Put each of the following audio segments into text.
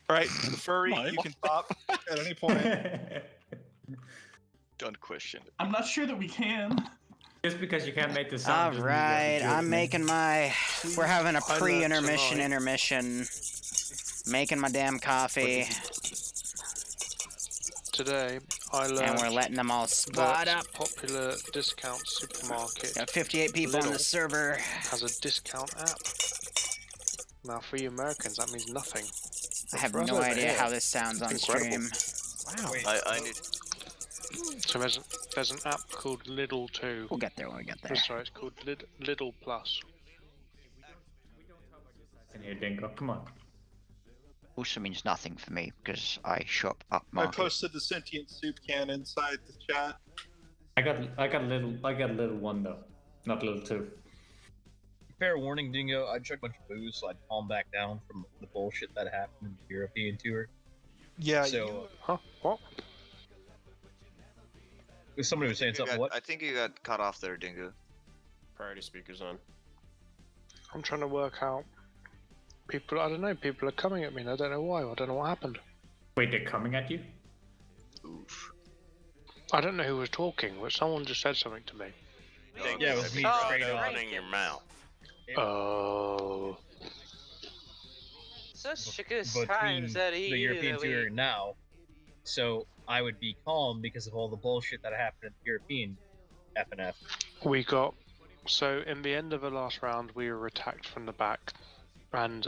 Alright, furry, you can pop at any point. Don't question it. I'm not sure that we can. Just because you can't make the sound. All right, I'm making my. We're having a pre-intermission. Making my damn coffee. Today, I learned. And we're letting them all spot up. Popular discount supermarket. Got 58 people on the server. Has a discount app. Now, for you Americans, that means nothing. I have no idea how this sounds on stream. Wow. I need. So there's an app called Lidl 2. We'll get there when we get there. Sorry, it's called Lidl Plus. In here, Dingo. Come on. Also means nothing for me because I shop up I market. posted the sentient soup can inside the chat. I got little one though, not little two. Fair warning, Dingo. I chucked a bunch of booze, so I'd calm back down from the bullshit that happened in the European tour. Yeah. So, Huh? What? Somebody was saying something. What? I think you got cut off there, Dingo. Priority speakers on. I'm trying to work out. People, I don't know, people are coming at me and I don't know why. I don't know what happened. Wait, they're coming at you? Oof. I don't know who was talking, but someone just said something to me. Yeah, it was me straight on. Running your mouth. Oh. Such good Between times that the European tour now, so I would be calm because of all the bullshit that happened at the European FNF. We got, so in the end of the last round, we were attacked from the back, and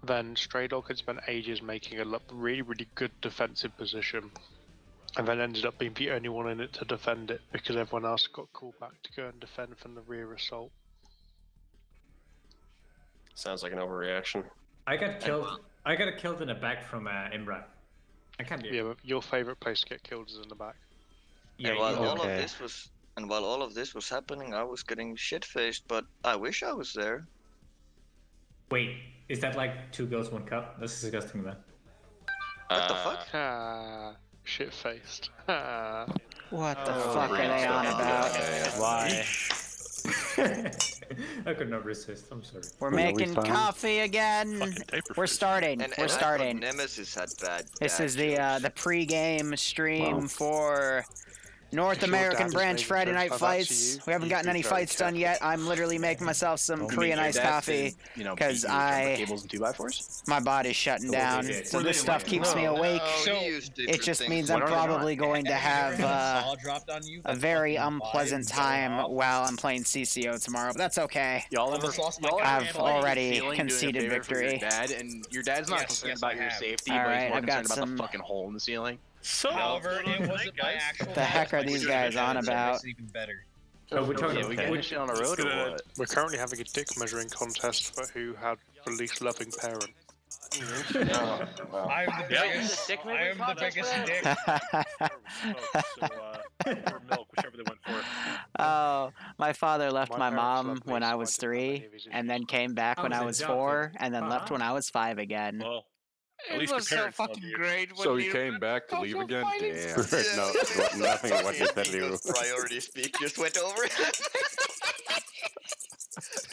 then Stray Dog had spent ages making a really, really good defensive position, and then ended up being the only one in it to defend it because everyone else got called back to go and defend from the rear assault. Sounds like an overreaction. I got killed. I got killed in the back from Imbra. I can't be. Yeah, but your favorite place to get killed is in the back. Yeah, and while all of this was happening, I was getting shit-faced, but I wish I was there. Wait, is that like 2 girls, 1 cup? That's disgusting, man. What the fuck? Ah, shit-faced. What the fuck are they on about? Why? I could not resist. I'm sorry. We're making coffee again. We're starting. We're starting. Nemesis had bad. This is the pre-game stream for North American branch Friday night fights. We haven't gotten any fights done yet. I'm literally making myself some Korean iced coffee because my body's shutting down. So this stuff keeps me awake. It just means I'm probably going to have a very unpleasant time while I'm playing CCO tomorrow. But that's okay. I've already conceded victory. Your dad's not concerned about your safety, but he's more concerned about the fucking hole in the ceiling. However, it wasn't my actual. The heck are these guys on about? Even better. So we're talking we got shit on the road or what? We're currently having a dick measuring contest for who had the least loving parent. I'm the biggest. I am the biggest dick. Or milk, whichever they went for. Oh, my father left my mom when I was 3, and then came back when I was 4, and then left when I was 5 again. Well, it was so fucking great. So he came back to leave again? Damn. No, nothing of what you said, Liru. Priority speak just went over.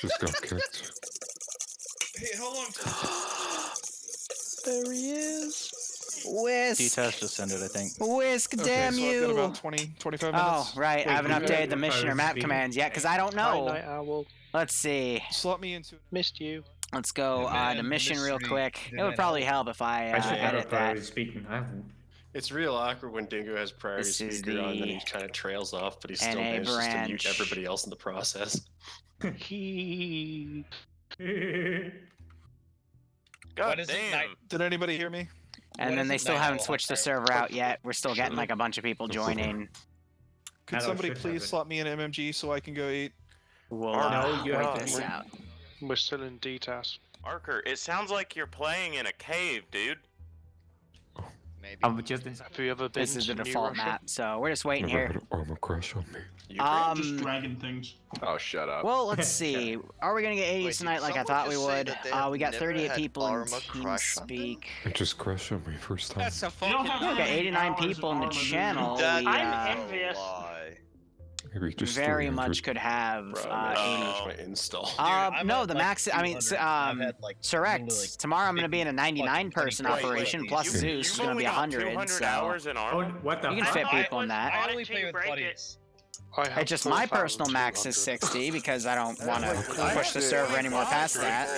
Just got kicked. Hey, hold on. There he is. Whisk. D-Test just ended, I think. Whisk, damn so you. I've got about 25 minutes. Oh, right. I haven't updated the mission or map commands yet because I don't know. Night Owl. Let's see. Slot me into it. Missed you. Let's go to mission real quick. It would probably help if I edit that. Speaking. It's real awkward when Dingo has priority speaker on, then he kind of trails off, but he still manages to mute everybody else in the process. God damn! Did anybody hear me? And then they still haven't switched the server out yet. We're still getting like a bunch of people joining. Could somebody please slot me in MMG so I can go eat? Well, you have this out. We're still in DTAS. Arker, it sounds like you're playing in a cave, dude. Maybe. Have you ever been This is the to New default Russia? map, so we're just waiting here. Armor crash on me. Just dragging things. Oh, shut up. Well, let's see. Are we gonna get 80s tonight like I thought we would? We got 38 people in TeamSpeak. It just crashed on me first time. That's a You don't fucking. have We got 89 hours people in the armor, dude. channel. That We, I'm envious. lie. Maybe just very 300. much could have Bro, 80. my install. No, at, the like, max. I mean, 200. I've had, like, Correct. literally, like, Tomorrow I'm going to be in a 99 person fucking operation plus you- Zeus is going to be 100. 200 So hours in armor. What the you can fit people in that. I only play with buddies. It's just my personal max is 60 because I don't want to push the server anymore past that.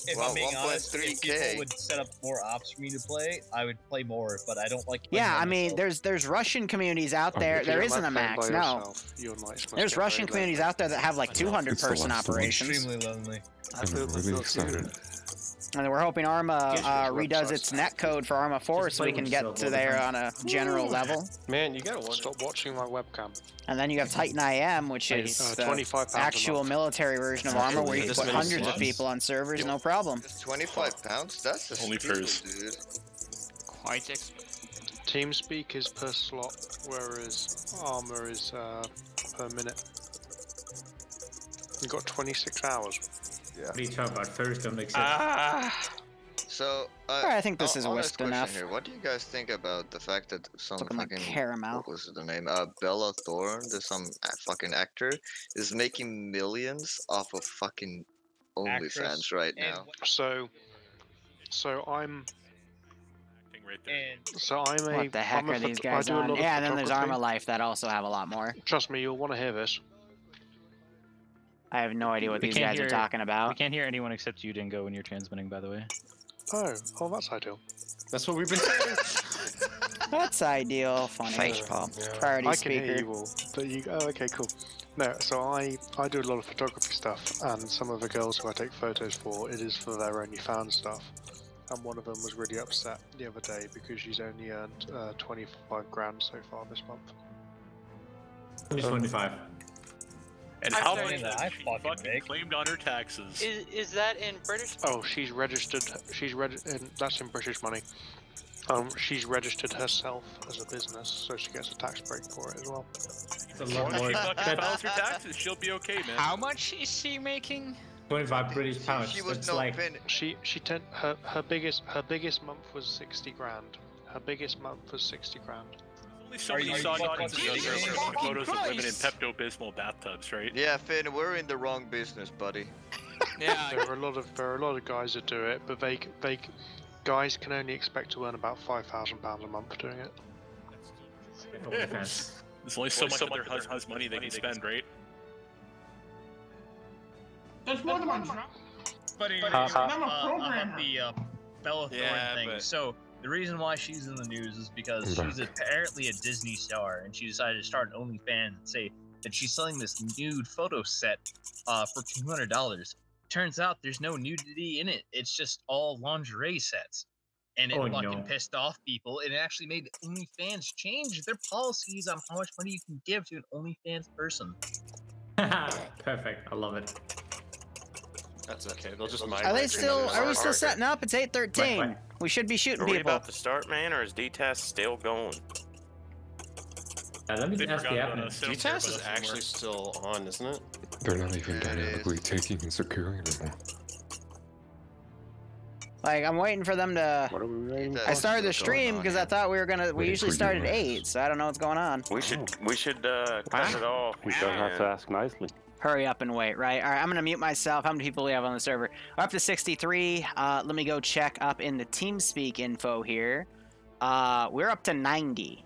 If Well, I'm being honest, if 1.3K. people would set up more ops for me to play, I would play more, but I don't like playing Yeah, by I mean, myself. there's Russian communities out there. There isn't a max, no. There's Russian communities out there that have like 200 person operations. Extremely lonely. I'm really excited. And we're hoping Arma redoes its netcode for Arma 4 so we can get to there on a general level. Man, you gotta Stop watching my webcam. And then you have Titan IM, which is the £25 a actual month. military version of Arma where you can This put many hundreds of slots? people on servers, no problem. Just 25 pounds? That's a Only steal, purse. dude. Quite expensive. TeamSpeak is per slot, whereas Armor is per minute. You got 26 hours. What are you talking about? First, don't make sense. So, I think this is a honest wisp question enough. Here. What do you guys think about the fact that some Looking like fucking caramel. what was the name? Bella Thorne, some fucking actor, is making millions off of fucking OnlyFans Actress right and now. So I'm Right there. a. What the heck I'm a are these photo- I guys do a on? lot of Yeah, and then there's photography. Arma Life that also have a lot more. Trust me, you'll want to hear this. I have no idea what these guys are talking We about. can't hear anyone except you, Dingo, when you're transmitting, by the way. Oh, that's ideal. That's what we've been saying. That's ideal. Funny. Priority I can hear speaker. you all, but you. Oh, okay, cool. No, so I do a lot of photography stuff, and some of the girls who I take photos for, it is for their OnlyFans stuff. And one of them was really upset the other day because she's only earned 25 grand so far this month. Only 25. And I'm how sorry. much has she fucking claimed on her taxes? Is that in British? Oh, she's registered. That's in British money. She's registered herself as a business, so she gets a tax break for it as well. It's a As lot long as more. she fucking files her taxes, she'll be okay, man. How much is she making? 25 British pounds. She was That's no like Her biggest month was 60 grand. Her biggest month was 60 grand. Only so Are many you side fucking audiences out there kidding me? posting photos of women in Christ. Pepto-Bismol bathtubs, right? Yeah, Finn, we're in the wrong business, buddy. Yeah. There are a lot of guys that do it, but guys can only expect to earn about £5,000 a month doing it. OnlyFans. There's only so much of their husband's money they can spend, right? That's more than my job. But anyway, I'm a about programmer. the Bella Thorne Yeah, thing. but- So the reason why she's in the news is because she's apparently a Disney star, and she decided to start an OnlyFans and say that she's selling this nude photo set for $200. Turns out there's no nudity in it. It's just all lingerie sets. And it fucking pissed off people. And it actually made OnlyFans change their policies on how much money you can give to an OnlyFans person. Perfect. I love it. That's okay. They'll just Are migrate. they still? Are we still setting up? It's 8:13. Right. We should be shooting Are we people. about to start, man, or is D-Test still going? Let me They ask the forgot admin. about us. They don't care D-Task about is us anymore. actually still on, isn't it? They're not even Yeah, it dynamically taking and securing anymore. Like I'm waiting for them to. What are we waiting I started the stream because I thought we were gonna. We Waiting usually for you start at guys. 8, so I don't know what's going on. We should cut it off. We don't have to ask nicely. Hurry up and wait, right? All right, I'm gonna mute myself. How many people do we have on the server? We're up to 63. Let me go check up in the TeamSpeak info here. We're up to 90.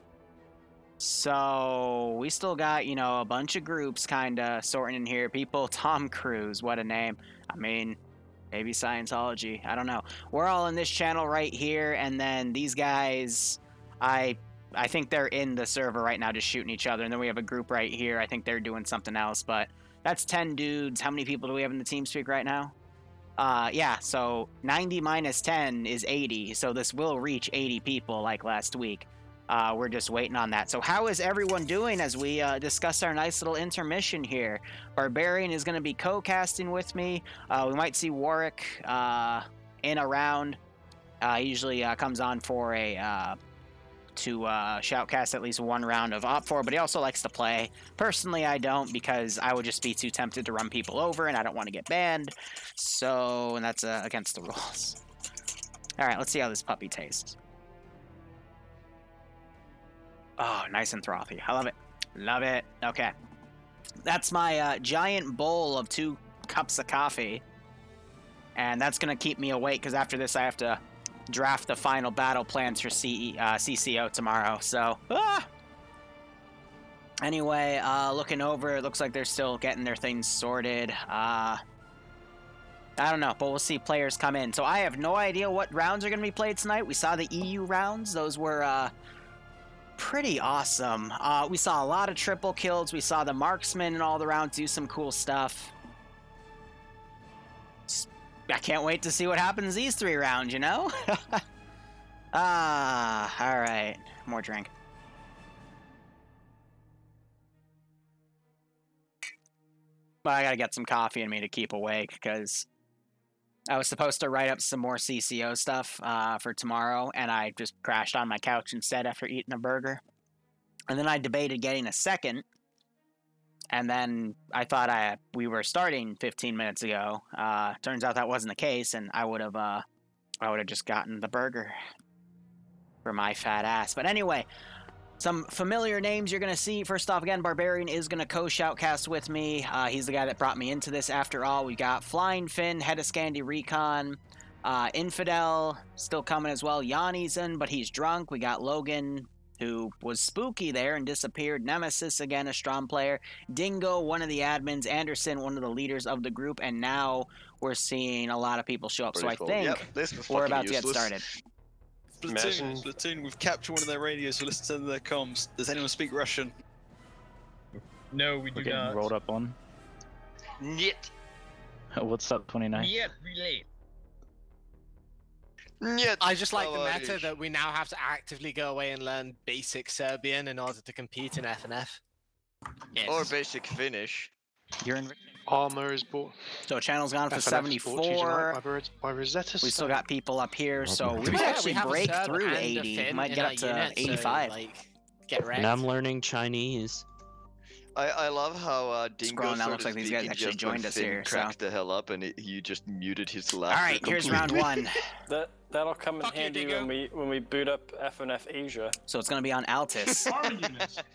So we still got, you know, a bunch of groups kind of sorting in here. People, Tom Cruise, what a name. I mean, maybe Scientology. I don't know. We're all in this channel right here, and then these guys, I think they're in the server right now just shooting each other, and then we have a group right here. I think they're doing something else, but that's 10 dudes. How many people do we have in the TeamSpeak right now? Yeah, so 90 minus 10 is 80, so this will reach 80 people like last week. We're just waiting on that. So how is everyone doing as we discuss our nice little intermission here? Barbarian is going to be co-casting with me. We might see Warwick in a round. He usually comes on for to shoutcast at least one round of Op4, but he also likes to play. Personally, I don't, because I would just be too tempted to run people over, and I don't want to get banned. So, and that's against the rules. All right, let's see how this puppy tastes. Oh, nice and frothy. I love it. Love it. Okay. That's my giant bowl of 2 cups of coffee. And that's going to keep me awake, because after this I have to draft the final battle plans for CCO tomorrow. So, Anyway, looking over, it looks like they're still getting their things sorted. I don't know, but we'll see players come in. So I have no idea what rounds are going to be played tonight. We saw the EU rounds. Those were pretty awesome. We saw a lot of triple kills. We saw the marksmen in all the rounds do some cool stuff. I can't wait to see what happens these 3 rounds, you know? All right. More drink. But I gotta get some coffee in me to keep awake, because I was supposed to write up some more CCO stuff for tomorrow, and I just crashed on my couch instead after eating a burger. And then I debated getting a second, and then I thought we were starting 15 minutes ago. Turns out that wasn't the case, and I would have just gotten the burger for my fat ass. But anyway, some familiar names you're going to see. First off, again, Barbarian is going to co-shoutcast with me. He's the guy that brought me into this after all. We got Flying Finn, Head of Scandi Recon, Infidel, still coming as well. Yanni's in, but he's drunk. We got Logan, who was spooky there and disappeared. Nemesis, again, a strong player. Dingo, one of the admins. Anderson, one of the leaders of the group. And now we're seeing a lot of people show up. So I think we're about to get started. Platoon, we've captured one of their radios, so listen to their comms. Does anyone speak Russian? No, we do not. Rolled up on. Niet. What's up, 29? Niet, relate. Niet. I just like the meta that we now have to actively go away and learn basic Serbian in order to compete in FNF. Yes. Or basic Finnish. You're in. Armor is bought. So channel's gone for 74. We still got people up here, so we might actually break through 80. Might get up to 85. So, get wrecked. And I'm learning Chinese. I love how Dingo now looks like these guys actually joined us here. Cracked the hell up and he just muted his laughter. All right, here's round 1. That'll come in handy when we boot up FNF Asia. So it's gonna be on Altus.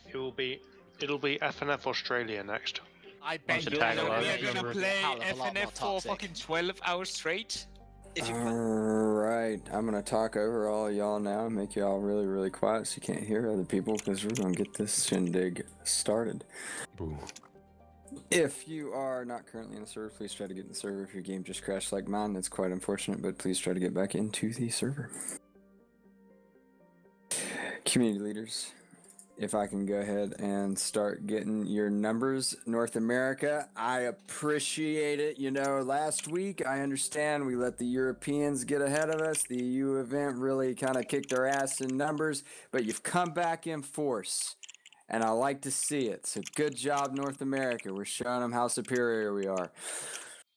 It'll be FNF Australia next. I bet you're gonna play FNF for fucking 12 hours straight. Alright, I'm gonna talk over all of y'all now, make y'all really, really quiet so you can't hear other people, because we're gonna get this shindig started. Boo. If you are not currently in the server, please try to get in the server. If your game just crashed like mine, that's quite unfortunate, but please try to get back into the server. Community leaders, if I can go ahead and start getting your numbers. North America, I appreciate it. You know, last week, I understand we let the Europeans get ahead of us. The EU event really kind of kicked our ass in numbers, but you've come back in force, and I like to see it. So good job, North America. We're showing them how superior we are.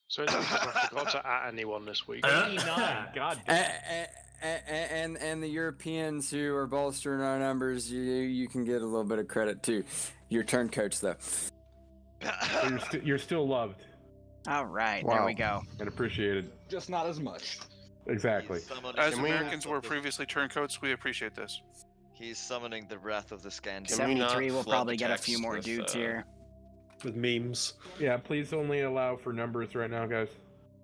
So it's because I forgot to at anyone this week. 89. God damn. And the Europeans who are bolstering our numbers, you can get a little bit of credit too. Your turn, coach, though. You're still loved. All right, there we go. And appreciated. Just not as much. Exactly. As Americans were previously turncoats, we appreciate this. He's summoning the wrath of the Scandinavians. 73 will probably get a few more dudes here. With memes. Yeah, please only allow for numbers right now, guys.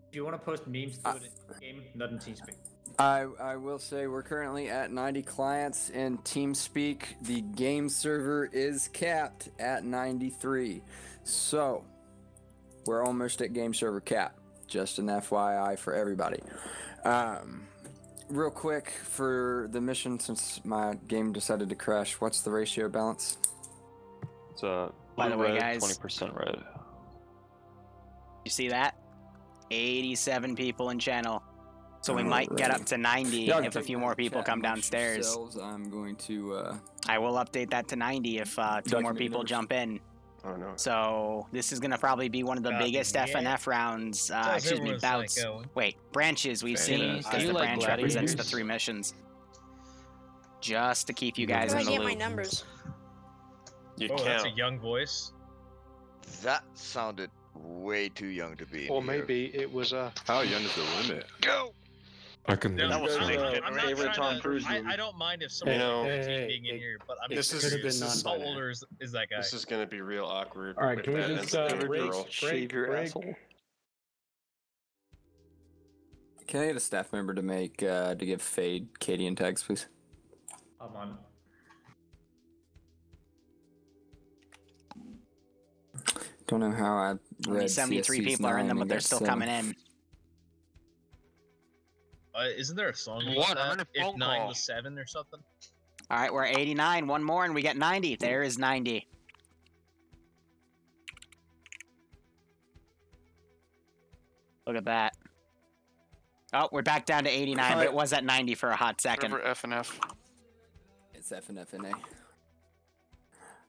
If you want to post memes to the game, not in TeamSpeak. I will say we're currently at 90 clients in TeamSpeak. The game server is capped at 93. So, we're almost at game server cap. Just an FYI for everybody. Real quick, for the mission, since my game decided to crash, what's the ratio balance? It's by the way, red, guys, 20% red. You see that? 87 people in channel. So we might get up to 90 if a few more people come downstairs. I'm going to... I will update that to 90 if 2 more people jump in. Oh, no. So this is going to probably be one of the biggest FNF rounds, excuse me, bouts. Wait, branches we've seen, because the branch represents the 3 missions. Just to keep you guys in the loop. Where do I get my numbers? That's a young voice. That sounded way too young to be in Or here. maybe it was a... How young is the limit? Go! I can. No, That was I'm fake. not favorite trying Tom to, Cruise movie. I don't mind if someone being in here, but I'm This just is- curious. this is- How old is that guy? This is gonna be real awkward. All right, if can we that just ends up being a break? girl. Shave your break. asshole. Can I get a staff member to make to give Fade Cadian tags, please? I'm on. Don't know how I Only read 73 CSC's people are in 9 them, but and they're got still 7. coming in. Isn't there a song about What? that? I'm in a If phone 9 call. was 7 or something? All right, we're at 89. One more, and we get 90. There is 90. Look at that. Oh, we're back down to 89, but it was at 90 for a hot second. River F and F. It's FNFNA.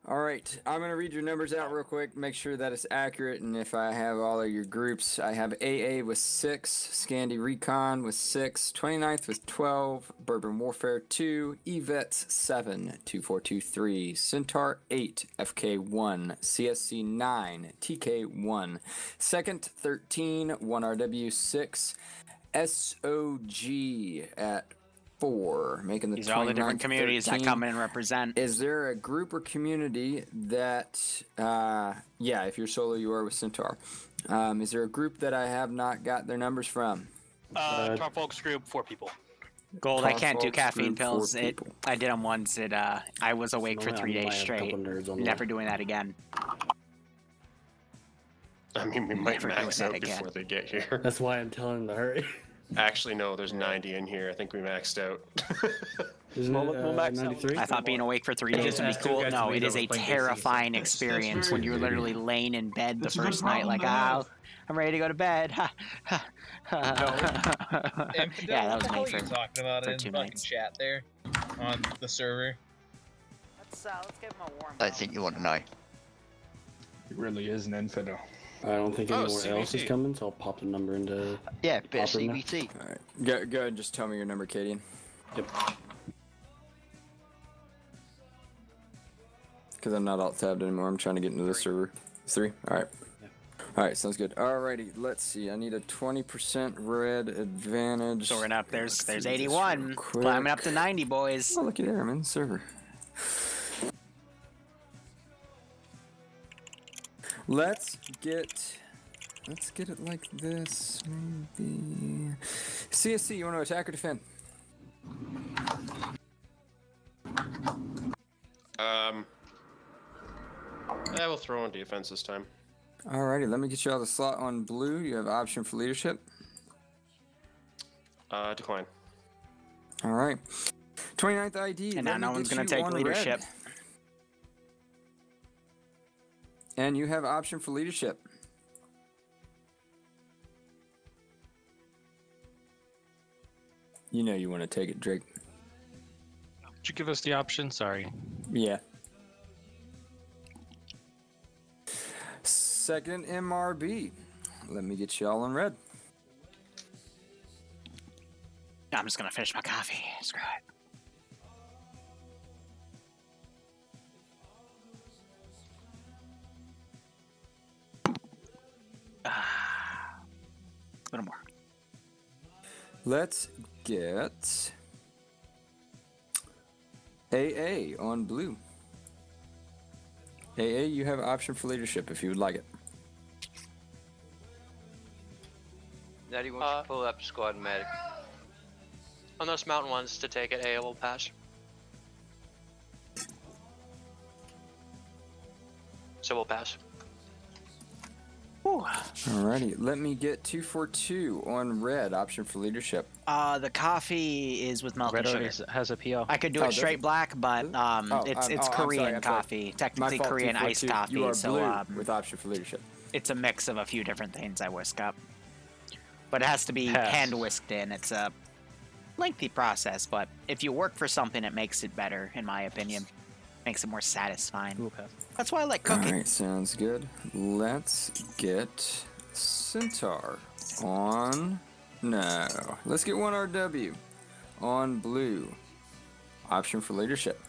All right, I'm going to read your numbers out real quick, make sure that it's accurate, and if I have all of your groups, I have AA with 6, Scandi Recon with 6, 29th with 12, Bourbon Warfare 2, EVETS 7, 2423, Centaur 8, FK 1, CSC 9, TK 1, Second 13, 1RW 6, SOG at 4, making the These are all the different 29th, communities that 13. come in and represent. Is there a group or community that, yeah, if you're solo, you are with Centaur. Is there a group that I have not got their numbers from? Tar Folks group, 4 people. Gold, I can't do Folks caffeine group, 4 pills. people. I did them once. I was awake for Normally 3 I days might have a couple straight. nerds on the Never doing that again. I mean, we might Never max doing out that again. before they get here. That's why I'm telling him to hurry. Actually, no, there's 90 in here. I think we maxed out. Isn't We'll it max out 93? I thought being awake for 3 days would be asked two cool. guys to No, leave it is that a was playing PC, terrifying so experience when you're literally laying in bed the That's a good first night, problem like, to have. I'm ready to go to bed. Ha, ha, ha. And Fidel, Yeah, that what was the hell me are you for talking about in 2 fucking nights. chat there on the server? Let's give him a warm I think you want to know. It really is an infidel. I don't think Oh, anyone else is CBT. coming, so I'll pop the number into. Yeah, bit of Opera now. CBT. All right, go ahead and just tell me your number, Cadian. Yep. Because I'm not alt tabbed anymore. I'm trying to get into the server. 3? All right. All right, sounds good. Alrighty, let's see. I need a 20% red advantage. Soaring up. Let's There's see this 81. real quick. Climbing up to 90, boys. Oh, looky there. I'm in the server. Let's get it like this, maybe. CSC, you want to attack or defend? I will throw on defense this time. Alrighty, let me get you out of the slot on blue. You have option for leadership. Decline. Alright. 29th ID. And now let no me one's get going to you take on leadership. red. And you have option for leadership. You know you want to take it, Drake. Did you give us the option? Sorry. Yeah. Second MRB. Let me get you all in red. I'm just going to finish my coffee. Screw it. A little more. Let's get AA on blue. AA, you have option for leadership if you would like it. Daddy, won't you pull up squad medic? On those mountain ones to take it, AA will pass. So we'll pass. Alrighty, let me get 242 on red, option for leadership. The coffee is with milk Red and sugar. already has a PO. I could do Oh, it does straight it? black, but it's I'm Korean sorry. coffee. My Technically fault, Korean iced 242. coffee, You are so blue with option for leadership. it's a mix of a few different things I whisk up. But it has to be Pass. hand whisked in. It's a lengthy process, but if you work for something, it makes it better, in my opinion. Makes it more satisfying. We'll pass. That's why I like cooking. Alright, sounds good. Let's get Centaur on... No. Let's get 1RW on blue. Option for leadership.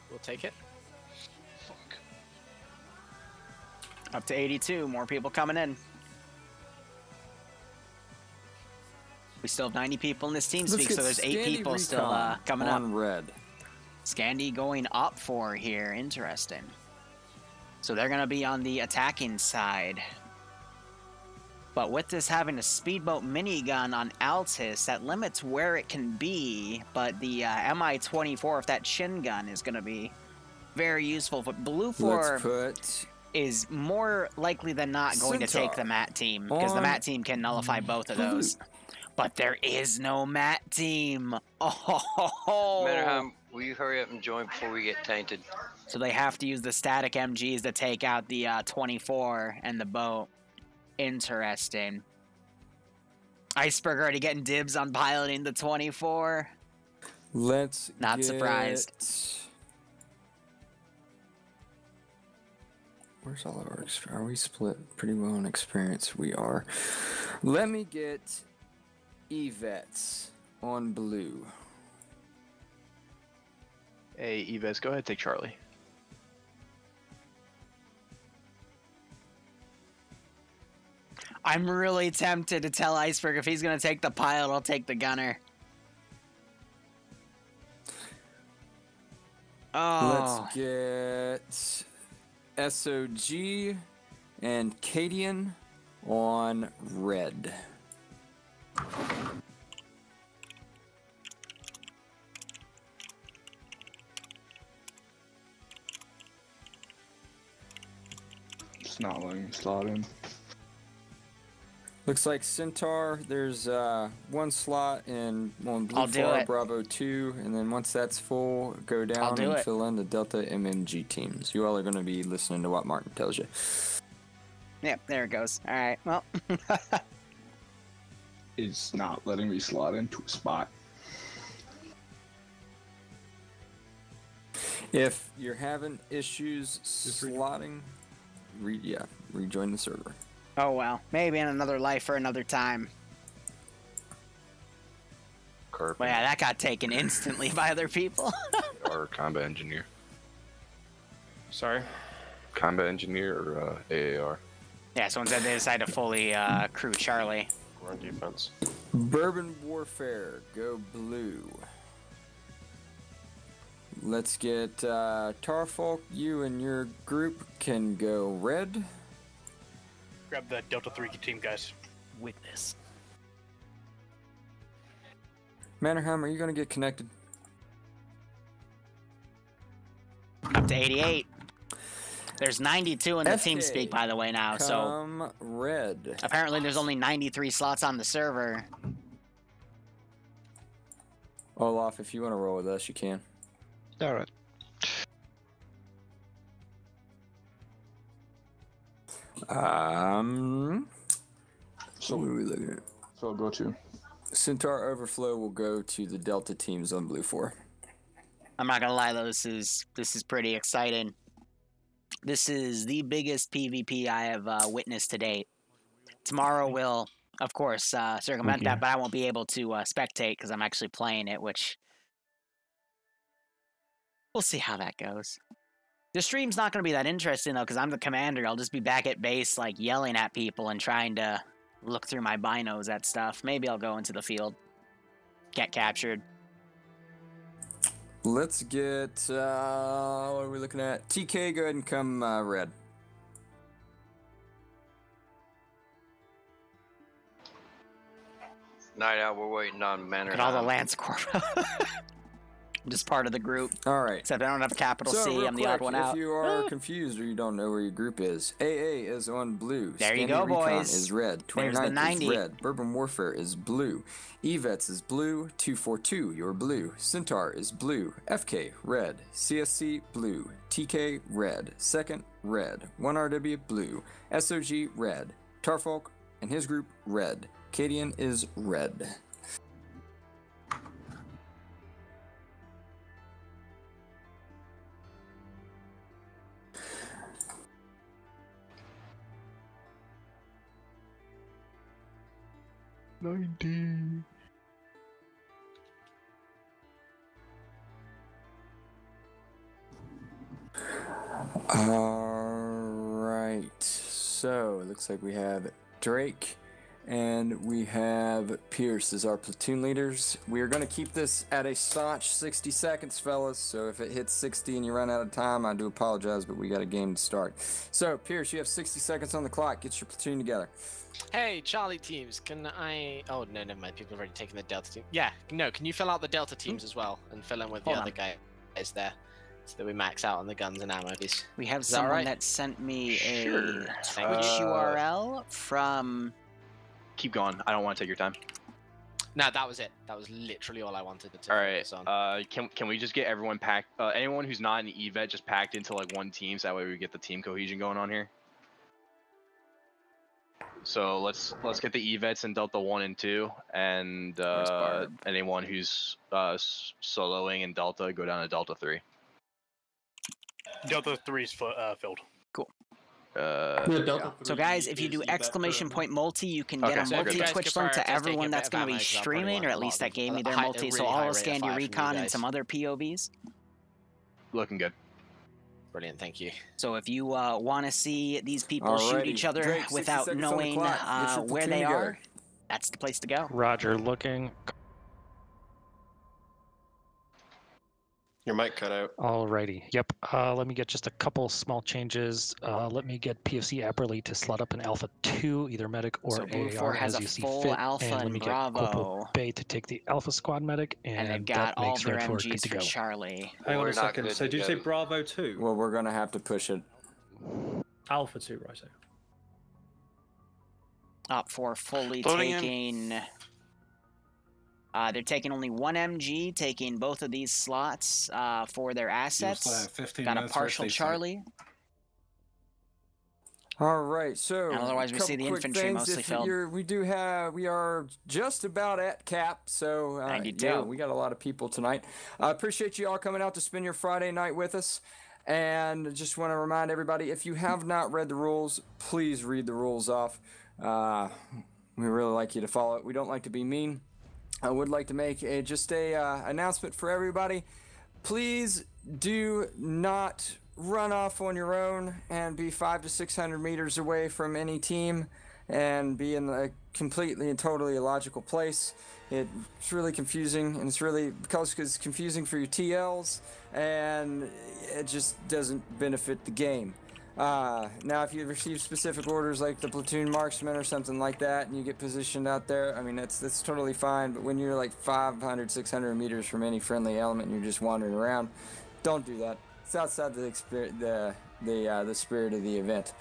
We'll take it. Up to 82. More people coming in. We still have 90 people in this team Let's speak, get so there's 8 Scandi people still Recon coming up. on red. Scandi going up 4 here. Interesting. So they're going to be on the attacking side. But with this having a speedboat minigun on Altis, that limits where it can be. But the MI-24, if that chin gun, is going to be very useful. But Blue 4 is more likely than not going to take the MAT team, because the MAT team can nullify both of those. But there is no MAT team. Oh. Matterham, will you hurry up and join before we get tainted? So they have to use the static MGs to take out the 24 and the boat. Interesting. Iceberg already getting dibs on piloting the 24. Not surprised. Where's all of our experience? Are we split pretty well in experience? We are. Let me get Evets on blue. Hey, Evets, go ahead, take Charlie. I'm really tempted to tell Iceberg if he's going to take the pilot, I'll take the gunner. Oh. Let's get SOG and Cadian on red. It's not letting me slot in. Looks like Centaur, there's 1 slot in on Blue I'll do 4, it. Bravo 2, and then once that's full, go down and fill in the Delta MMG teams. You all are going to be listening to what Martin tells you. Yep, there it goes. All right, well. It's not letting me slot into a spot. If you're having issues slotting, rejoin the server. Oh, well. Maybe in another life or another time. Carpenter. Well, yeah, that got taken instantly by other people. Or combat engineer. Sorry? Combat engineer or AAR? Yeah, so instead they decided to fully crew Charlie. We're on defense. Bourbon Warfare, go blue. Let's get Tarfolk, you and your group can go red. Grab the Delta 3 team, guys. Witness. Mannerheim, are you going to get connected? Up to 88. There's 92 in the team speak, by the way, now. So red. Apparently there's only 93 slots on the server. Olaf, if you want to roll with us, you can. All right. So what are we looking at? So I'll go to Centaur Overflow will go to the Delta teams on Blue 4. I'm not gonna lie though, this is pretty exciting. This is the biggest PvP I have witnessed to date. Tomorrow will, of course, circumvent that, but I won't be able to spectate because I'm actually playing it, which we'll see how that goes. The stream's not going to be that interesting, though, because I'm the commander. I'll just be back at base, like, yelling at people and trying to look through my binos at stuff. Maybe I'll go into the field. Get captured. Let's get, what are we looking at? TK, go ahead and come red. Night out, we're waiting on Manor. And all the Lance Corps. I'm just part of the group. All right. Except I don't have a capital So, C. real I'm the odd quick, one out. If you are confused or you don't know where your group is, AA is on blue. There you Scandi go, Recon boys. is red. There's the 29th 90. is red. Bourbon Warfare is blue. Evets is blue. 242, you're blue. Centaur is blue. FK, red. CSC, blue. TK, red. Second, red. 1RW, blue. SOG, red. Tarfolk and his group, red. Cadian is red. Alright, so it looks like we have Drake and we have have Pierce as our platoon leaders. We are going to keep this at a staunch 60 seconds, fellas. So if it hits 60 and you run out of time, I do apologize, but we got a game to start. So, Pierce, you have 60 seconds on the clock. Get your platoon together. Hey, Charlie teams, can I... Oh, no, never mind. People have already taken the Delta team. Yeah, no, can you fill out the Delta teams as well and fill in with the other guys there so that we max out on the guns and ammo, please? We have someone that sent me a Twitch URL from... Keep going. I don't want to take your time. No, that was it. That was literally all I wanted to All right. focus on. Can we just get everyone packed? Anyone who's not in the EVET just packed into like one team, so that way we get the team cohesion going on here. So let's get the EVETs in Delta 1 and 2, and anyone who's soloing in Delta, go down to Delta 3. Delta 3's filled. Cool. Delta So guys, if you do exclamation point multi, you can get a multi Twitch link to everyone that's going to be streaming, or at least that gave me their multi. So I'll scan your recon and some other POVs. Looking good. Brilliant, thank you. So if you want to see these people shoot each other Drake, without knowing where they are, that's the place to go. Roger, looking. Your mic cut out. Alrighty. Yep. Let me get just a couple small changes. Let me get PFC Apperly to slot up an Alpha 2, either medic or AAR has as a you see full fit. Alpha and let me and get Corporal Bravo. Bay to take the Alpha Squad medic, and they've got that all makes their Red 4 good MGs to for go. Charlie. Hang on a second. So did you say Bravo 2? Well, we're going to have to push it. Alpha 2, right? Op 4 fully Loading in. taking... they're taking only one MG, taking both of these slots for their assets. 15 Got a minutes partial rest, Charlie. All right, so And otherwise we see the infantry mostly filled. We are just about at cap, so 92. yeah, we got a lot of people tonight. I appreciate you all coming out to spend your Friday night with us. And just want to remind everybody, if you have not read the rules, please read the rules off. We really like you to follow it. We don't like to be mean. I would like to make just a announcement for everybody. Please do not run off on your own and be 500 to 600 meters away from any team and be in a completely and totally illogical place. It's really confusing, and it's confusing for your TLs, and it just doesn't benefit the game. Now, if you receive specific orders like the platoon marksman or something like that, and you get positioned out there, I mean, that's totally fine. But when you're like 500, 600 meters from any friendly element and you're just wandering around, don't do that. It's outside the spirit of the event.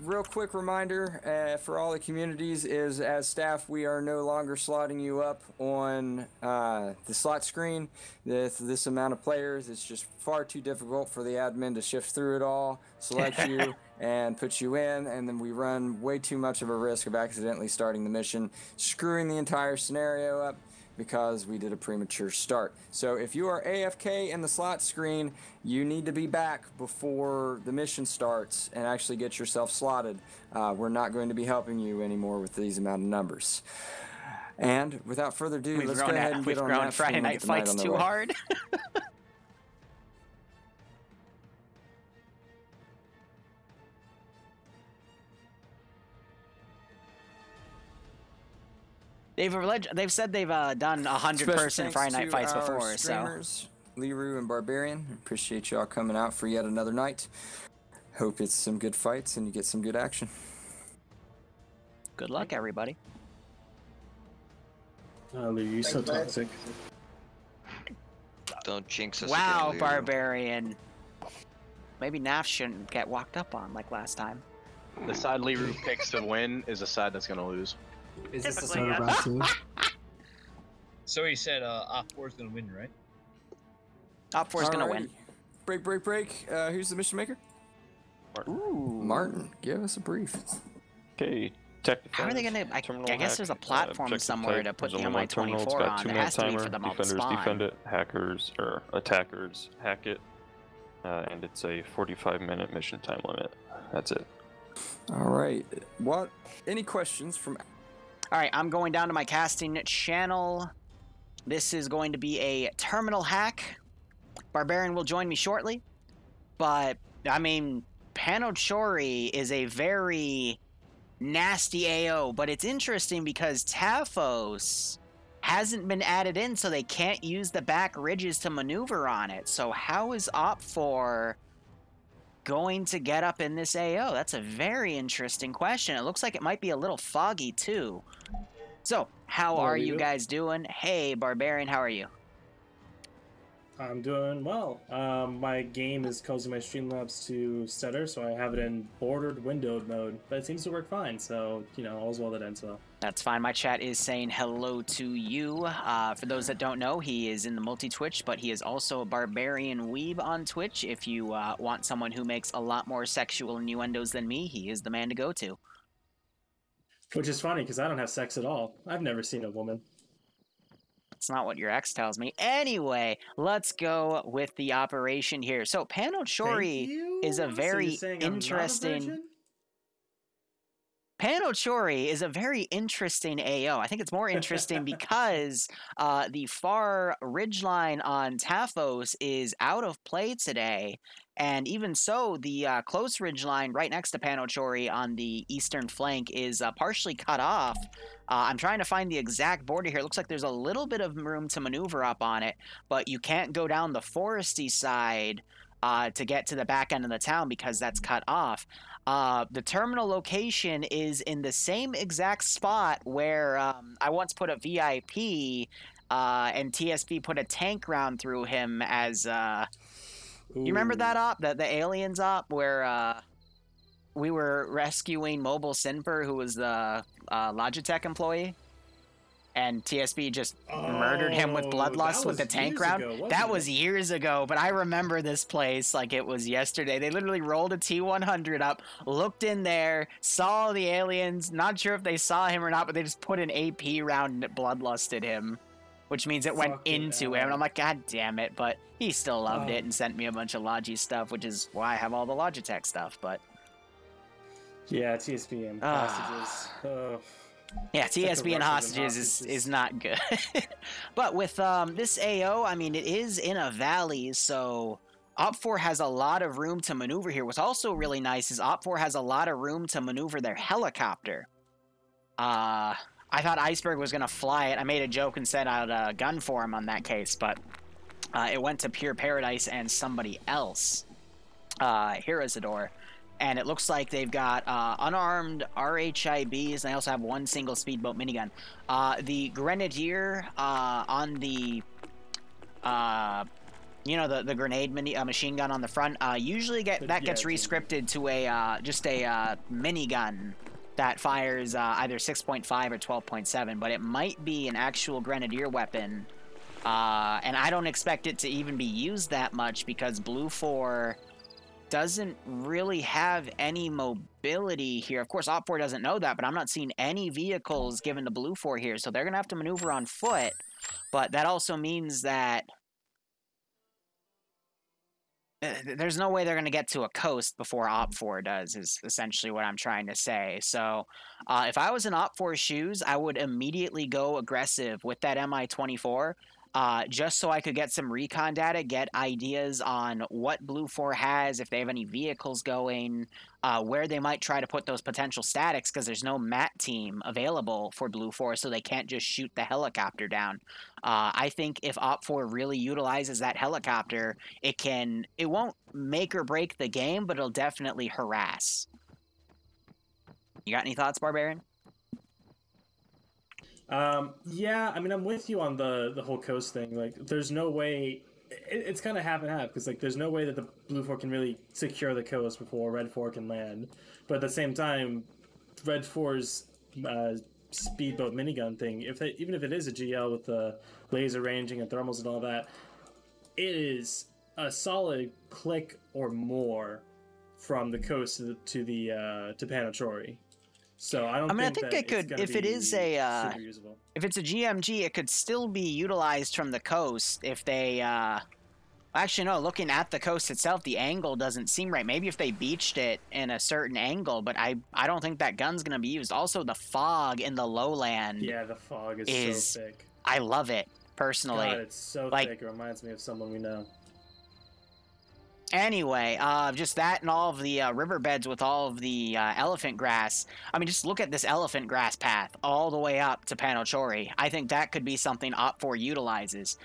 Real quick reminder for all the communities is, as staff, we are no longer slotting you up on the slot screen. This amount of players, it's just far too difficult for the admin to shift through it all, select you, and put you in, and then we run way too much of a risk of accidentally starting the mission, screwing the entire scenario up, because we did a premature start. So if you are AFK in the slot screen, you need to be back before the mission starts and actually get yourself slotted. We're not going to be helping you anymore with these amount of numbers. And without further ado, let's go ahead and get on that. Friday Night Fights too hard. They've said they've done 100-person Friday Night Fights before, streamers, so Liru and Barbarian, appreciate y'all coming out for yet another night. Hope it's some good fights and you get some good action. Good luck, everybody. Liru, you're so toxic. Don't jinx us Wow, again, Liru. Barbarian. Maybe Naf shouldn't get walked up on like last time. The side Liru picks to win is the side that's gonna lose. Is this the start of round 2? So he said Op 4 is going to win, right? Op 4 is going to win. Break. Who's the mission maker? Ooh. Martin, give us a brief. Okay. How are they going to... I guess there's a platform somewhere to put the MI-24 on. It has to be for them all to Defenders spawn. defend it, hackers or attackers hack it, and it's a 45-minute mission time limit. That's it. All right. What? Any questions from... All right, I'm going down to my casting channel. This is going to be a terminal hack. Barbarian will join me shortly. But, I mean, Panochori is a very nasty AO. But it's interesting because Taphos hasn't been added in, so they can't use the back ridges to maneuver on it. So how is Op4 going to get up in this AO? That's a very interesting question. It looks like it might be a little foggy too. So, how are you guys doing? Hey, Barbarian, how are you? I'm doing well. My game is causing my Streamlabs to stutter, so I have it in bordered windowed mode, but it seems to work fine, so, you know, all's well that ends well. That's fine. My chat is saying hello to you. For those that don't know, he is in the multi-Twitch, but he is also a Barbarian Weeb on Twitch. If you want someone who makes a lot more sexual innuendos than me, he is the man to go to. Which is funny, because I don't have sex at all. I've never seen a woman. That's not what your ex tells me. Anyway, let's go with the operation here. So, Panochori is a very interesting... Panochori is a very interesting AO. I think it's more interesting because the far ridgeline on Taphos is out of play today. And even so, the close ridgeline right next to Panochori on the eastern flank is partially cut off. I'm trying to find the exact border here. It looks like there's a little bit of room to maneuver up on it, but you can't go down the foresty side to get to the back end of the town because that's cut off. The terminal location is in the same exact spot where I once put a VIP and TSP put a tank round through him as... You remember that op, the aliens op, where we were rescuing Mobile Sinper, who was the Logitech employee, and TSP just murdered him with bloodlust with the tank round? That was years ago, but I remember this place like it was yesterday. They literally rolled a T-100 up, looked in there, saw the aliens, not sure if they saw him or not, but they just put an AP round and it bloodlusted him. Which means it went into him, and I'm like, God damn it, but he still loved it and sent me a bunch of Logi stuff, which is why I have all the Logitech stuff, but... Yeah, TSP and hostages. Yeah, TSP and hostages is not good. But with this AO, I mean, it is in a valley, so Op4 has a lot of room to maneuver here. What's also really nice is Op4 has a lot of room to maneuver their helicopter. I thought Iceberg was going to fly it. I made a joke and said I'd gun for him on that case, but it went to Pure Paradise and somebody else, Herosador. And it looks like they've got unarmed RHIBs, and they also have one single speedboat minigun. The Grenadier on the, you know, the grenade machine gun on the front, usually gets rescripted to a just a minigun that fires either 6.5 or 12.7, but it might be an actual Grenadier weapon. And I don't expect it to even be used that much because Blue 4 doesn't really have any mobility here. Of course, Op 4 doesn't know that, but I'm not seeing any vehicles given to Blue 4 here, so they're going to have to maneuver on foot. But that also means that there's no way they're going to get to a coast before Op 4 does, is essentially what I'm trying to say. So if I was in Op 4's shoes, I would immediately go aggressive with that Mi-24, just so I could get some recon data, get ideas on what Blue 4 has, if they have any vehicles going, where they might try to put those potential statics, because there's no MAT team available for Blue 4, so they can't just shoot the helicopter down. I think if Op 4 really utilizes that helicopter, it won't make or break the game, but it'll definitely harass. You got any thoughts, Barbarian? Yeah, I mean, I'm with you on the whole coast thing. Like, there's no way... It's kind of half and half, because, like, there's no way that the Blue 4 can really secure the coast before Red 4 can land. But at the same time, Red 4's speedboat minigun thing, even if it is a GL with the laser ranging and thermals and all that, it is a solid click or more from the coast to Panochori. So I think it could, if it is if it's a GMG, it could still be utilized from the coast if they, actually no, looking at the coast itself, the angle doesn't seem right. Maybe if they beached it in a certain angle, but I don't think that gun's going to be used. Also, the fog in the lowland. Yeah, the fog is so thick. I love it, personally. God, it's so thick. It reminds me of someone we know. Anyway, just that and all of the riverbeds with all of the elephant grass. I mean, just look at this elephant grass path all the way up to Panochori. I think that could be something Op4 utilizes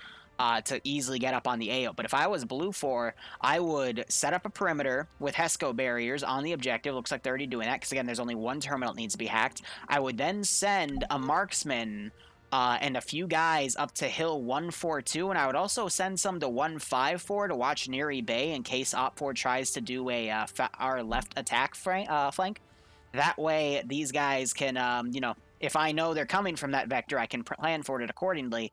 to easily get up on the AO. But if I was Blue 4, I would set up a perimeter with HESCO barriers on the objective. Looks like they're already doing that because, again, there's only one terminal that needs to be hacked. I would then send a marksman and a few guys up to Hill 142, and I would also send some to 154 to watch Neri Bay in case Op4 tries to do our left attack flank. That way, these guys can, you know, if I know they're coming from that vector, I can plan for it accordingly.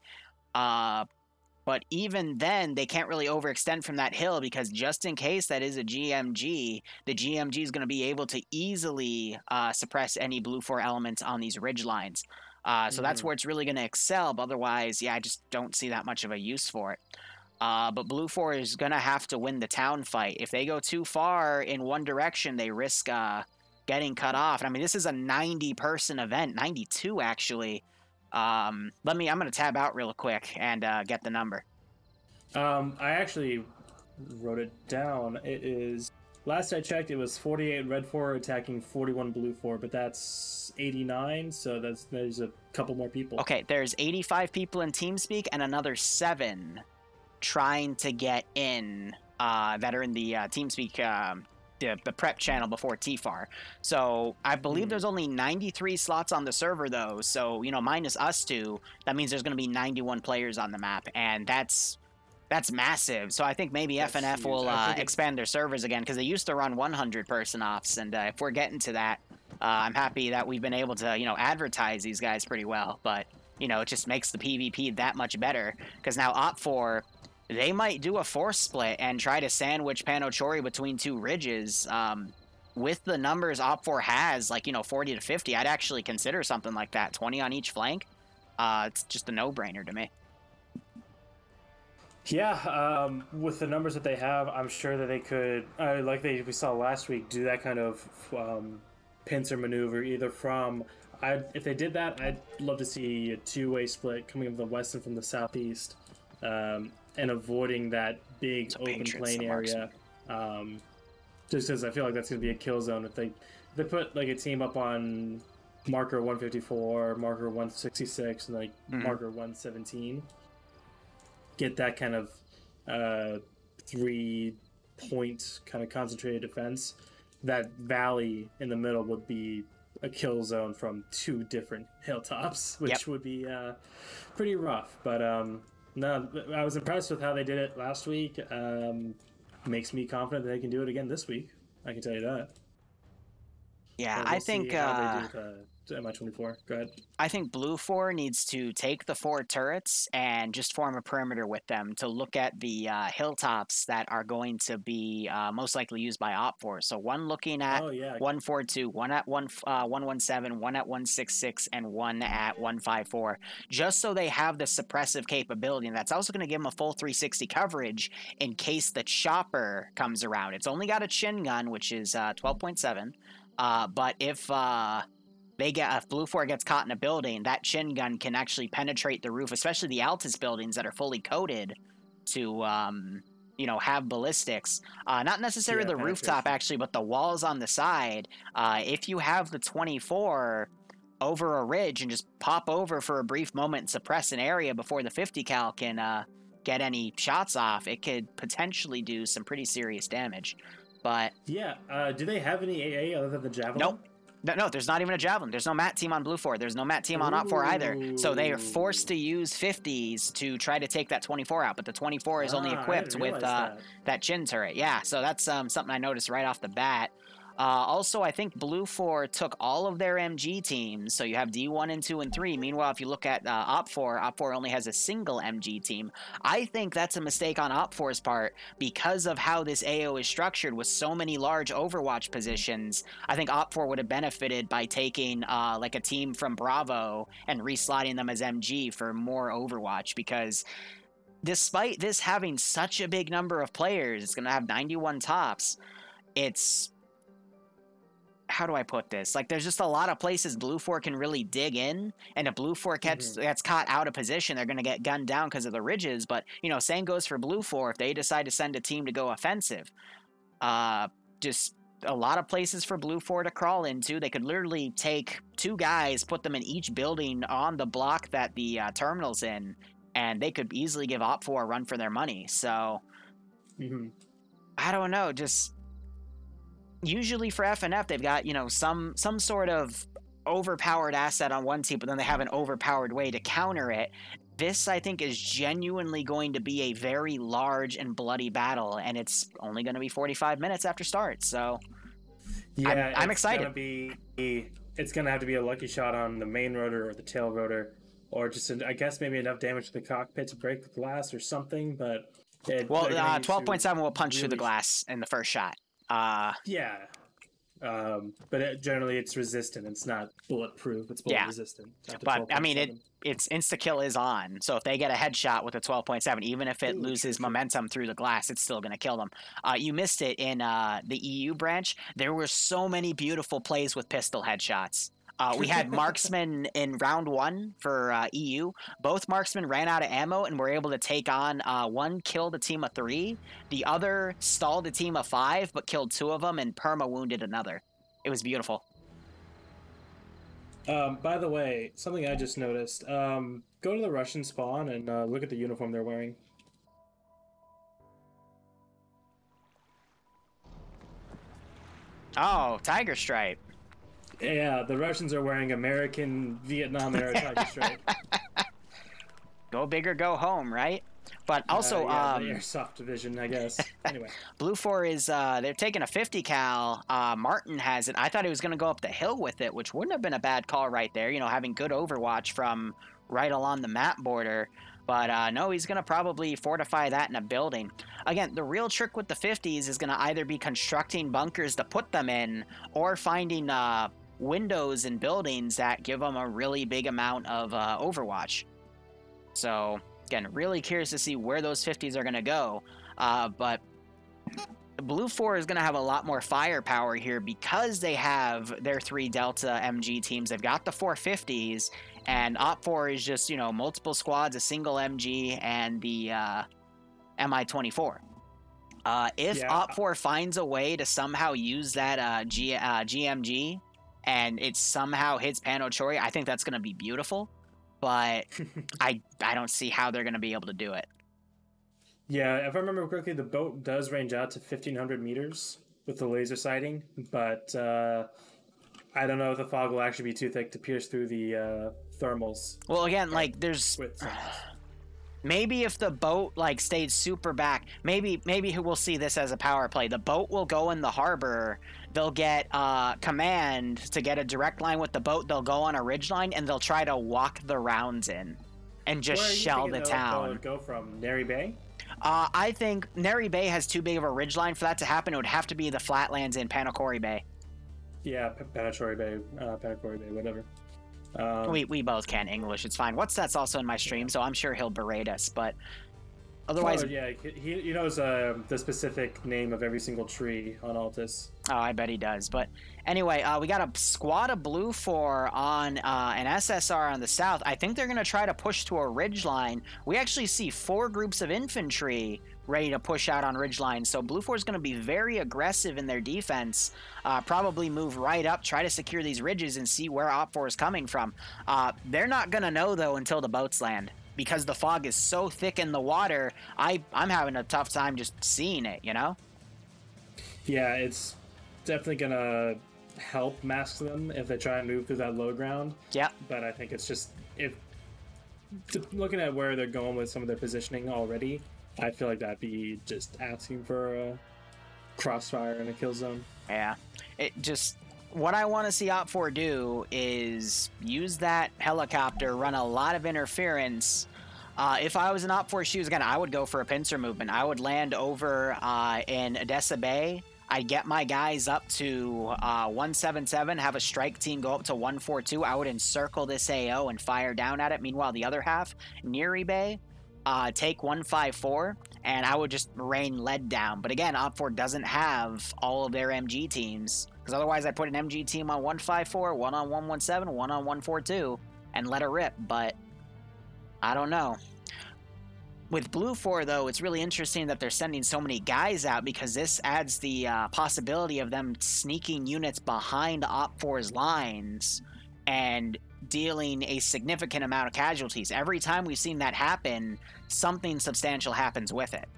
But even then, they can't really overextend from that hill because just in case that is a GMG, the GMG is going to be able to easily suppress any Blue 4 elements on these ridge lines. So that's where it's really going to excel. But otherwise, yeah, I just don't see that much of a use for it. But Blue 4 is going to have to win the town fight. If they go too far in one direction, they risk getting cut off. And I mean, this is a 90-person event, 92 actually. I'm going to tab out real quick and get the number. I actually wrote it down. It is, last I checked, it was 48 Red 4 attacking 41 Blue 4, but that's 89, so there's a couple more people. Okay, there's 85 people in TeamSpeak and another 7 trying to get in that are in the TeamSpeak the prep channel before TFAR. So I believe there's only 93 slots on the server though. So, you know, minus us two, that means there's going to be 91 players on the map. And that's massive. So I think maybe FNF will expand their servers again because they used to run 100-person ops. And if we're getting to that, I'm happy that we've been able to, you know, advertise these guys pretty well. But, you know, it just makes the PvP that much better because now Op4, they might do a force split and try to sandwich Panochori between two ridges. With the numbers Op4 has, like, you know, 40 to 50, I'd actually consider something like that. 20 on each flank. It's just a no-brainer to me. Yeah, with the numbers that they have, I'm sure that they could, like we saw last week, do that kind of pincer maneuver either from... if they did that, I'd love to see a two-way split coming from the west and from the southeast. And avoiding that big open plain area, just because I feel like that's going to be a kill zone. If they put like a team up on marker 154, marker 166, and like marker 117, get that kind of 3-point kind of concentrated defense. That valley in the middle would be a kill zone from 2 different hilltops, which would be pretty rough. But no, I was impressed with how they did it last week. Makes me confident that they can do it again this week. I can tell you that. Yeah, we'll I think how they do with MI24. Go ahead. I think Blue 4 needs to take the 4 turrets and just form a perimeter with them to look at the hilltops that are going to be most likely used by Op4. So one looking at 142, one at 117, one at 166, and one at 154, just so they have the suppressive capability. And that's also going to give them a full 360 coverage in case the chopper comes around. It's only got a chin gun, which is 12.7. But if Blue 4 gets caught in a building, that chin gun can actually penetrate the roof, especially the Altus buildings that are fully coated to, you know, have ballistics. Not necessarily the rooftop, actually, but the walls on the side. If you have the 24 over a ridge and just pop over for a brief moment and suppress an area before the 50 cal can get any shots off, it could potentially do some pretty serious damage. But yeah, do they have any AA other than the Javelin? Nope. No, there's not even a Javelin. There's no MAT team on Blue 4. There's no MAT team on Op 4 either. So they are forced to use 50s to try to take that 24 out. But the 24 is only equipped with that chin turret. Yeah, so that's something I noticed right off the bat. Also, I think Blue 4 took all of their MG teams, so you have D1 and 2 and 3. Meanwhile, if you look at Op 4 only has a single MG team. I think that's a mistake on Op 4's part because of how this AO is structured with so many large Overwatch positions. I think Op 4 would have benefited by taking like a team from Bravo and reslotting them as MG for more Overwatch, because despite this having such a big number of players, it's going to have 91 tops. how do I put this? Like, there's just a lot of places Blue 4 can really dig in, and if Blue 4 gets caught out of position, they're going to get gunned down because of the ridges. But, you know, same goes for Blue 4 if they decide to send a team to go offensive. Just a lot of places for Blue 4 to crawl into. They could literally take 2 guys, put them in each building on the block that the terminal's in, and they could easily give Op 4 a run for their money. So, I don't know, just... Usually for FNF, they've got, you know, some sort of overpowered asset on one team, but then they have an overpowered way to counter it. This, I think, is genuinely going to be a very large and bloody battle, and it's only going to be 45 minutes after start, so yeah, I'm excited. It's going to have to be a lucky shot on the main rotor or the tail rotor, or just, I guess, maybe enough damage to the cockpit to break the glass or something, but... 12.7 will punch through the glass in the first shot. Yeah. But generally it's resistant. It's not bulletproof. It's bullet resistant. But I mean, its insta kill is on. So if they get a headshot with a 12.7, even if it loses momentum through the glass, it's still going to kill them. You missed it in the EU branch. There were so many beautiful plays with pistol headshots. We had marksmen in round 1 for EU. Both marksmen ran out of ammo and were able to take on one killed a team of 3. The other stalled a team of 5, but killed 2 of them and perma-wounded another. It was beautiful. By the way, something I just noticed. Go to the Russian spawn and look at the uniform they're wearing. Oh, Tiger Stripe. Yeah, the Russians are wearing American Vietnam-era Tiger Stripe. Go big or go home, right? But also, the airsoft division, I guess. Anyway, Blue 4 is they're taking a 50 cal. Martin has it. I thought he was going to go up the hill with it, which wouldn't have been a bad call right there. You know, having good overwatch from right along the map border. But no, he's going to probably fortify that in a building. Again, the real trick with the 50s is going to either be constructing bunkers to put them in, or finding windows in buildings that give them a really big amount of overwatch. So, again, really curious to see where those 50s are going to go. But Blue 4 is going to have a lot more firepower here because they have their 3 Delta MG teams. They've got the 450s, and Op 4 is just, you know, multiple squads, a single MG, and the MI-24. If Op 4 finds a way to somehow use that GMG, and it somehow hits Panochori, I think that's going to be beautiful. But I don't see how they're going to be able to do it. Yeah, if I remember correctly, the boat does range out to 1,500 meters with the laser sighting, but I don't know if the fog will actually be too thick to pierce through the thermals. Well, again, like, there's... Maybe if the boat, like, stayed super back, maybe we'll see this as a power play. The boat will go in the harbor, they'll get command to get a direct line with the boat, they'll go on a ridge line, and they'll try to walk the rounds in and just shell the town. Go from Neri Bay? I think Neri Bay has too big of a ridge line for that to happen. It would have to be the flatlands in Panochori Bay. Yeah, Panochori Bay, whatever. We both can English. It's fine. What's that's also in my stream, so I'm sure he'll berate us. But otherwise, yeah, he knows the specific name of every single tree on Altus. Oh, I bet he does. But anyway, we got a squad of Blue 4 on an SSR on the south. I think they're going to try to push to a ridge line. We actually see 4 groups of infantry ready to push out on ridgeline. So Blue 4 is going to be very aggressive in their defense, probably move right up, try to secure these ridges and see where Op 4 is coming from. They're not going to know, though, until the boats land, because the fog is so thick in the water. I'm having a tough time just seeing it, you know? Yeah, it's definitely going to help mask them if they try and move through that low ground. Yeah. But I think it's just, looking at where they're going with some of their positioning already, I feel like that'd be just asking for a crossfire in a kill zone. Yeah. What I want to see Op 4 do is use that helicopter, run a lot of interference. If I was an Op 4 shoes, again, I would go for a pincer movement. I would land over in Odessa Bay. I'd get my guys up to 177, have a strike team go up to 142. I would encircle this AO and fire down at it. Meanwhile, the other half, Neri Bay, take 154, and I would just rain lead down. But again, Op4 doesn't have all of their MG teams, because otherwise I put an MG team on 154, one on 117, one on 142, and let it rip. But I don't know. With Blue 4, though, it's really interesting that they're sending so many guys out, because this adds the possibility of them sneaking units behind Op4's lines and dealing a significant amount of casualties. Every time we've seen that happen, something substantial happens with it.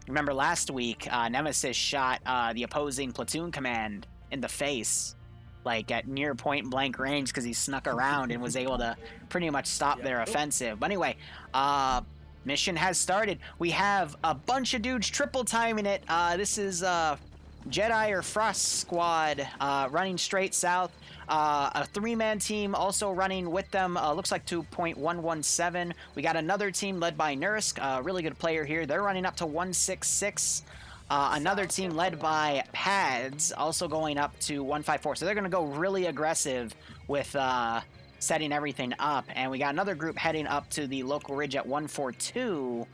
Remember last week, Nemesis shot the opposing platoon command in the face, like at near point blank range, because he snuck around and was able to pretty much stop their offensive. But anyway, mission has started. We have a bunch of dudes triple timing it. This is Jedi or Frost squad running straight south. A 3-man team also running with them. Looks like 2.117. We got another team led by Nursk, a really good player here. They're running up to 166. Another team led by Pads, also going up to 154. So they're going to go really aggressive with setting everything up. And we got another group heading up to the local ridge at 142.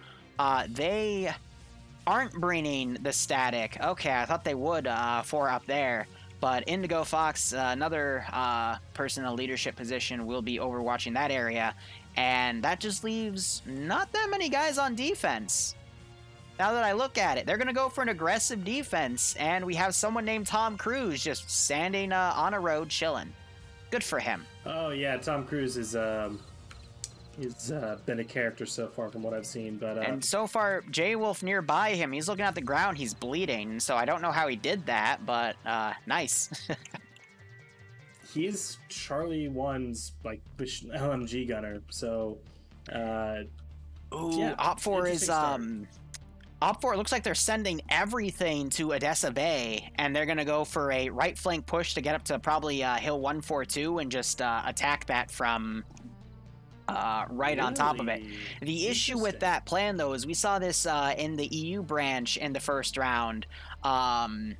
They aren't bringing the static. Okay, I thought they would for up there. But Indigo Fox, another person in a leadership position, will be overwatching that area. And that just leaves not that many guys on defense. Now that I look at it, they're going to go for an aggressive defense. And we have someone named Tom Cruise just standing on a road chilling. Good for him. Oh, yeah, Tom Cruise is... He's been a character so far from what I've seen, but and so far, J Wolf nearby him, he's looking at the ground, he's bleeding, so I don't know how he did that, but nice. He's Charlie 1's like LMG gunner, so ooh, yeah, Op4 is Op4, it looks like they're sending everything to Odessa Bay, and they're gonna go for a right flank push to get up to probably Hill 142 and just attack that from right on top of it. The issue with that plan, though, is we saw this in the EU branch in the first round.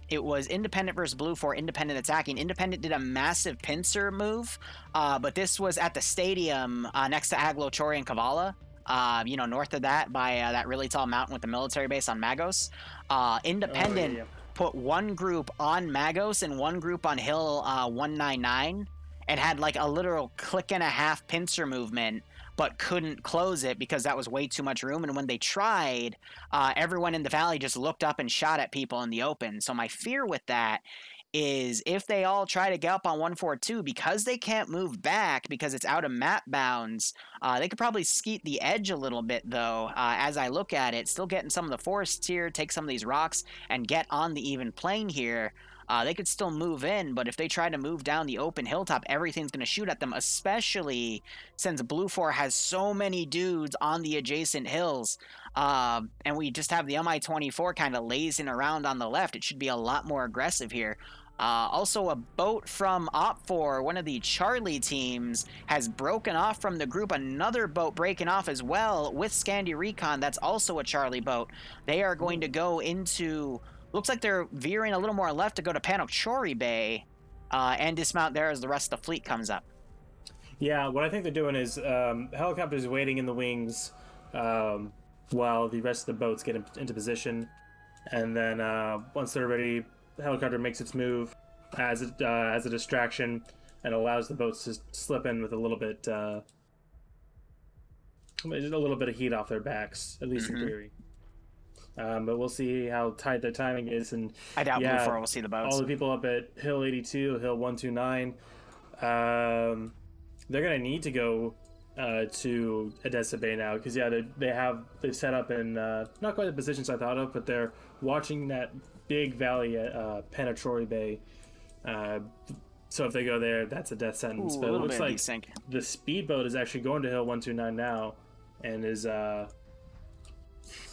It was Independent versus Blue 4, Independent attacking. Independent did a massive pincer move, but this was at the stadium next to Aglo, Chori, and Kavala. You know, north of that by that really tall mountain with the military base on Magos. Independent put one group on Magos and one group on Hill 199. And had like a literal click and a half pincer movement, but couldn't close it because that was way too much room. And when they tried, everyone in the valley just looked up and shot at people in the open. So my fear with that is if they all try to get up on 142, because they can't move back because it's out of map bounds, they could probably skeet the edge a little bit, though, as I look at it. Still getting some of the forests here, take some of these rocks, and get on the even plane here. They could still move in, but if they try to move down the open hilltop, everything's going to shoot at them, especially since Blue 4 has so many dudes on the adjacent hills. And we just have the MI-24 kind of lazing around on the left. It should be a lot more aggressive here. Also, a boat from Op4, one of the Charlie teams, has broken off from the group. Another boat breaking off as well with Scandi Recon. That's also a Charlie boat. They are going to go into... Looks like they're veering a little more left to go to Panokchori Bay and dismount there as the rest of the fleet comes up. Yeah, what I think they're doing is helicopters waiting in the wings while the rest of the boats get into position. And then once they're ready, the helicopter makes its move as a distraction and allows the boats to slip in with a little bit of heat off their backs, at least in theory. But we'll see how tight their timing is, and I doubt Blue 4 will see the boats. All the people up at Hill 82, Hill 129, they're gonna need to go to Odessa Bay now, because they've set up in not quite the positions I thought of, but they're watching that big valley at Panokchori Bay. So if they go there, that's a death sentence. But it looks like the speedboat is actually going to Hill 129 now, and is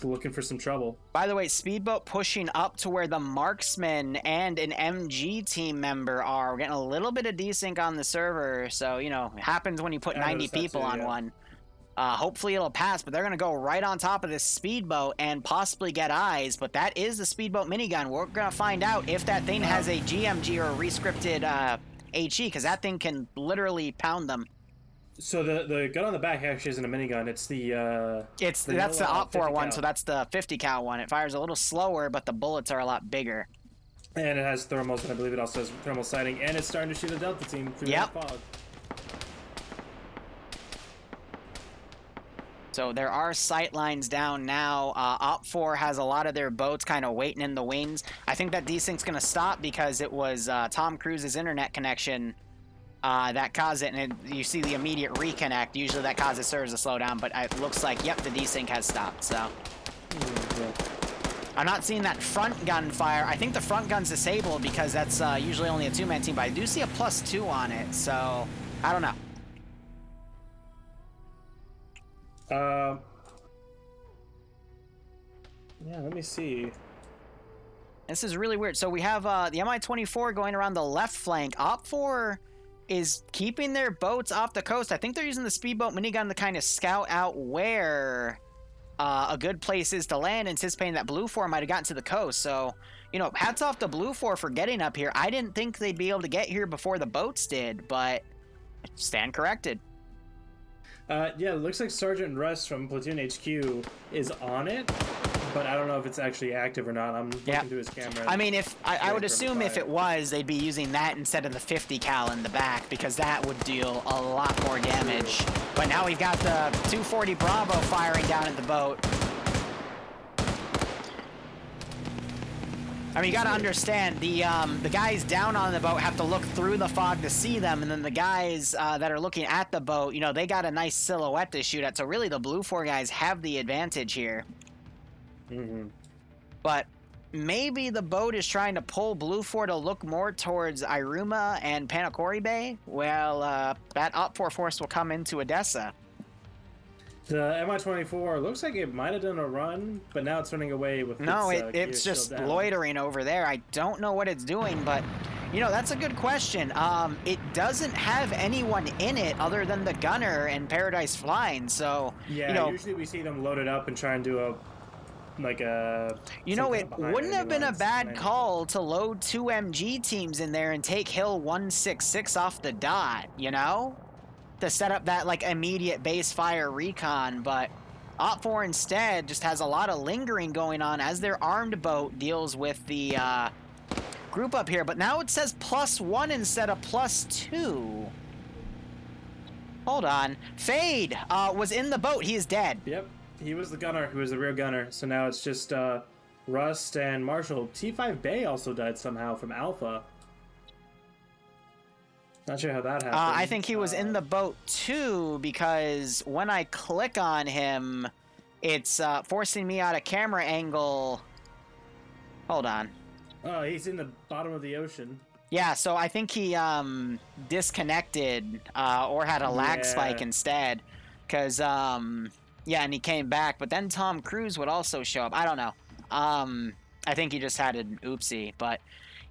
looking for some trouble. By the way, speedboat pushing up to where the marksman and an MG team member are. We're getting a little bit of desync on the server, so you know, it happens when you put 90 people on one. Hopefully it'll pass, but they're going to go right on top of this speedboat and possibly get eyes, but that is the speedboat minigun. We're going to find out if that thing has a GMG or a rescripted HE, because that thing can literally pound them. So the gun on the back actually isn't a minigun. It's that's the Op4 one. So that's the 50 cal one. It fires a little slower, but the bullets are a lot bigger. And it has thermals, and I believe it also has thermal sighting, and it's starting to shoot a Delta team through the fog. So there are sight lines down now. Op4 has a lot of their boats kind of waiting in the wings. I think that desync's going to stop because it was Tom Cruise's internet connection that caused it, and you see the immediate reconnect. Usually that causes servers to slow down, but it looks like, yep, the desync has stopped, so. I'm not seeing that front gun fire. I think the front gun's disabled because that's usually only a 2-man team, but I do see a +2 on it, so I don't know. Yeah, let me see. This is really weird. So we have the Mi-24 going around the left flank. Op4 is keeping their boats off the coast. I think they're using the speedboat minigun to kind of scout out where a good place is to land, anticipating that Blue 4 might have gotten to the coast. So, you know, hats off to Blue 4 for getting up here. I didn't think they'd be able to get here before the boats did, but stand corrected. Yeah, it looks like Sergeant Russ from Platoon HQ is on it, but I don't know if it's actually active or not. I'm looking through his camera. I mean, if I would assume if it was, they'd be using that instead of the 50 cal in the back, because that would deal a lot more damage. But now we've got the 240 Bravo firing down at the boat. I mean, you got to understand, the guys down on the boat have to look through the fog to see them, and then the guys that are looking at the boat, you know, they got a nice silhouette to shoot at. So really, the Blue 4 guys have the advantage here. But maybe the boat is trying to pull Blue 4 to look more towards Iruma and Panakori Bay. Well, that Op4 force will come into Odessa. The Mi-24 looks like it might have done a run, but now it's running away with it's just loitering over there. I don't know what it's doing, but, you know, that's a good question. It doesn't have anyone in it other than the gunner and Paradise Flying, so, yeah, you know, usually we see them loaded up and try and do a you know, it wouldn't have been a bad call to load 2 MG teams in there and take Hill 166 off the dot, you know? To set up that, like, immediate base fire recon, but Op4 instead just has a lot of lingering going on as their armed boat deals with the group up here. But now it says +1 instead of +2. Hold on. Fade was in the boat. He is dead. Yep. He was the gunner who was the rear gunner. So now it's just Rust and Marshall. T5 Bay also died somehow from Alpha. Not sure how that happened. I think he was in the boat too, because when I click on him, it's forcing me out of camera angle. Hold on. Oh, he's in the bottom of the ocean. Yeah, so I think he disconnected or had a lag spike instead. Because, yeah, and he came back. But then Tom Cruise would also show up. I don't know. I think he just had an oopsie, but...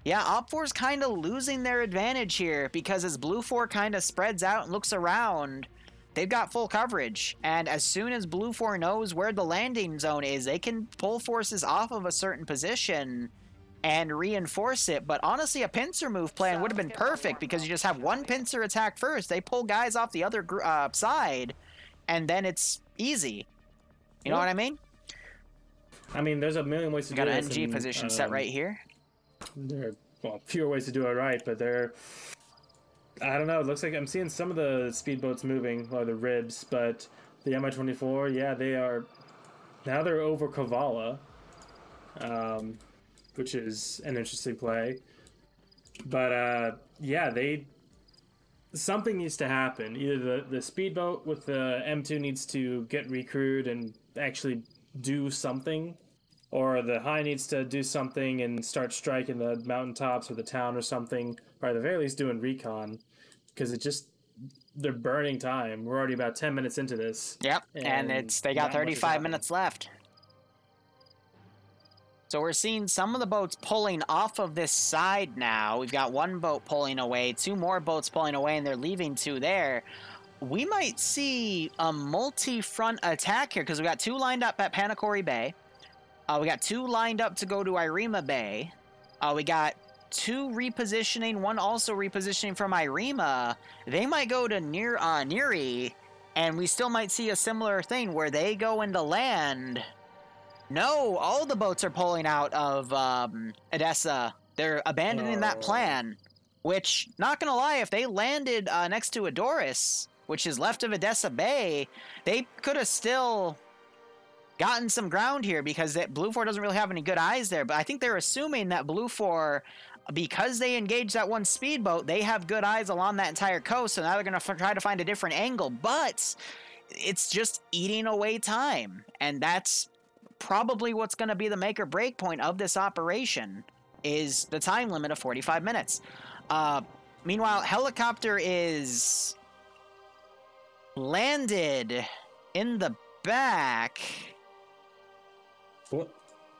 yeah, Op4's kind of losing their advantage here because as Blue 4 kind of spreads out and looks around, they've got full coverage. And as soon as Blue 4 knows where the landing zone is, they can pull forces off of a certain position and reinforce it. But honestly, a pincer move plan would have been perfect because you just have one pincer attack first. They pull guys off the other side, and then it's easy. You know what I mean? I mean, there's a million ways to do it. Got an NG position set right here. There are fewer ways to do it right, but I don't know, it looks like I'm seeing some of the speedboats moving, or the ribs, but the Mi-24, yeah, they're over Kavala, which is an interesting play. But, yeah, something needs to happen. Either the speedboat with the M2 needs to get recrewed and actually do something, or the high needs to do something and start striking the mountaintops or the town or something, or at the very least doing recon, because they're burning time. We're already about 10 minutes into this. Yep, and they got 35 minutes left. So we're seeing some of the boats pulling off of this side now. We've got one boat pulling away, 2 more boats pulling away, and they're leaving 2 there. We might see a multi-front attack here, because we got 2 lined up at Panakori Bay. We got 2 lined up to go to Irima Bay. We got 2 repositioning, 1 also repositioning from Irema. They might go to Neri, and we still might see a similar thing where they go into land. No, all the boats are pulling out of Edessa. They're abandoning that plan, which, not gonna lie, if they landed next to Adoris, which is left of Edessa Bay, they could have still gotten some ground here because Blue 4 doesn't really have any good eyes there. But I think they're assuming that Blue 4, because they engaged that 1 speedboat, they have good eyes along that entire coast. So now they're going to try to find a different angle. But it's just eating away time. And that's probably what's going to be the make or break point of this operation, is the time limit of 45 minutes. Meanwhile, helicopter is landed in the back. What?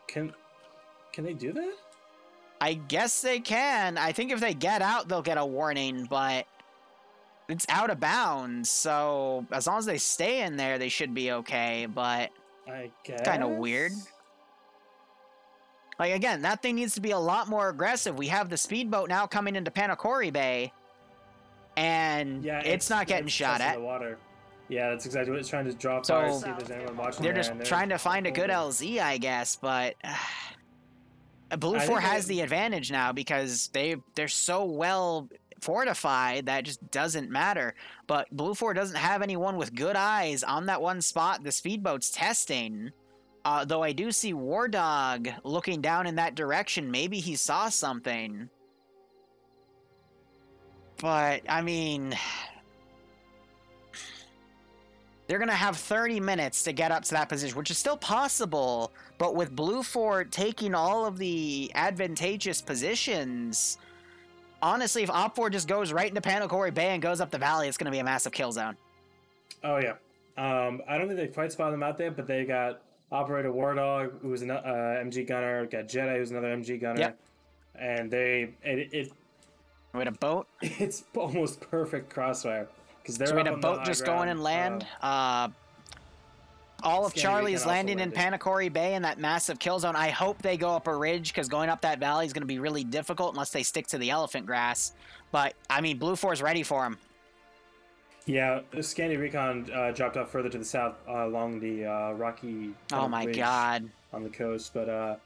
Can they do that? I guess they can. I think if they get out, they'll get a warning, but it's out of bounds. So as long as they stay in there, they should be okay. But I guess kind of weird. Like, again, that thing needs to be a lot more aggressive. We have the speedboat now coming into Panakori Bay, and it's not getting shot at. The water. Yeah, that's exactly what it's trying to draw So, fire, see if there's anyone watching. They're just trying to find a good LZ, I guess, but Blue 4 has the advantage now because they're so well fortified that it just doesn't matter. But Blue 4 doesn't have anyone with good eyes on that 1 spot the speedboat's testing. Though I do see War Dog looking down in that direction. Maybe he saw something. But, I mean, they're going to have 30 minutes to get up to that position, which is still possible. But with Blue 4 taking all of the advantageous positions, honestly, if Op 4 just goes right into Panakori Bay and goes up the valley, it's going to be a massive kill zone. Oh, yeah. I don't think they quite spotted them out there, but they got Operator War Dog, who's an MG gunner, got Jedi, who's another MG gunner. Yep. And with a boat? It's almost perfect crossfire. So we had a boat just going in land. All of Charlie's landing in Panakori Bay in that massive kill zone. I hope they go up a ridge because going up that valley is going to be really difficult unless they stick to the elephant grass. But, I mean, Blue 4's ready for him. Yeah, the Scandi Recon dropped off further to the south along the rocky ridge God. On the coast. But,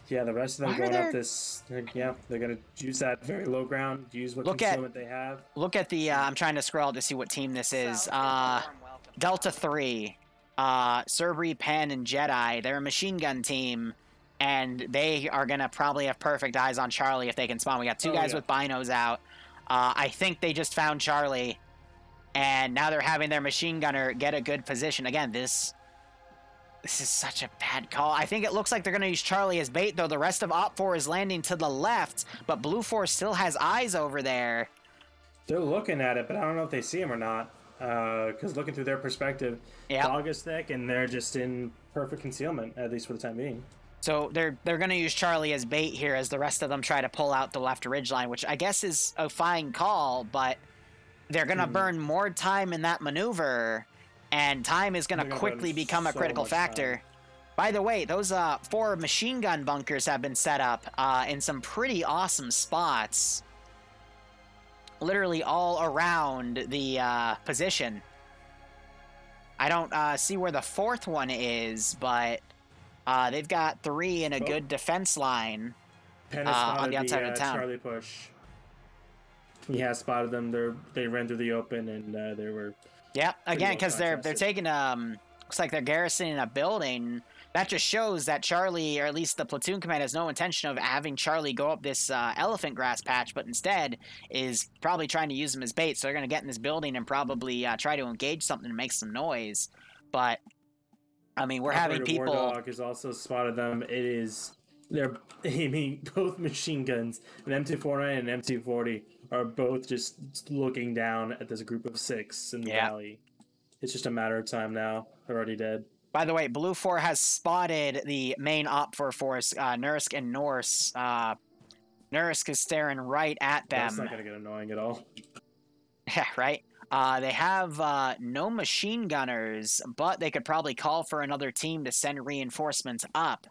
yeah, the rest of them going up this... Yeah, they're going to use that very low ground, use what concealment they have. Look at the... I'm trying to scroll to see what team this is. Delta 3. Cerbri, Pen, and Jedi. They're a machine gun team, and they are going to probably have perfect eyes on Charlie if they can spawn. We got 2 guys with binos out. I think they just found Charlie, and now they're having their machine gunner get a good position. Again, this is such a bad call. I think it looks like they're going to use Charlie as bait, though the rest of Op 4 is landing to the left, but Blue 4 still has eyes over there. They're looking at it, but I don't know if they see him or not. Because looking through their perspective, fog is thick, and they're just in perfect concealment, at least for the time being. So they're going to use Charlie as bait here as the rest of them try to pull out the left ridgeline, which I guess is a fine call, but they're going to burn more time in that maneuver, and time is going to quickly become a critical factor. By the way, those 4 machine gun bunkers have been set up in some pretty awesome spots. Literally all around the position. I don't see where the 4th one is, but they've got 3 in a good defense line on the outside of town. Charlie push. He has spotted them. They ran through the open, and they were. Yeah, again, because they're taking looks like they're garrisoning a building. That just shows that Charlie, or at least the platoon command, has no intention of having Charlie go up this elephant grass patch, but instead is probably trying to use him as bait. So they're going to get in this building and probably try to engage something and make some noise. But, I mean, we're having people... War Dog has also spotted them. They're aiming both machine guns. An M249 and an M240 are both just looking down at this group of 6 in the valley. It's just a matter of time now. They're already dead. By the way, Blue 4 has spotted the main Op 4 force, Nursk and Norse. Nursk is staring right at them. That's not going to get annoying at all. Yeah, right? They have no machine gunners, but they could probably call for another team to send reinforcements up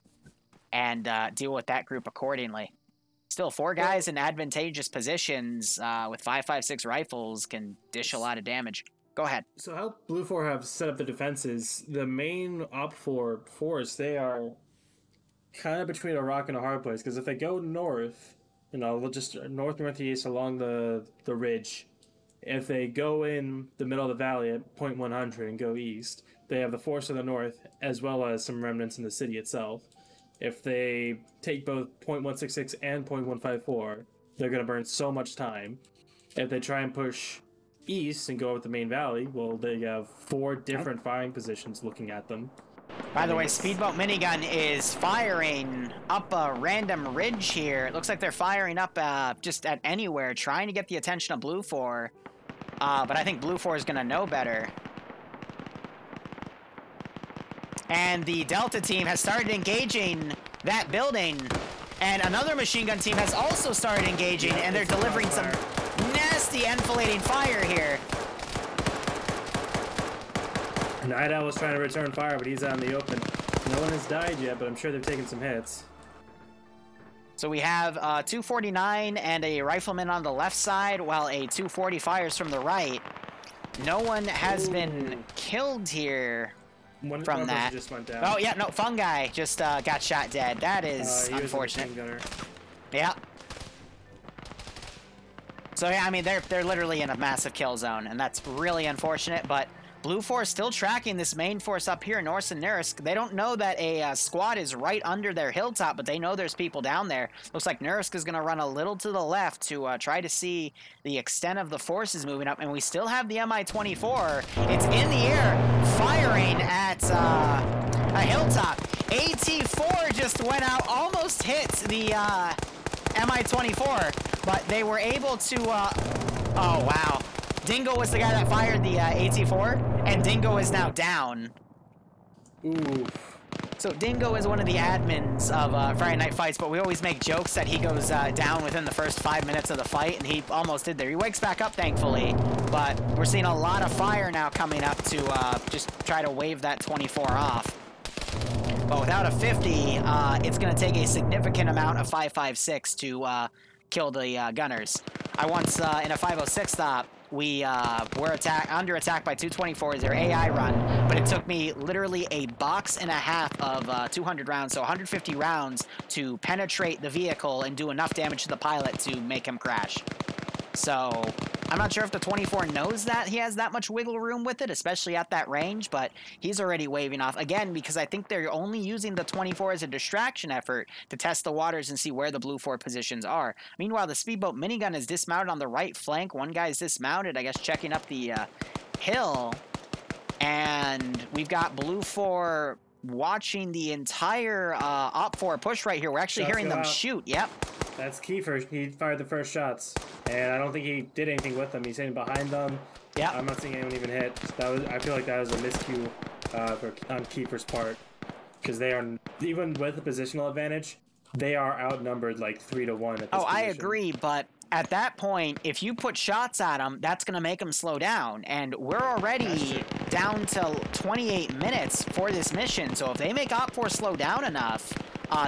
and deal with that group accordingly. Still, 4 guys in advantageous positions with 5.56 rifles can dish a lot of damage. Go ahead. So how Blue 4 have set up the defenses, the main Op4 force, they are kind of between a rock and a hard place, because if they go north, just northeast along the ridge, if they go in the middle of the valley at point 100 and go east, they have the force of the north as well as some remnants in the city itself. If they take both .166 and .154, they're going to burn so much time. If they try and push east and go over the main valley, well, they have 4 different firing positions looking at them. By the way, Speedboat Minigun is firing up a random ridge here. It looks like they're firing up just at anywhere, trying to get the attention of Blue 4. But I think Blue 4 is going to know better. And the Delta team has started engaging that building. And another machine gun team has also started engaging, and they're delivering some nasty enfilading fire here. Night Owl was trying to return fire, but he's out in the open. No one has died yet, but I'm sure they've taken some hits. So we have 249 and a rifleman on the left side, while a 240 fires from the right. No one has been killed here from that. Just went down. Oh, yeah, no, Fungi just got shot dead. That is unfortunate. Yeah. So, yeah, I mean, they're literally in a massive kill zone, and that's really unfortunate, but Blue 4 is still tracking this main force up here, Norse and Nursk. They don't know that a squad is right under their hilltop, but they know there's people down there. Looks like Nursk is going to run a little to the left to try to see the extent of the forces moving up, and we still have the Mi-24. It's in the air, firing at a hilltop. AT-4 just went out, almost hit the Mi-24, but they were able to... oh, wow. Dingo was the guy that fired the AT-4, and Dingo is now down. Ooh. So Dingo is one of the admins of Friday Night Fights, but we always make jokes that he goes down within the first 5 minutes of the fight, and he almost did there. He wakes back up, thankfully, but we're seeing a lot of fire now coming up to just try to wave that 24 off. But without a 50, it's going to take a significant amount of 5.56 to kill the gunners. I once, in a 5.06 stop, we were under attack by 224 as their AI run, but it took me literally a box and a half of 200 rounds, so 150 rounds to penetrate the vehicle and do enough damage to the pilot to make him crash. So I'm not sure if the 24 knows that he has that much wiggle room with it, especially at that range, but he's already waving off. Again, because I think they're only using the 24 as a distraction effort to test the waters and see where the Blue 4 positions are. Meanwhile, the Speedboat Minigun is dismounted on the right flank. One guy's dismounted, I guess, checking up the hill. And we've got Blue 4 watching the entire Op 4 push right here. We're actually hearing them shoot. Yep. That's Kiefer. He fired the first shots, and I don't think he did anything with them. He's hitting behind them. Yeah. I'm not seeing anyone even hit. I feel like that was a miscue on Kiefer's part, because they are, even with the positional advantage, they are outnumbered like 3 to 1 at this position. I agree, but at that point, if you put shots at them, that's going to make them slow down. And we're already down to 28 minutes for this mission. So if they make Op 4 slow down enough,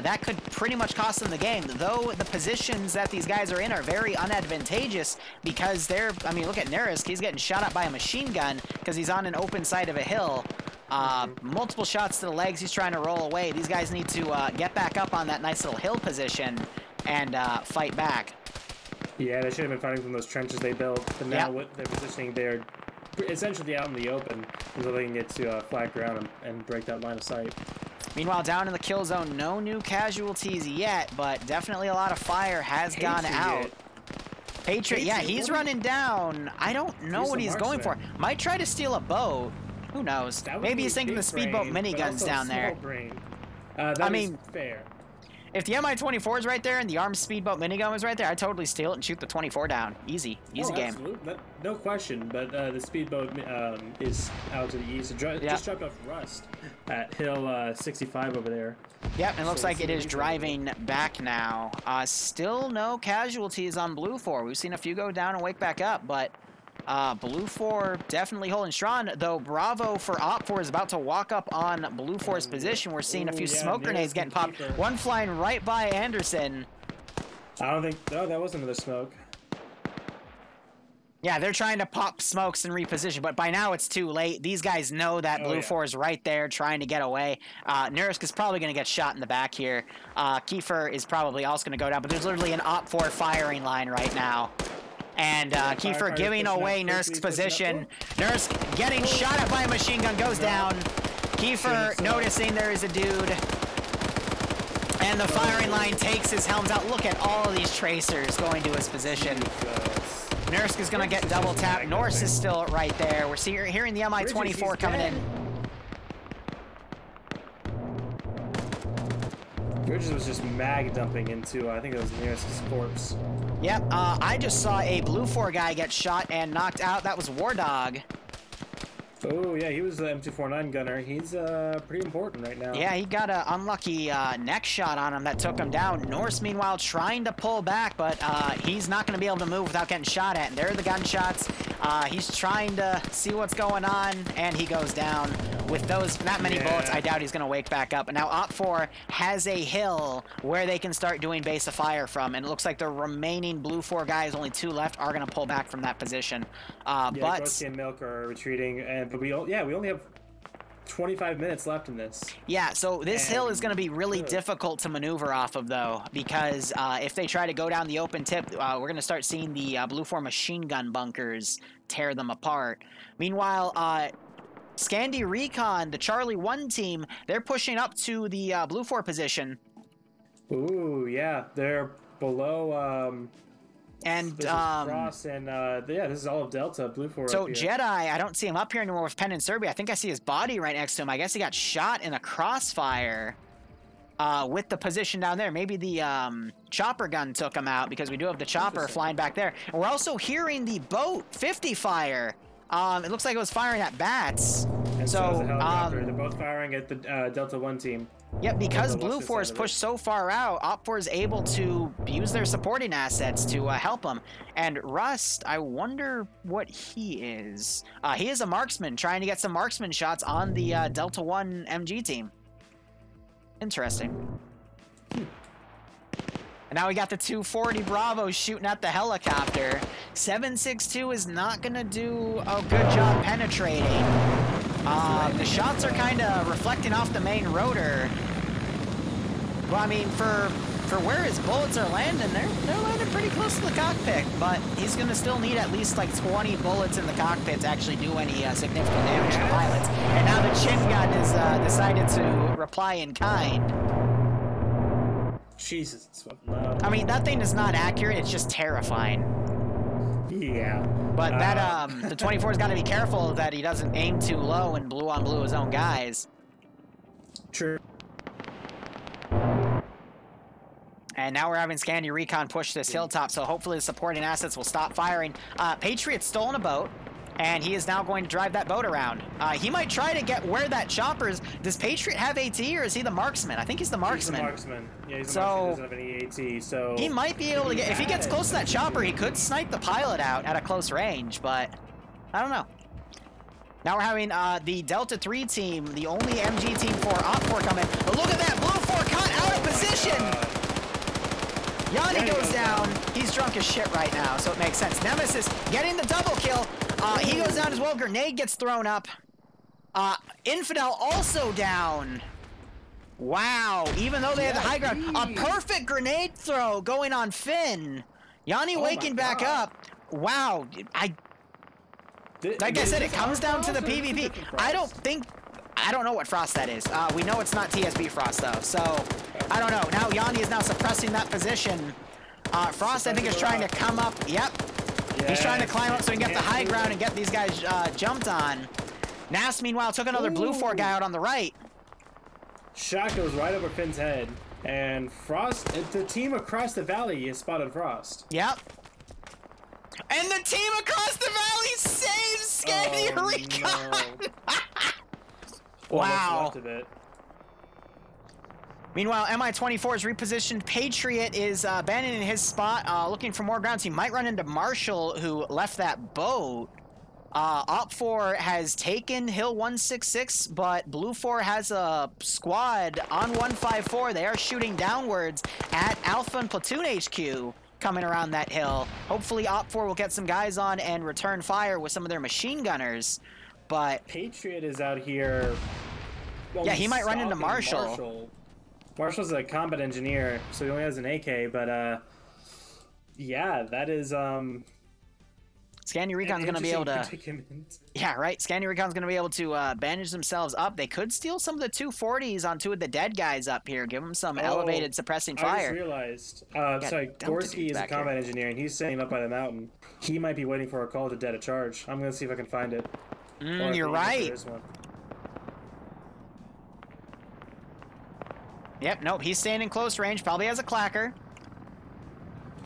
that could pretty much cost them the game. Though the positions that these guys are in are very unadvantageous because they're, I mean, look at Nerisk. He's getting shot at by a machine gun because he's on an open side of a hill. Multiple shots to the legs. He's trying to roll away. These guys need to get back up on that nice little hill position and fight back. Yeah, they should have been fighting from those trenches they built, but now with their positioning, they're essentially out in the open until they can get to flat ground and break that line of sight. Meanwhile, down in the kill zone, no new casualties yet, but definitely a lot of fire has gone out. Patriot, yeah, he's running down. I don't know what he's going for. Might try to steal a boat. Who knows? Maybe he's thinking the speedboat miniguns down there. I mean, fair. If the Mi-24 is right there and the armed speedboat minigun was right there, I'd totally steal it and shoot the 24 down. Easy game. Absolutely. No question, but the speedboat is out to the east. It just dropped off Rust at Hill 65 over there. Yep, and it looks like it is driving back now. Still no casualties on Blue 4. We've seen a few go down and wake back up, but Blue 4 definitely holding strong, though Bravo for Op 4 is about to walk up on Blue 4's position. We're seeing a few smoke grenades getting popped. One flying right by Anderson. I don't think. Oh, that was another smoke. Yeah, they're trying to pop smokes and reposition, but by now it's too late. These guys know that Blue 4 is right there trying to get away. Nursk is probably going to get shot in the back here. Kiefer is probably also going to go down, but there's literally an Op 4 firing line right now. And Kiefer giving away Nursk's position. Nursk getting shot at by a machine gun, goes down. Kiefer noticing there is a dude. And the firing line takes his helmet out. Look at all of these tracers going to his position. Nursk is going to get double tapped. Norse is still right there. We're hearing the Mi-24 coming in. Bridges was just mag dumping into, I think it was Nursk's corpse. Yep, I just saw a Blue 4 guy get shot and knocked out. That was War Dog. Oh, yeah, he was the M249 gunner. He's pretty important right now. Yeah, he got an unlucky neck shot on him that took him down. Norse, meanwhile, trying to pull back, but he's not going to be able to move without getting shot at. And there are the gunshots. He's trying to see what's going on, and he goes down. With that many bullets, I doubt he's going to wake back up. And now Op 4 has a hill where they can start doing base of fire from, and it looks like the remaining Blue 4 guys, only 2 left, are going to pull back from that position. But Grotsky and Milk are retreating, but we only have 25 minutes left in this. Yeah, so this hill is going to be really difficult to maneuver off of, though, because if they try to go down the open tip, we're going to start seeing the Blue 4 machine gun bunkers tear them apart. Meanwhile, Scandi Recon, the Charlie 1 team, they're pushing up to the Blue 4 position. Ooh, yeah, they're below, and this is Frost and yeah, this is all of Delta, Blue 4. So Jedi, I don't see him up here anymore with Penn and Serbia. I think I see his body right next to him. I guess he got shot in a crossfire with the position down there. Maybe the chopper gun took him out, because we do have the chopper flying back there. And we're also hearing the boat 50 fire. It looks like it was firing at bats. And so the helicopter. They're both firing at the Delta 1 team. Yeah, because Blue 4 is pushed so far out, Op 4 is able to use their supporting assets to help them. And Rust, I wonder what he is. He is a marksman, trying to get some marksman shots on the Delta 1 MG team. Interesting. And now we got the 240 Bravo shooting at the helicopter. 762 is not going to do a good job penetrating. The shots are kind of reflecting off the main rotor. Well, I mean, for where his bullets are landing, they're landing pretty close to the cockpit. But he's going to still need at least like 20 bullets in the cockpit to actually do any significant damage to pilots. And now the chin gun has decided to reply in kind. Jesus, it's loud. I mean, that thing is not accurate. It's just terrifying. Yeah. But that the 24's got to be careful that he doesn't aim too low and blue on blue his own guys. True. And now we're having Scandi Recon push this hilltop, so hopefully the supporting assets will stop firing. Patriot's stolen a boat, and he is now going to drive that boat around. He might try to get where that chopper is. Does Patriot have AT, or is he the marksman? I think he's the marksman. He's the marksman. Yeah, he's the marksman. He doesn't have any AT, so... He might be able to get... If he gets close to that chopper, he could snipe the pilot out at a close range, but... I don't know. Now we're having the Delta 3 team, the only MG team for Op 4 coming. But look at that! Blue 4 caught out of position! Yanni goes down. He's drunk as shit right now, so it makes sense. Nemesis getting the double kill. He goes down as well. Grenade gets thrown up. Infidel also down. Wow. Even though they had the high ground. A perfect grenade throw going on Finn. Yanni waking back up. Wow. Like I said, it comes down to the PvP. I don't know what Frost that is. We know it's not TSB Frost, though, so I don't know. Now Yanni is now suppressing that position. Frost, I think, is trying to come up. Yep. He's trying to climb up so he can get the high ground and get these guys jumped on. Nas, meanwhile, took another Blue 4 guy out on the right. Shot goes right over Finn's head. And Frost, the team across the valley has spotted Frost. Yep. And the team across the valley saves Scandi Recon! Wow. Left of it. Meanwhile, Mi-24 is repositioned. Patriot is abandoning his spot, looking for more grounds. He might run into Marshall, who left that boat. Op4 has taken Hill 166, but Blue 4 has a squad on 154. They are shooting downwards at Alpha and Platoon HQ coming around that hill. Hopefully Op4 will get some guys on and return fire with some of their machine gunners. But Patriot is out here. Yeah, he might run into Marshall. Marshall's a combat engineer, so he only has an AK, but yeah, that is Scanny Recon's going to be able to... Yeah, right. Scanny Recon's going to be able to bandage themselves up. They could steal some of the 240s on two of the dead guys up here. Give them some elevated suppressing fire. I just realized. Sorry, Gorski is a combat engineer, and he's staying up by the mountain. He might be waiting for a call to dead a charge. I'm going to see if I can find it. You're right. Yep, nope. He's staying in close range. Probably has a clacker.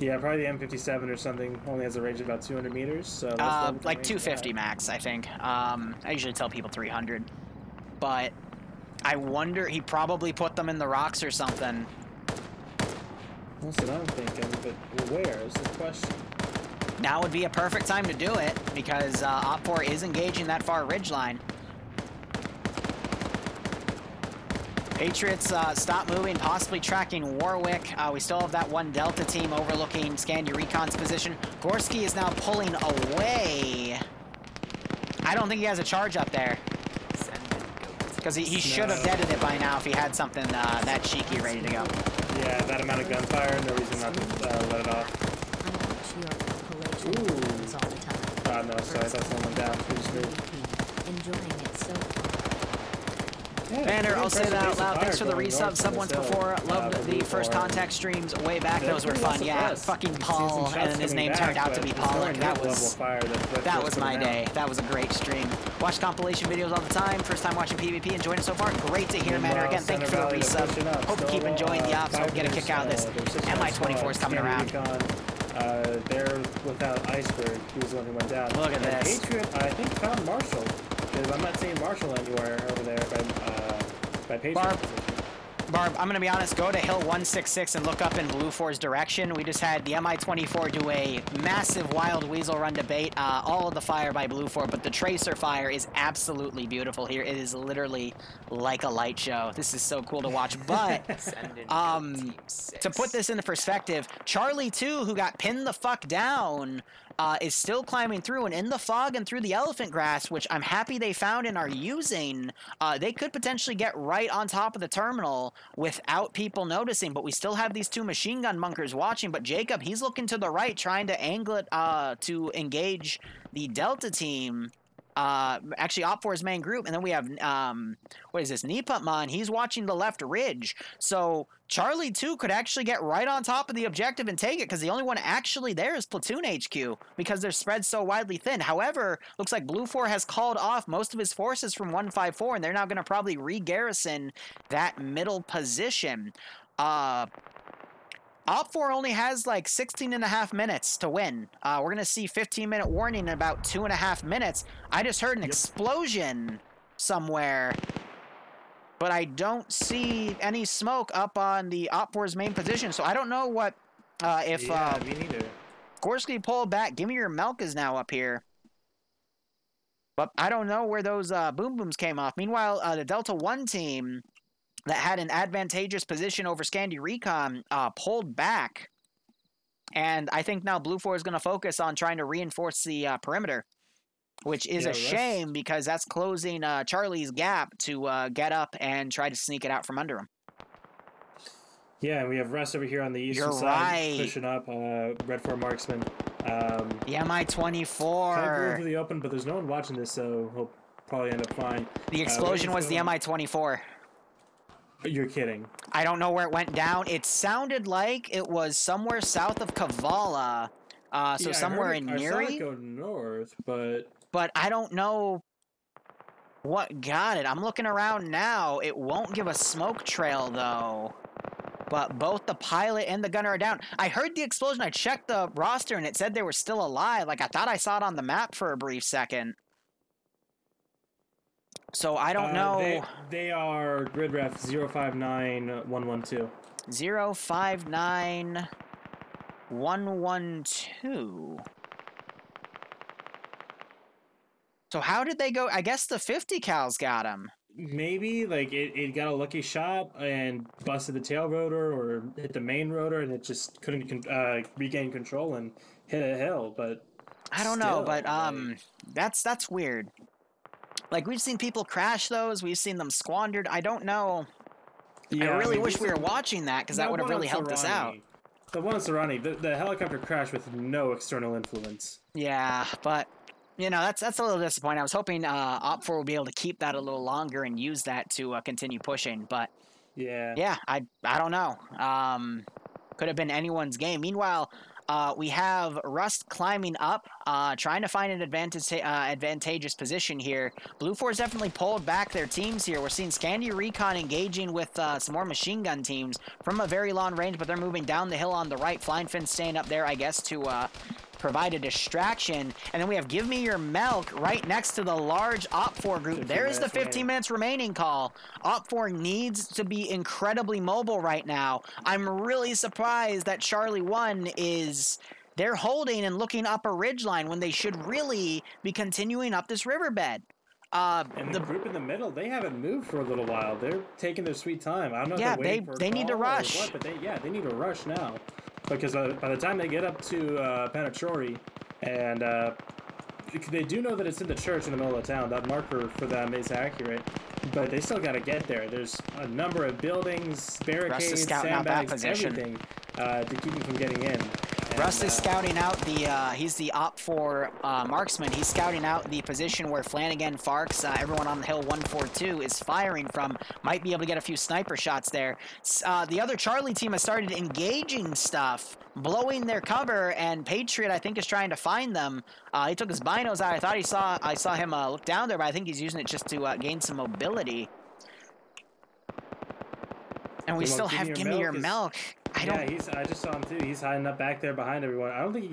Yeah, probably the M57 or something only has a range of about 200 meters. So like 250 max, I think. I usually tell people 300. But I wonder, he probably put them in the rocks or something. That's what I'm thinking, but where is the question? Now would be a perfect time to do it, because Op4 is engaging that far ridgeline. Patriots stop moving, possibly tracking Warwick. We still have that one Delta team overlooking Scandy Recon's position. Gorski is now pulling away. I don't think he has a charge up there. Because he should have deaded it by now if he had something that cheeky ready to go. Yeah, that amount of gunfire, no reason not to let it off. Ooh. No, sorry, that's someone down. Enjoying it so far. Yeah, Banner, I'll say that out loud. Thanks for the resub. Sub once before. Loved the first contact streams way back. Those were fun. Yeah, fucking Paul, and his name turned out to be Pollock. That was my day. That was a great stream. Watch compilation videos all the time. First time watching PvP. Enjoying it so far. Great to hear, Banner. Again, thank you for the resub. Hope you keep enjoying the ops. Hope you get a kick out of this. MI-24 is coming around. They're without Iceberg. He was the one who went down. Look at this. Patriot, I think, found Marshall. Because I'm not seeing Marshall anywhere over there by Patriot. Barb, I'm going to be honest, go to Hill 166 and look up in Blue 4's direction. We just had the MI-24 do a massive Wild Weasel run to bait all of the fire by Blue 4, but the Tracer fire is absolutely beautiful here. It is literally like a light show. This is so cool to watch, but to put this into perspective, Charlie 2, who got pinned the fuck down, is still climbing through, and in the fog and through the elephant grass, which I'm happy they found and are using, they could potentially get right on top of the terminal without people noticing, but we still have these two machine gun bunkers watching. But Jacob, he's looking to the right, trying to angle it to engage the Delta team. Actually Op4's main group, and then we have what is this, Nipatman, he's watching the left ridge. So Charlie 2 could actually get right on top of the objective and take it, because the only one actually there is Platoon HQ, because they're spread so widely thin. However, looks like Blue 4 has called off most of his forces from 154, and they're now going to probably re-garrison that middle position. Op4 only has like 16.5 minutes to win. We're going to see 15-minute warning in about 2.5 minutes. I just heard an explosion somewhere, but I don't see any smoke up on the Op4's main position. So I don't know what if me neither. Gorski pulled back. Give me your milk is now up here. But I don't know where those boom booms came off. Meanwhile, the Delta 1 team that had an advantageous position over Scandy Recon pulled back. And I think now Blue 4 is going to focus on trying to reinforce the perimeter, which is a shame, because that's closing Charlie's gap to get up and try to sneak it out from under him. Yeah, and we have Russ over here on the eastern side, pushing up, Red 4 marksman. The MI-24. Kind of grew into the open, but there's no one watching this, so he'll probably end up fine. The explosion was the MI-24. You're kidding. I don't know where it went down. It sounded like it was somewhere south of Kavala, so somewhere in Neri. I saw it go north, but I don't know what got it. I'm looking around now. It won't give a smoke trail, though. But both the pilot and the gunner are down. I heard the explosion. I checked the roster, and it said they were still alive. Like, I thought I saw it on the map for a brief second. So I don't know. They are grid ref 059112. 059112. So how did they go? I guess the 50 cals got him. Maybe like it got a lucky shot and busted the tail rotor or hit the main rotor, and it just couldn't regain control and hit a hill. But I don't know, but that's weird. Like, we've seen people crash those, we've seen them squandered. I don't know. Yeah, I really wish we were watching that, because that would have one really on helped us out. The one in Serrani, the helicopter crashed with no external influence. Yeah, but you know, that's a little disappointing. I was hoping Op4 would be able to keep that a little longer and use that to continue pushing, but yeah, I don't know. Could have been anyone's game. Meanwhile, we have Rust climbing up, trying to find an advantageous position here. Blue Force definitely pulled back their teams here. We're seeing Scandia Recon engaging with some more machine gun teams from a very long range, but they're moving down the hill on the right. Flying Fin staying up there, I guess, to provide a distraction. And then we have Give Me Your Milk right next to the large Op4 group. There is the 15 minutes remaining call. Op4 needs to be incredibly mobile right now. I'm really surprised that Charlie 1 is... They're holding and looking up a ridgeline when they should really be continuing up this riverbed. And the group in the middle, they haven't moved for a little while. They're taking their sweet time. I don't know if they're waiting for a they need to call or rush. what, but they need to rush now. Because by the time they get up to Panachori, and they do know that it's in the church in the middle of town, that marker for them is accurate, but they still got to get there. There's a number of buildings, barricades, sandbags, everything to keep them from getting in. Rust is scouting out the, he's the Op4 marksman. He's scouting out the position where Flanagan, Farks, everyone on the hill 142 is firing from. Might be able to get a few sniper shots there. The other Charlie team has started engaging stuff, blowing their cover, and Patriot, I think, is trying to find them. He took his binos out. I saw him look down there, but I think he's using it just to gain some mobility. And we still have Give Me Your Milk. I just saw him too. He's hiding up back there behind everyone. I don't think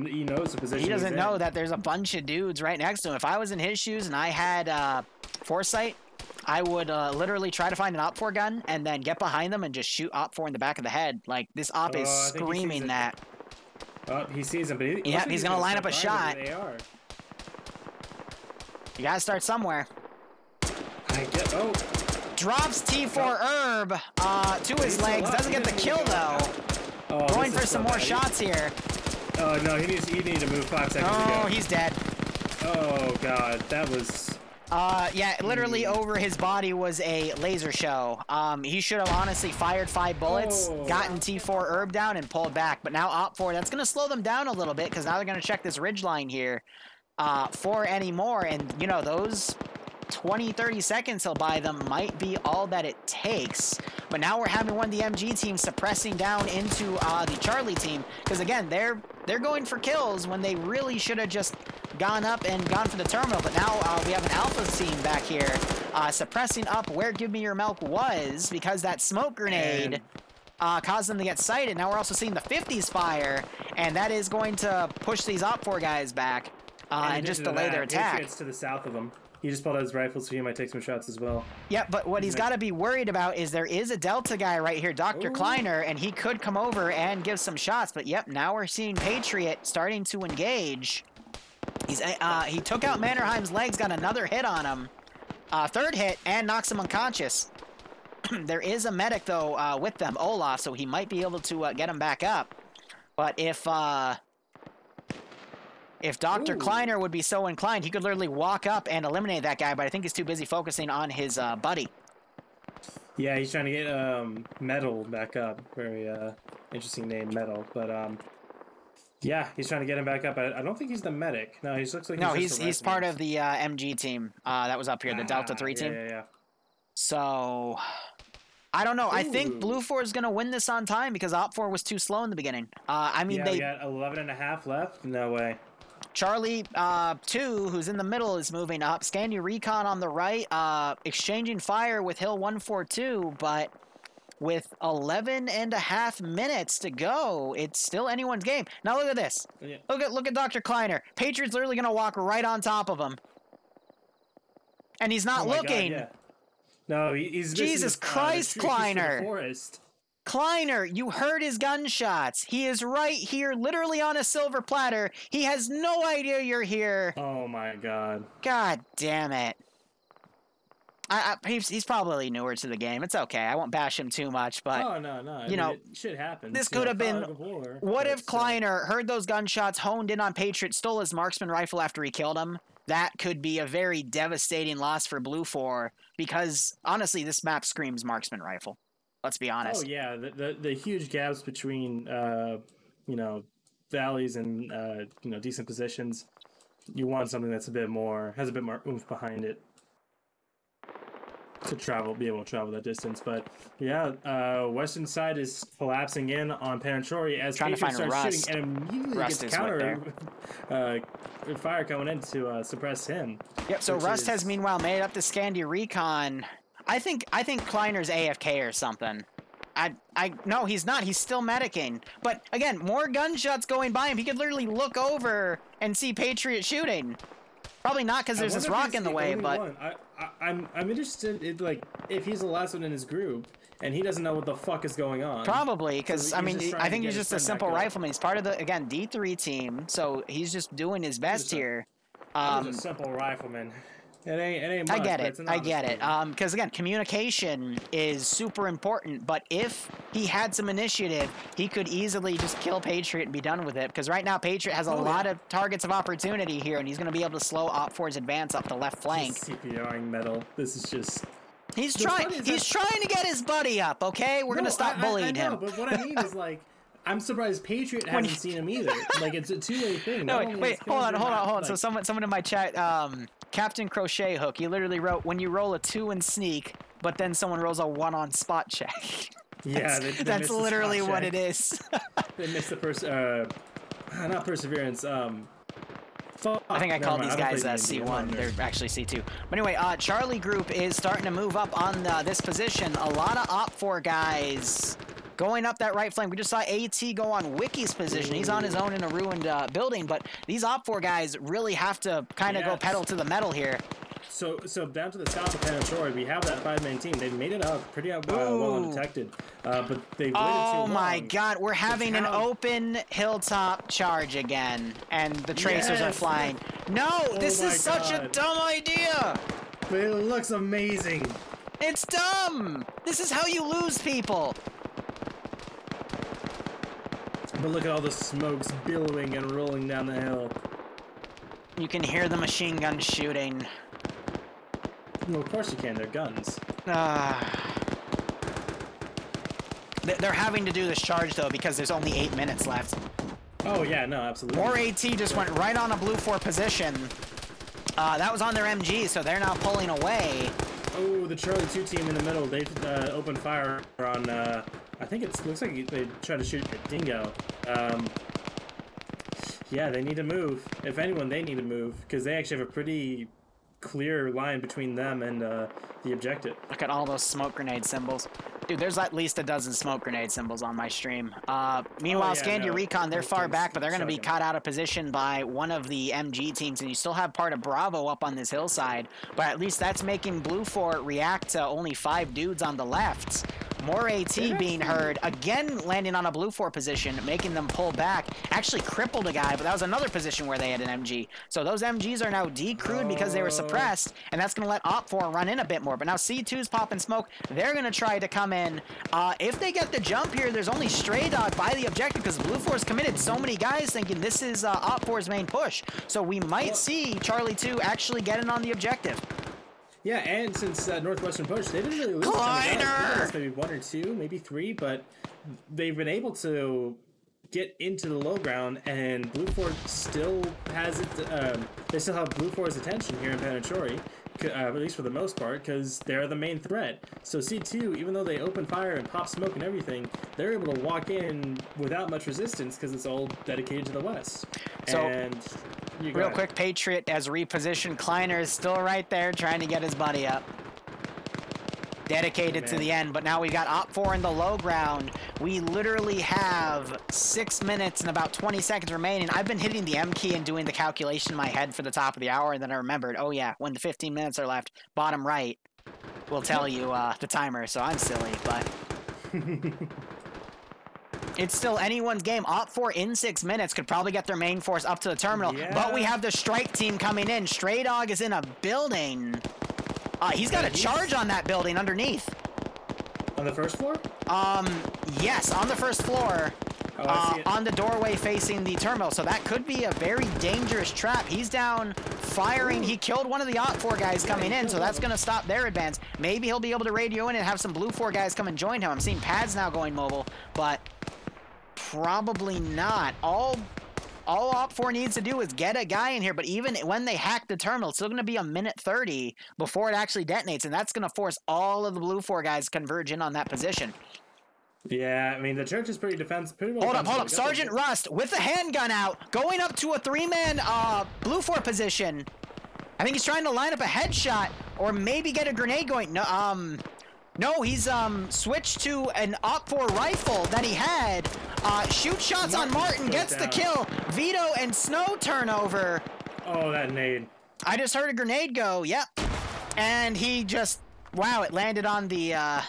he knows the position. He doesn't know that there's a bunch of dudes right next to him. If I was in his shoes and I had foresight, I would literally try to find an Op4 gun and then get behind them and just shoot Op4 in the back of the head. Like, this Op is screaming that. Oh, he sees him, but he's gonna line up a shot. You gotta start somewhere. Drops T4 Herb to his legs. Doesn't get the kill, though. Going for some more shots here. Oh, no, he needs to move 5 seconds ago. Oh, he's dead. Oh, God. That was... yeah, literally over his body was a laser show. He should have honestly fired 5 bullets, gotten T4 Herb down, and pulled back. But now Op4, that's going to slow them down a little bit, because now they're going to check this ridgeline here for any more. And, you know, those... 20-30 seconds he'll buy them might be all that it takes. But now we're having one of the MG teams suppressing down into the Charlie team, because again, they're going for kills when they really should have just gone up and gone for the terminal. But now we have an Alpha team back here suppressing up where Give Me Your Milk was, because that smoke grenade caused them to get sighted. Now we're also seeing the 50s fire, and that is going to push these Op4 guys back and just delay their attack. It's to the south of them. He just pulled out his rifle, so he might take some shots as well. Yeah, but what he's got to be worried about is there is a Delta guy right here, Dr. Kleiner, and he could come over and give some shots. But yep, now we're seeing Patriot starting to engage. He took out Mannerheim's legs, got another hit on him. Third hit, and knocks him unconscious. There is a medic, though, with them, Olaf, so he might be able to get him back up. But if Dr. Kleiner would be so inclined, he could literally walk up and eliminate that guy, but I think he's too busy focusing on his buddy. Yeah, he's trying to get Metal back up. Very interesting name, Metal. But yeah, he's trying to get him back up. I don't think he's the medic. No, he looks like he's part of the MG team that was up here, the Delta 3 team. Yeah. So I don't know. I think Blue 4 is going to win this on time because Op 4 was too slow in the beginning. I mean, we got 11.5 left. No way. Charlie 2, who's in the middle, is moving up. Scandia Recon on the right, exchanging fire with Hill 142, but with 11.5 minutes to go, it's still anyone's game. Now look at this. Yeah. Look at Dr. Kleiner. Patriot's literally going to walk right on top of him. And he's not looking. God, yeah. No, he's Jesus Christ, Kleiner. Forest. Kleiner, you heard his gunshots. He is right here, literally on a silver platter. He has no idea you're here. Oh my god. God damn it. He's probably newer to the game. It's okay. I won't bash him too much, but Oh no, no. you know, shit happens. this could have been. What if Kleiner Kleiner heard those gunshots, honed in on Patriot, stole his marksman rifle after he killed him? That could be a very devastating loss for Blue 4 because honestly, this map screams marksman rifle. Let's be honest. Oh yeah, the huge gaps between you know, valleys and you know, decent positions. You want something that's has a bit more oomph behind it to be able to travel that distance. But yeah, western side is collapsing in on Panachori as Trying to Patriot find starts Rust. shooting and immediately Rust gets is counter fire coming in to suppress him. Yep. So Rust has meanwhile made up the Scandi recon. I think Kleiner's AFK or something. No, he's not. He's still medicing. But again, more gunshots going by him. He could literally look over and see Patriot shooting. Probably not because there's this rock in the way, but I'm interested in, like, if he's the last one in his group and he doesn't know what the fuck is going on. Probably because I mean I think he's just a simple rifleman. He's part of the D3 team, so he's just doing his best here. He's a simple rifleman. It ain't much, I get but it. it's an I honest get it. one. Because again, communication is super important. But if he had some initiative, he could easily just kill Patriot and be done with it. Because right now, Patriot has a lot of targets of opportunity here, and he's going to be able to slow Op4's advance up the left flank. CPRing metal. This is just. He's trying to get his buddy up. Okay, we're going to stop bullying I know, him. But what I mean is, like, I'm surprised Patriot hasn't seen him either. Like, it's a two-way thing. No, wait, hold on. Like, So someone in my chat, Captain Crochet Hook, he literally wrote, when you roll a 2 in sneak, but then someone rolls a 1 on spot check. Yeah, that's literally what it is. They missed the not perseverance. I think I called these guys C1. They're actually C2. But anyway, Charlie Group is starting to move up on this position. A lot of Op4 guys going up that right flank. We just saw AT go on Wiki's position. He's on his own in a ruined building, but these Op4 guys really have to kind of go pedal to the metal here. So down to the south of Panachori, we have that 5-man team. They've made it up pretty well undetected, but they've waited too long. Oh my god, we're having an open hilltop charge again, and the tracers are flying. No, this is such a dumb idea! But it looks amazing. It's dumb! This is how you lose people! But look at all the smokes billowing and rolling down the hill. You can hear the machine guns shooting. Well, of course you can. They're guns. They're having to do this charge, though, because there's only 8 minutes left. Oh, yeah, no, absolutely. More AT just went right on a Blue 4 position. That was on their MG, so they're now pulling away. Oh, the Charlie 2 team in the middle, they opened fire on, I think it looks like they tried to shoot at Dingo. Yeah, they need to move. If anyone, they need to move, because they actually have a pretty clear line between them and the objective. Look at all those smoke grenade symbols. Dude, there's at least a dozen smoke grenade symbols on my stream. Meanwhile, Scandi Recon, they're far back, but they're going to be caught out of position by one of the MG teams, and you still have part of Bravo up on this hillside, but at least that's making Blue 4 react to only 5 dudes on the left. More AT being heard, again landing on a Blue 4 position, making them pull back. Actually crippled a guy, but that was another position where they had an MG. So those MGs are now decrewed because they were suppressed, and that's going to let Op4 run in a bit more. But now C2's popping smoke. They're going to try to come in. If they get the jump here, there's only Stray Dog by the objective because Blue 4's committed. So many guys thinking this is Op4's main push. So we might see Charlie 2 actually getting on the objective. Yeah, and since Northwestern push, they didn't really lose. Kleiner! Maybe 1 or 2, maybe 3, but they've been able to get into the low ground, and Blue 4 still has it. They still have Blue 4's attention here in Panachori, at least for the most part, because they're the main threat. So C2, even though they open fire and pop smoke and everything, they're able to walk in without much resistance because it's all dedicated to the west. So, and real quick, Patriot as repositioned. Kleiner is still right there trying to get his buddy up. Dedicated to the end, but now we've got Op4 in the low ground. We literally have 6 minutes and about 20 seconds remaining. I've been hitting the M key and doing the calculation in my head for the top of the hour, and then I remembered, oh yeah, when the 15 minutes are left, bottom right will tell you the timer, so I'm silly, but It's still anyone's game. Op4 in 6 minutes could probably get their main force up to the terminal. Yeah. But we have the strike team coming in. Stray Dog is in a building. He's got a charge on that building underneath. On the first floor? Yes, on the first floor. On the doorway facing the terminal. So that could be a very dangerous trap. He's down firing. Ooh. He killed one of the Op4 guys coming in, so that's going to stop their advance. Maybe he'll be able to radio in and have some Blue 4 guys come and join him. I'm seeing pads now going mobile, but probably not. All Op4 needs to do is get a guy in here, but even when they hack the terminal, it's still going to be a minute 30 before it actually detonates, and that's going to force all of the Blue 4 guys to converge in on that position. Yeah, I mean, the church is pretty well. Hold up. Sergeant Rust with the handgun out, going up to a 3-man Blue 4 position. I think he's trying to line up a headshot or maybe get a grenade going. No, he's switched to an Op4 rifle that he had. Shoot shots on Martin, gets the kill. Vito and Snow turnover. Oh, that nade. I just heard a grenade go, yep. And he just, wow, it landed on the...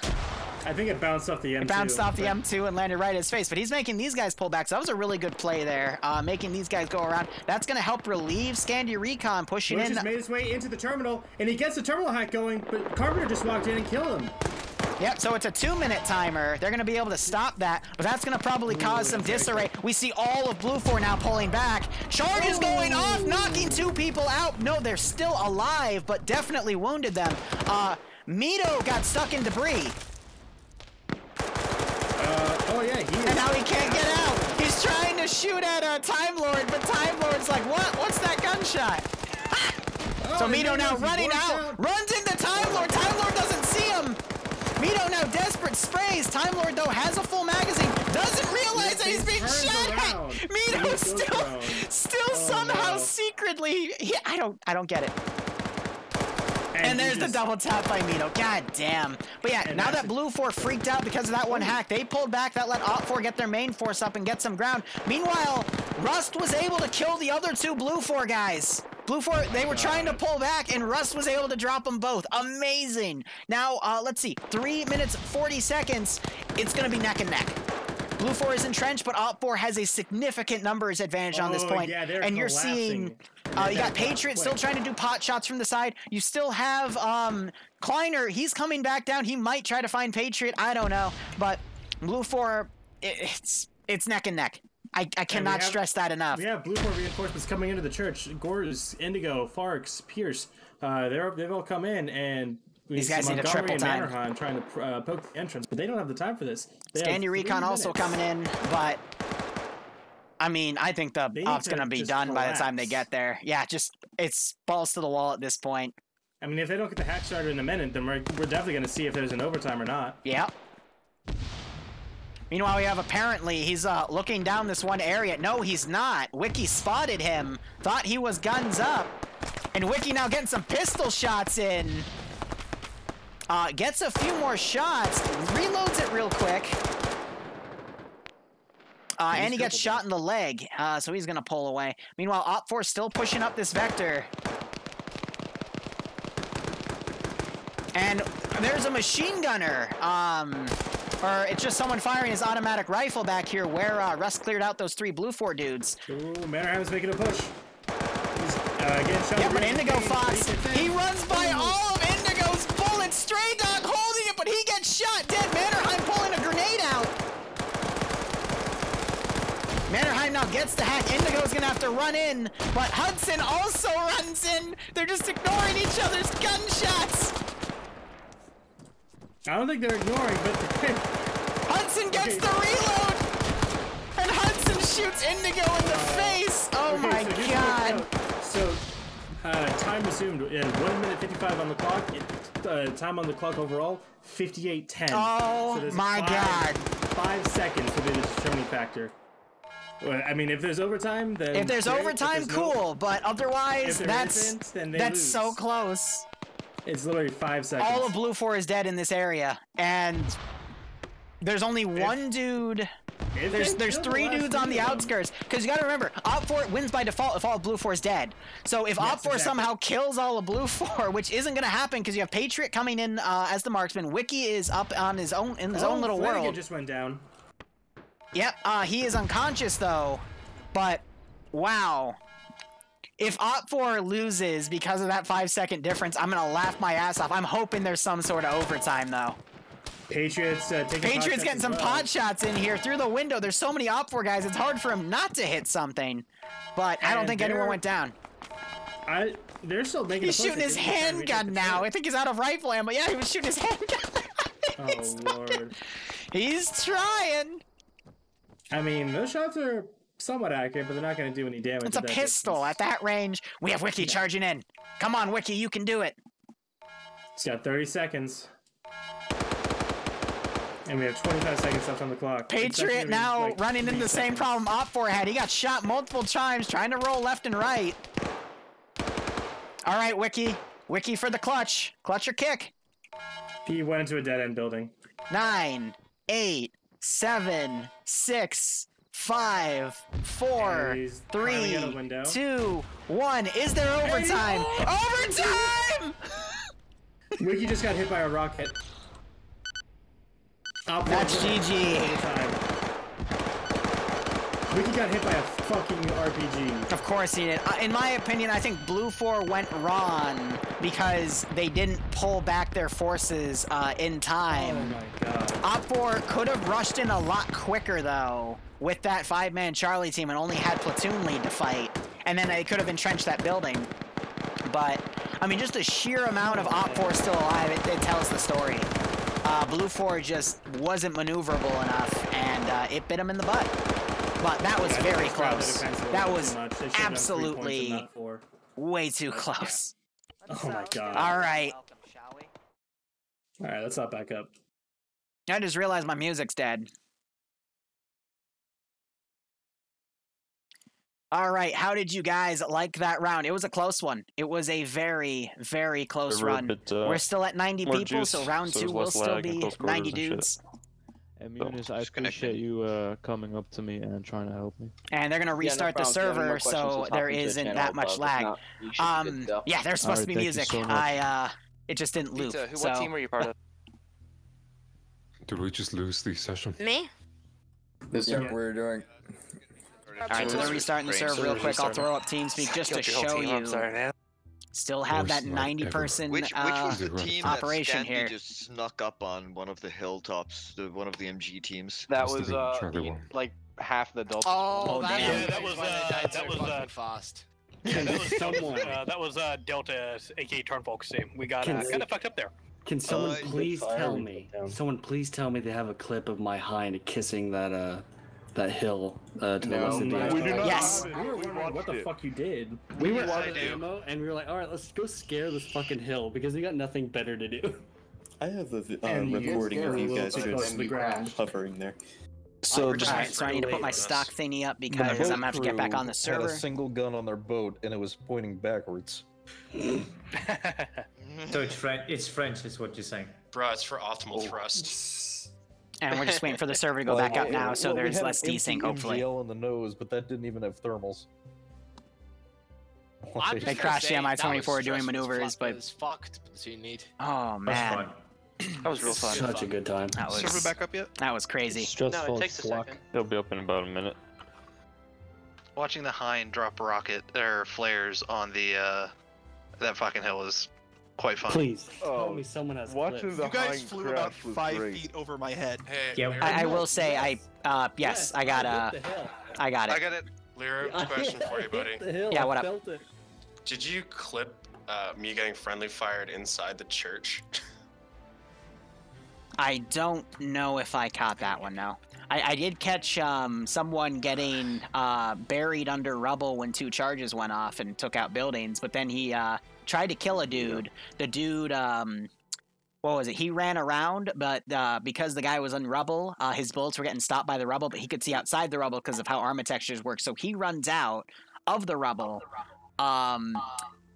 I think it bounced off the M2. It bounced off the M2 and landed right in his face, but he's making these guys pull back, so that was a really good play there, making these guys go around. That's going to help relieve Scandia Recon pushing in. Just made his way into the terminal, and he gets the terminal hack going, but Carpenter just walked in and killed him. Yep, so it's a 2-minute timer. They're going to be able to stop that, but that's going to probably cause some disarray. We see all of Blue 4 now pulling back. Charge is going off, knocking 2 people out. No, they're still alive, but definitely wounded them. Mito got stuck in debris. Oh yeah, and now he can't get out. He's trying to shoot at Time Lord, but Time Lord's like, what? What's that gunshot? So Mito now running out, runs into Time Lord. Time Lord doesn't see him. Mito now desperate sprays. Time Lord though has a full magazine, doesn't realize that he's being shot at. Mito still somehow secretly. I don't get it. And there's the double tap by Mito. God damn. But yeah, now that Blue 4 freaked out because of that one hack, they pulled back. That let Op4 get their main force up and get some ground. Meanwhile, Rust was able to kill the other 2 Blue 4 guys. Blue 4, they were trying to pull back, and Rust was able to drop them both. Amazing. Now, let's see. 3 minutes, 40 seconds. It's going to be neck and neck. Blue 4 is entrenched, but Op4 has a significant numbers advantage on this point. Yeah, and you're seeing, you got Patriot still trying to do pot shots from the side. You still have Kleiner. He's coming back down. He might try to find Patriot. I don't know. But Blue 4, it's neck and neck. I cannot stress that enough. We have Blue 4 reinforcements coming into the church. Gores, Indigo, Farks, Pierce. They've all come in, and these guys need a triple time. Mannerheim trying to poke the entrance, but they don't have the time for this. Scandia Recon also coming in, but I mean, I think the op's going to be done by the time they get there. Yeah, it's balls to the wall at this point. I mean, if they don't get the hack started in a minute, then we're definitely going to see if there's an overtime or not. Yeah. Meanwhile, we have apparently, he's looking down this one area. No, he's not. Wiki spotted him, thought he was guns up, and Wiki now getting some pistol shots in. Gets a few more shots, reloads it real quick. And he gets shot in the leg, so he's going to pull away. Meanwhile, Op4 still pushing up this vector. And there's a machine gunner. Or it's just someone firing his automatic rifle back here where Russ cleared out those 3 Blue 4 dudes. Ooh, Mannerheim's making a push. He's getting shot. Yep, an Indigo Fox. He runs by all of Indigo's bullets. Stray Dog holding it, but he gets shot dead. Mannerheim pulling a grenade out. Mannerheim now gets the hack. Indigo's going to have to run in, but Hudson also runs in. They're just ignoring each other's gunshots. I don't think they're ignoring, but Hudson gets the reload, and Hudson shoots Indigo in the face. Oh my god! So, time resumed. 1 minute 55 on the clock. Time on the clock overall 58:10. Oh so my god! 5 seconds to be the determining factor. Well, I mean, if there's overtime, then if there's overtime, cool. But otherwise, then that's so close. It's literally 5 seconds. All of Blue 4 is dead in this area, and there's only one dude. If There's three dudes on the outskirts. Because you got to remember, Op 4 wins by default if all of Blue 4 is dead. So if Op 4 somehow kills all of Blue 4, which isn't going to happen because you have Patriot coming in as the marksman, Wiki is up on his own in his own little Flanagan world. Just went down. Yep, he is unconscious though. But wow. If Op 4 loses because of that 5-second difference, I'm going to laugh my ass off. I'm hoping there's some sort of overtime though. Patriots getting some pot shots in here through the window. There's so many Op 4 guys, it's hard for him not to hit something. But I don't think anyone went down. They're still making. He's shooting his handgun now. I think he's out of rifle ammo. Yeah, he was shooting his handgun. Oh Lord. He's trying. I mean, those shots are somewhat accurate, but they're not going to do any damage. It's a pistol at that range. We have Wiki charging in. Come on, Wiki, you can do it. He's got 30 seconds. And we have 25 seconds left on the clock. Patriot now running into the same problem Op 4 had. He got shot multiple times trying to roll left and right. All right, Wiki. Wiki for the clutch. Clutch or kick. He went into a dead-end building. 9, 8, 7, 6, 5, 4, 3, 2, 1. Is there overtime? Overtime! Wiki just got hit by a rocket. That's GG. Wiki got hit by a fucking RPG. Of course he did. In my opinion, I think Blue 4 went wrong because they didn't pull back their forces in time. Oh my god. Op 4 could have rushed in a lot quicker, though, with that 5-man Charlie team and only had platoon lead to fight. And then they could have entrenched that building. But, I mean, just the sheer amount of Op 4 still alive, it tells the story. Blue 4 just wasn't maneuverable enough, and it bit him in the butt. But that was very close. That was absolutely way too close. Oh my god. All right. All right, let's not back up. I just realized my music's dead. All right, how did you guys like that round? It was a close one. It was a very, very close run. We're still at 90 people, so round 2 will still be 90 dudes. And Munis, I appreciate you coming up to me and trying to help me. And they're going to restart the server, so there isn't that much lag. Yeah, there's supposed to be music. So it just didn't loop. Pizza, what team were you part of? Did we just lose the session? Me? This is what we're doing. Alright, so they're restarting the server real quick. I'll throw up TeamSpeak just to show you. Still have that 90-person Which was the team operation that here. just snuck up on one of the hilltops, one of the MG teams? That was like half the Delta. Oh, damn. that was fast. Yeah, that was Delta, aka Turnfolk's team. We got kind of fucked up there. Can someone please tell me? Someone please tell me they have a clip of my hind kissing that hill to the west of the We do not. Yes. We were wondering what the fuck you did. We were out of ammo, and we were like, all right, let's go scare this fucking hill because we got nothing better to do. I have the recording of you guys just hovering there. So so I need to put my stock thingy up because I'm gonna have to get back on the server. Had a single gun on their boat, and it was pointing backwards. So it's French, is what you're saying. Bruh, it's for optimal thrust. And we're just waiting for the server to go back up now, so there's less desync, hopefully. MGL in the nose, but that didn't even have thermals. They crashed the Mi-24 doing maneuvers, but it's fucked. So you need. Oh man, that was real fun. Such a good time. That was Server back up yet? That was crazy. No, it takes a second. They'll be up in about a minute. Watching the Hind drop rocket or flares on the that fucking hill is quite fun. Please tell me someone has Watching clips. the You guys Hind flew crash about was 5 great. feet over my head. Hey, Yeah, I will say yes, I got it. I got it. Liru, question for you, buddy. Yeah, what up? Did you clip me getting friendly fired inside the church? I don't know if I caught that one, no. I did catch someone getting buried under rubble when 2 charges went off and took out buildings, but then he tried to kill a dude. The dude, what was it? He ran around, but because the guy was in rubble, his bullets were getting stopped by the rubble, but he could see outside the rubble because of how armor textures work. So he runs out of the rubble,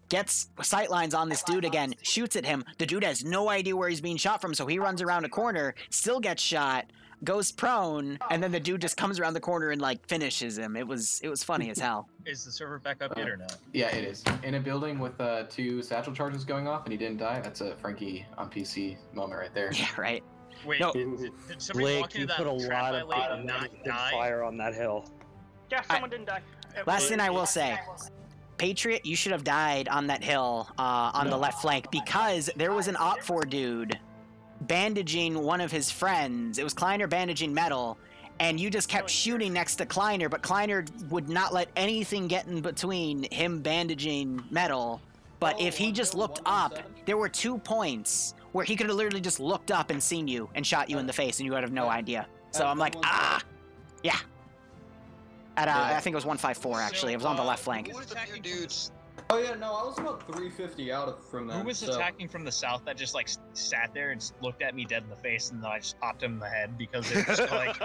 gets sightlines on this dude again, shoots at him. The dude has no idea where he's being shot from, so he runs around a corner, still gets shot, goes prone, and then the dude just comes around the corner and like finishes him. It was funny as hell. Is the server back up yet or not? Yeah, it is. In a building with 2 satchel charges going off and he didn't die, that's a Frankie on PC moment right there. Yeah, right. Wait, No. did somebody walk into that trap I laid and not die? Fire on that hill. Yeah, someone didn't die. Last thing I will say, Patriot, you should have died on that hill on the left flank because there was an OPFOR dude bandaging one of his friends. It was Kleiner bandaging Metal, and you just kept shooting next to Kleiner, but Kleiner would not let anything get in between him bandaging Metal. But if he just looked up, there were 2 points where he could have literally just looked up and seen you and shot you in the face, and you would have no idea. So I'm like, yeah. At I think it was 154 actually. It was on the left flank. Who was attacking dudes? Oh yeah, no, I was about 350 out from that. Who was attacking from the south that just like sat there and looked at me dead in the face, and then I just popped him in the head because it was like,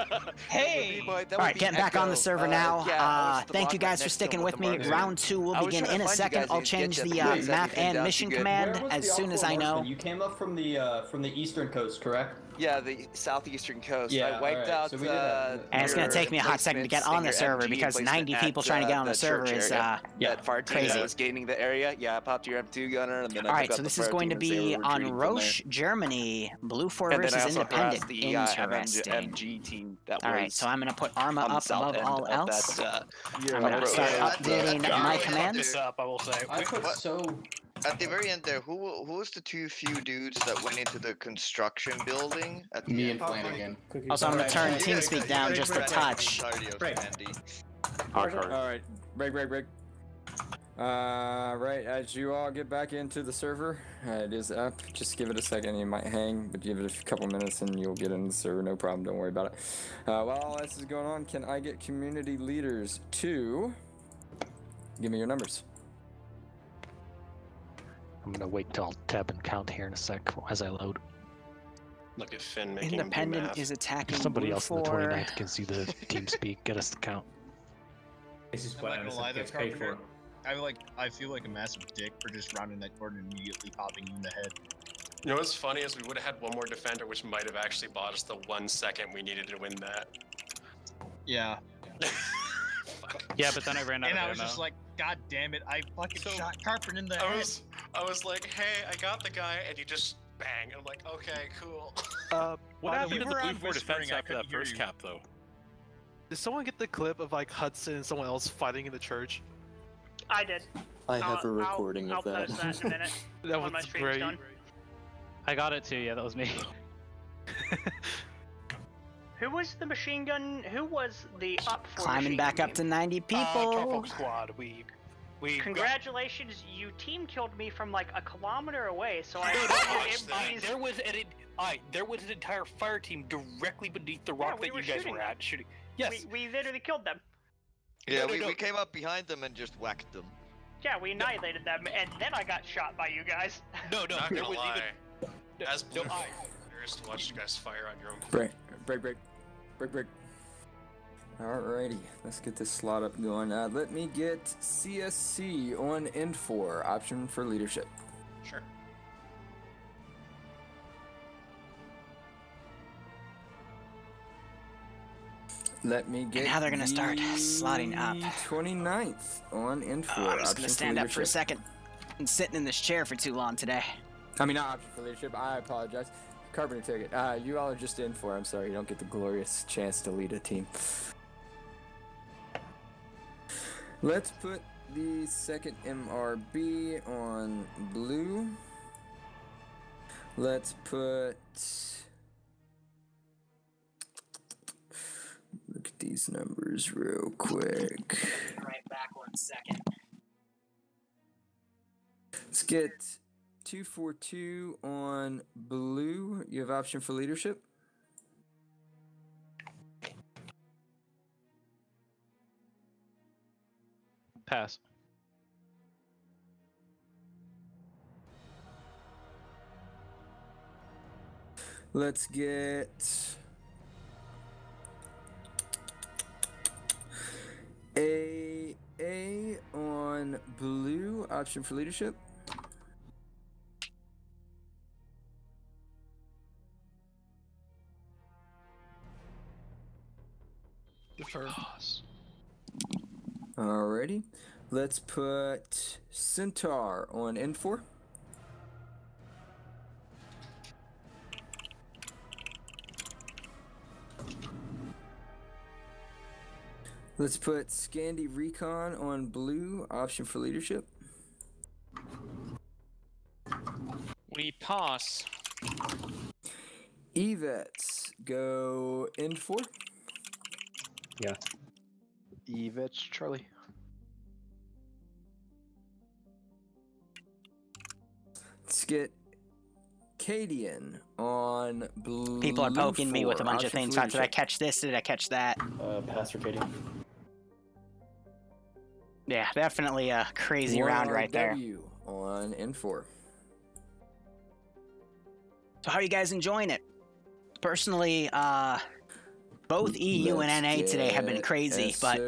hey! Alright, getting back on the server now. Thank you guys for sticking with me. Round 2 will begin in a second. I'll change the map and mission command as soon as I know. You came up from the eastern coast, correct? Yeah, the southeastern coast. Yeah, I wiped out. So we did that. And it's gonna take me a hot second to get on the server because 90 people trying to get on the server is that far team crazy. that was gaining the area. Yeah, I popped your M2 gunner, and then I Alright, so this is going to be on Roche, Germany. Blue 4 versus Independent. Interesting. MG team that Alright, so I'm gonna put Arma up above all else. That, I'm gonna start updating my commands. I put at the very end there, who was the 2 few dudes that went into the construction building at the Me end? and Flanagan. Also, I'm gonna turn TeamSpeak down just a touch. Alright, break. Right, as you all get back into the server, it is up. Just give it a second, you might hang, but give it a couple minutes and you'll get in the server, no problem, don't worry about it. While all this is going on, can I get community leaders to give me your numbers? I'm gonna wait till I'll tab and count here in a sec as I load. Look at Finn making Independent is attacking Somebody Blue else 4. in the 29th can see the team speak, get us to count. This is I'm what not gonna lie, gets though, paid for. Carpenter, I feel like a massive dick for just rounding that corner and immediately popping you in the head. You know what's funny is we would have had one more defender, which might have actually bought us the 1 second we needed to win that. Yeah. Yeah, but then I ran out and of I was ammo. just like, God damn it! I fucking shot Carpenter in the head. I was like, hey, I got the guy, and he just bang. I'm like, okay, cool. What happened to the Blue 4 defense after that first cap, though? Did someone get the clip of like Hudson and someone else fighting in the church? I did. I have a recording I'll of that. post that in a minute. That when my was stream's great. done. I got it too, yeah, that was me. Who was the machine gun? Who was the up for Climbing back up to 90 people. Carfolk Squad. We Congratulations, you team killed me from like a kilometer away, so I there was an entire fire team directly beneath the rock that you guys were at shooting. Yes. We literally killed them. Yeah, we came up behind them and just whacked them. Yeah, we annihilated them, and then I got shot by you guys. No, Not there gonna was lie. even... As Blue, curious to watch you guys fire on your own. Break. Alrighty, let's get this slot up going. Let me get CSC on N4, option for leadership. Sure. Let me get. And now they're gonna start slotting up. 29th on N4. I'm just gonna stand up for a second. Been sitting in this chair for too long today. I mean, not option for leadership. I apologize. Carpenter took it. You all are just in for. I'm sorry, you don't get the glorious chance to lead a team. Let's put the second MRB on blue. Let's put. Look at these numbers real quick. Right back 1 second. Let's get 242 on blue. You have option for leadership? Pass. Let's get AA on blue, option for leadership. Defer. Alrighty. Let's put Centaur on N4. Let's put Scandi Recon on blue, option for leadership. We pass. Evets, go N4. Yeah. Evets, Charlie. Let's get Cadian on blue. People are poking me with a bunch of things. Did I catch this? Did I catch that? Pass for Cadian. Yeah, definitely a crazy round right there. On N4. So how are you guys enjoying it? Personally, both EU and NA today have been crazy, but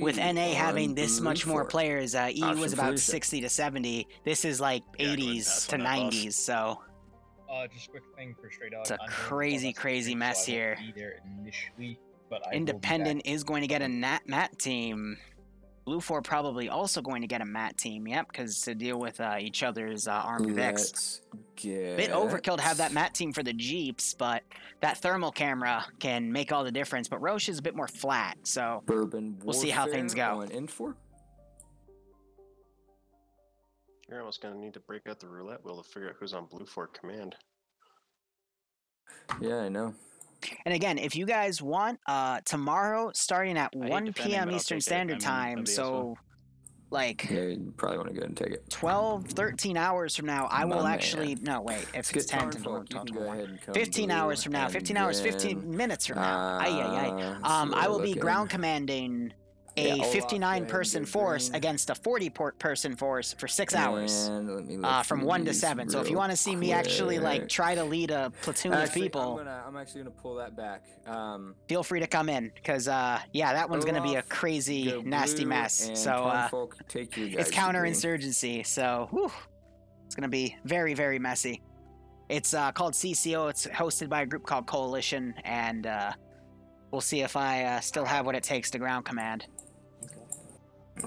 with NA having this much more players, EU was about 60 to 70. This is like 80s to 90s, so just quick thing for Stray Dog. it's a crazy mess here. Independent is going to get a mat team. Blue 4 probably also going to get a mat team, yep, because to deal with each other's armed Vex. Bit overkill to have that mat team for the Jeeps, but that thermal camera can make all the difference. But Roche is a bit more flat, so we'll see how things go. You're almost going to need to break out the roulette wheel to figure out who's on Blue 4 command. Yeah, I know. And again, if you guys want, tomorrow starting at 1 p.m. Eastern Standard Time, so like yeah, you probably want to go and take it. 12, 13 hours from now, I will actually no wait. If it's 10 to 15 hours from now, 15 hours, 15 minutes from now. I will be ground commanding a 59-person force against a 40-person force for 6 hours, from 1 to 7. So if you want to see me actually like try to lead a platoon of people, I'm actually gonna pull that back. Feel free to come in, because yeah, that one's gonna be a crazy, nasty mess. So it's counterinsurgency. So whew, it's gonna be very, very messy. It's called CCO. It's hosted by a group called Coalition, and we'll see if I still have what it takes to ground command.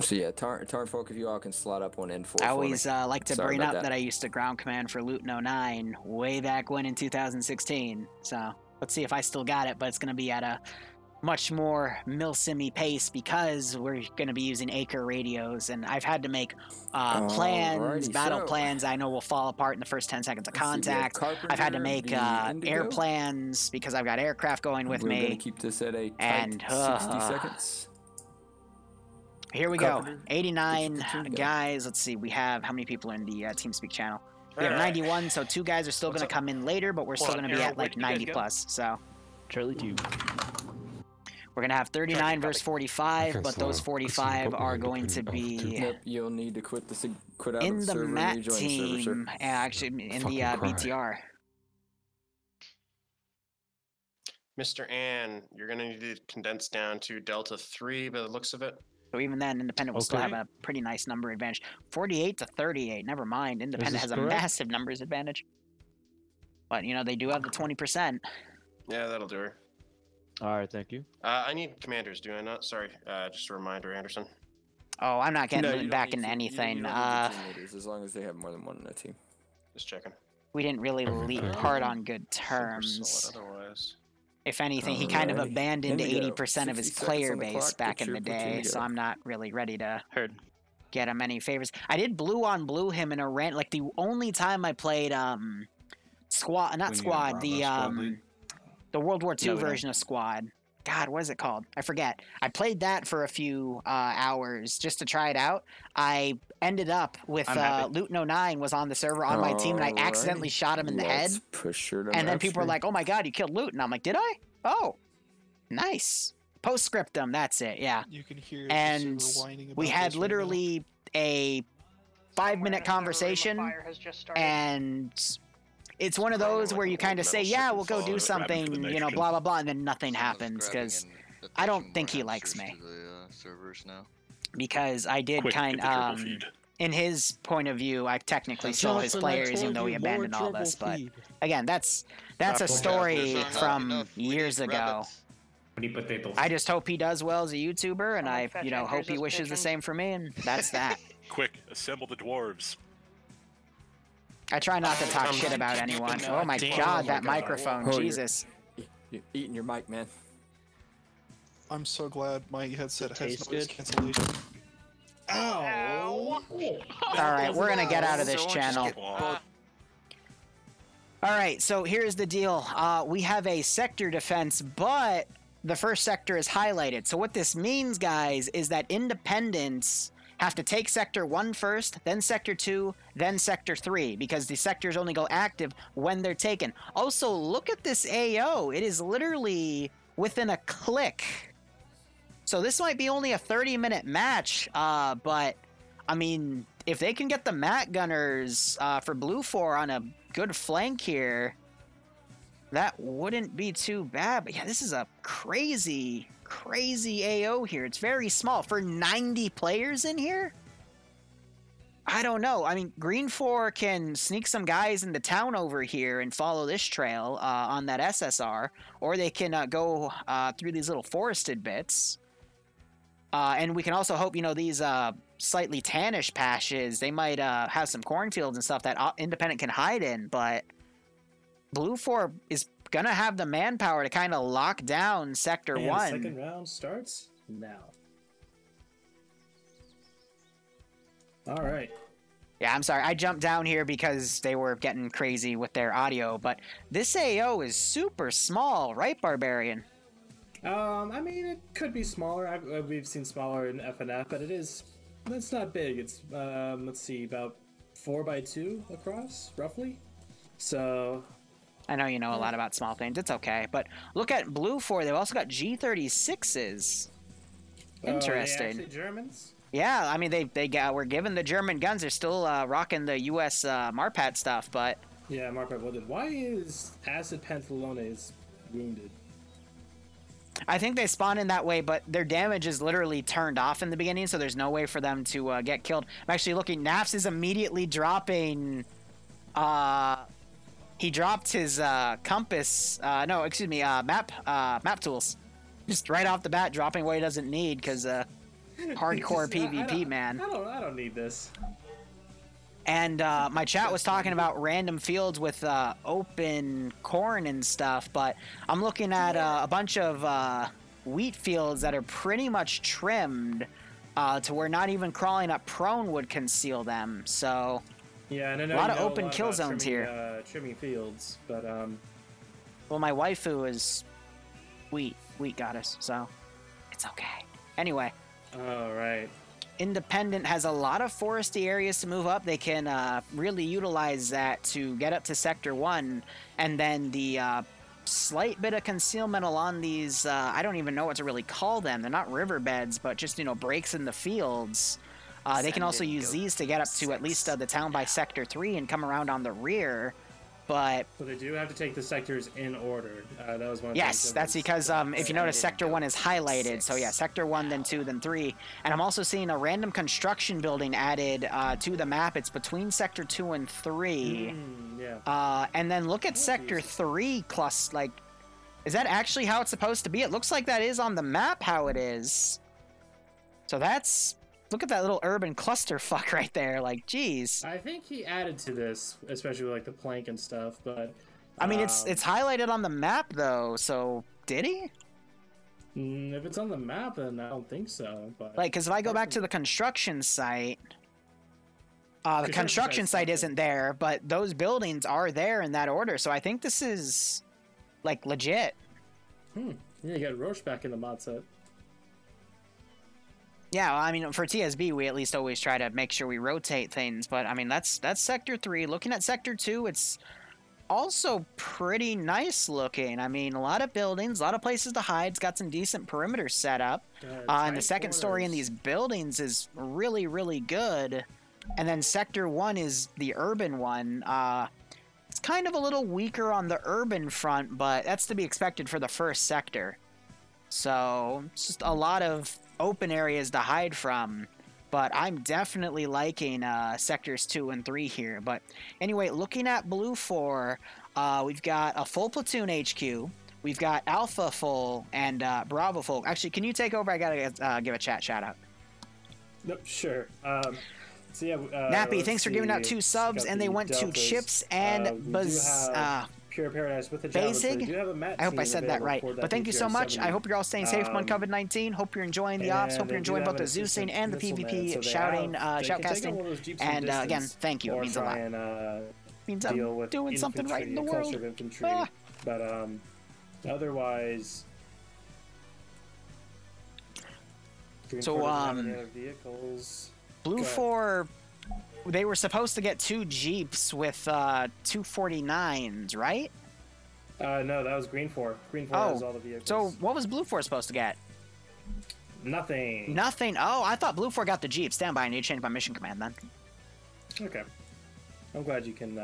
So yeah, Tarn folk, if you all can slot up on N4. I always like to bring up that I used to ground command for Luton 09 way back when in 2016. So let's see if I still got it, but it's going to be at a much more milsimmy pace because we're going to be using Acre radios, and I've had to make plans, battle plans I know will fall apart in the first 10 seconds of contact. I've had to make air plans because I've got aircraft going with me. We're going to keep this at a tight 60 seconds. Here we go. 89 guys. Let's see. We have how many people in the TeamSpeak channel? We have 91, so 2 guys are still going to come in later, but we're still going to be at like 90 plus. So Charlie 2. We're going to have 39 versus 45, but those 45 are going to be Yep, you'll need to quit out in of the server mat and rejoin team, server, actually in the BTR. Mr. Ann, you're going to need to condense down to Delta 3 by the looks of it. So even then, Independent will still have a pretty nice number advantage. 48 to 38, never mind. Independent has a massive numbers advantage. But, you know, they do have the 20%. Yeah, that'll do her. All right, thank you. I need commanders, do I not? Sorry, just a reminder, Anderson. Oh, I'm not getting back into anything. You don't need team leaders, as long as they have more than one in a team. Just checking. We didn't really part on good terms. If anything, he kind of abandoned 80% of his player base back in the day, so I'm not really ready to get him any favors. I did blue on blue him in a rant. Like the only time I played Squad, not Squad, the World War II version of Squad. God, what is it called? I forget. I played that for a few hours just to try it out. I ended up with Luton 09 was on the server on my team, and I accidentally shot him in the head. And then people were like, "Oh my God, you killed Luton!" I'm like, "Did I? Oh, nice." Postscriptum. That's it. Yeah. You can hear. And we had literally a 5-minute conversation, and it's one of those where you kind of say, yeah, we'll go do something, you know, blah, blah, blah, and then nothing happens because I don't think he likes me. Servers now. because I did in his point of view, I technically stole his players, even though he abandoned all this. But again, that's a story from years ago. I just hope he does well as a YouTuber, and I, hope he wishes the same for me, and that's that. Quick, assemble the dwarves. I try not to talk shit about anyone. Oh my god, that microphone, Jesus. You're eating your mic, man. I'm so glad my headset has noise cancellation. Ow! Alright, we're gonna get out of this channel. Alright, so here's the deal. We have a sector defense, but the first sector is highlighted. So what this means, guys, is that independents have to take Sector 1 first, then Sector 2, then Sector 3, because the sectors only go active when they're taken. Also, look at this AO. It is literally within a click. So this might be only a 30-minute match, but, I mean, if they can get the Mat Gunners for Blue 4 on a good flank here, that wouldn't be too bad. But yeah, this is a crazy AO here. It's very small. For 90 players in here? I don't know. I mean, Green 4 can sneak some guys into town over here and follow this trail on that SSR, or they can go through these little forested bits. And we can also hope, these slightly tannish patches, they might have some cornfields and stuff that Independent can hide in, but Blue 4 is going to have the manpower to kind of lock down Sector 1. Second round starts now. All right. Yeah, I'm sorry. I jumped down here because they were getting crazy with their audio, but this AO is super small, right, Barbarian? I mean, it could be smaller. We've seen smaller in FNF, but it's not big. It's, let's see, about 4x2 across, roughly. So... I know you know a lot about small things. It's okay. But look at Blue 4. They've also got G36s. Interesting. Are they actually Germans? Yeah, I mean, they were given the German guns. They're still rocking the U.S. Marpat stuff, but... Yeah, Marpat wounded. Why is Acid Pantalones wounded? I think they spawn in that way, but their damage is literally turned off in the beginning, so there's no way for them to get killed. I'm actually looking. Naps is immediately dropping... he dropped his compass... no, excuse me, map tools. Just right off the bat, dropping what he doesn't need, because hardcore PvP, man. I don't need this. And my chat was talking about random fields with open corn and stuff, but I'm looking at a bunch of wheat fields that are pretty much trimmed to where not even crawling up prone would conceal them. So yeah, and I know a lot of open kill zones here. Trimming fields, but well, my waifu is wheat goddess, so it's okay. Anyway. All right. Independent has a lot of foresty areas to move up. They can really utilize that to get up to Sector 1. And then the slight bit of concealment along these, I don't even know what to really call them. They're not riverbeds, but just, breaks in the fields. They can also use these to get up to at least the town by Sector 3 and come around on the rear. But they do have to take the sectors in order. That was one of the yes, that's because if you notice, Sector 1 is highlighted. So yeah, Sector 1, then 2, then 3. And I'm also seeing a random construction building added to the map. It's between Sector 2 and 3. Yeah. And then look at Sector 3 cluster. Like, is that actually how it's supposed to be? It looks like that is on the map how it is. So that's... Look at that little urban clusterfuck right there. Like, geez. I think he added to this, especially with, like, the plank and stuff, but... I mean, it's highlighted on the map, though, so... Did he? If it's on the map, then I don't think so, but... Like, because if I go back to the construction site... the construction site isn't there, but those buildings are there in that order, so I think this is, like, legit. Yeah, you got Roche back in the mod set. Yeah, well, I mean, for TSB, we at least always try to make sure we rotate things, but, I mean, that's Sector 3. Looking at Sector 2, it's also pretty nice looking. I mean, a lot of buildings, a lot of places to hide. It's got some decent perimeter set up. And the second story in these buildings is really, really good. And then Sector 1 is the urban one. It's kind of a little weaker on the urban front, but that's to be expected for the first sector. So it's just a lot of open areas to hide from. But I'm definitely liking sectors 2 and 3 here. But anyway, looking at Blue 4, we've got a full platoon HQ. We've got Alpha full and Bravo full. Actually, can you take over? I gotta give a chat shout out. Nope, sure. So yeah, Nappy, thanks for giving out 2 subs, and they went to Chips and Pure Paradise with the Basic. I hope I said that right. But thank you so much. I hope you're all staying safe on COVID-19. Hope you're enjoying the ops. Hope you're enjoying both the Zeusing and the PvP shouting, shoutcasting. And again, thank you. It means a lot. It means I'm doing something right in the world. But otherwise. So vehicles. Blue 4, they were supposed to get 2 Jeeps with 2 49s, right? No, that was Green 4. Green 4 has all the vehicles. So what was Blue 4 supposed to get? Nothing. Nothing? Oh, I thought Blue 4 got the Jeep. Stand by, I need to change my mission command then. Okay. I'm glad you can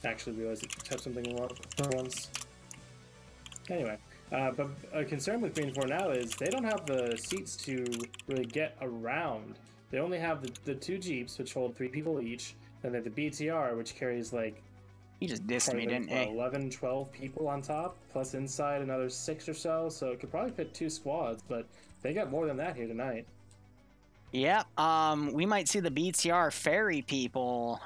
actually realize that you have something wrong for once. Anyway. But a concern with Green 4 now is they don't have the seats to really get around. They only have the 2 Jeeps, which hold 3 people each, and then the BTR, which carries like... He just dissed me, didn't he? 11, 12 people on top, plus inside another 6 or so, so it could probably fit 2 squads, but they got more than that here tonight. Yeah, we might see the BTR ferry people,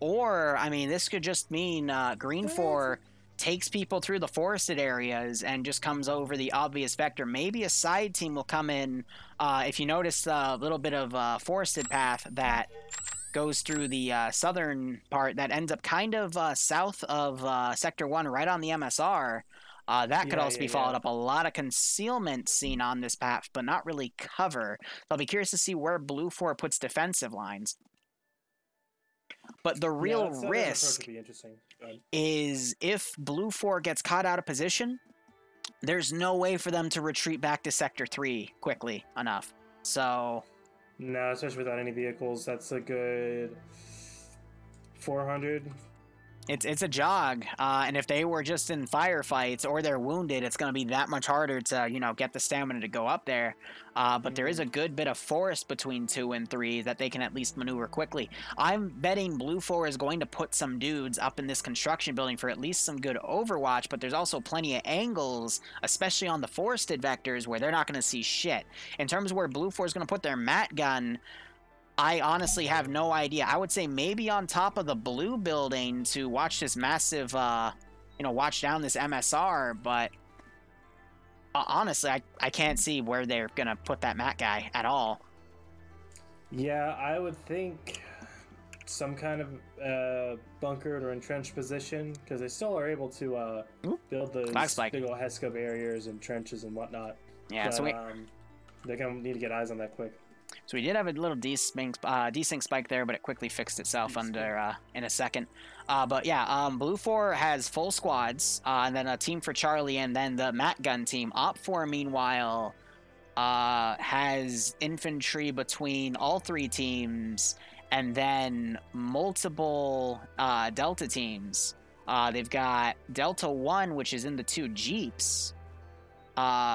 or, I mean, this could just mean Green 4... takes people through the forested areas and just comes over the obvious vector. Maybe a side team will come in. If you notice a little bit of forested path that goes through the southern part that ends up kind of south of Sector 1, right on the MSR, that could also be followed up. A lot of concealment seen on this path, but not really cover. So I'll be curious to see where Blue 4 puts defensive lines. But the real risk is if Blue 4 gets caught out of position, there's no way for them to retreat back to Sector 3 quickly enough. So... no, especially without any vehicles, that's a good 400. It's a jog, and if they were just in firefights or they're wounded, it's going to be that much harder to, you know, get the stamina to go up there. But there is a good bit of forest between 2 and 3 that they can at least maneuver quickly. I'm betting Blue 4 is going to put some dudes up in this construction building for at least some good overwatch, but there's also plenty of angles, especially on the forested vectors, where they're not going to see shit. In terms of where Blue 4 is going to put their mat gun, I honestly have no idea. I would say maybe on top of the blue building to watch this massive, you know, watch down this MSR, but honestly, I can't see where they're going to put that mat guy at all. Yeah, I would think some kind of bunkered or entrenched position, because they still are able to build those big old HESCO barriers and trenches and whatnot. Yeah, but, so they're going to need to get eyes on that quick. So we did have a little desync spike there, but it quickly fixed itself under in a second. But yeah, Blue 4 has full squads, and then a team for Charlie, and then the Mat Gun team. Op 4, meanwhile, has infantry between all 3 teams, and then multiple Delta teams. They've got Delta 1, which is in the 2 Jeeps.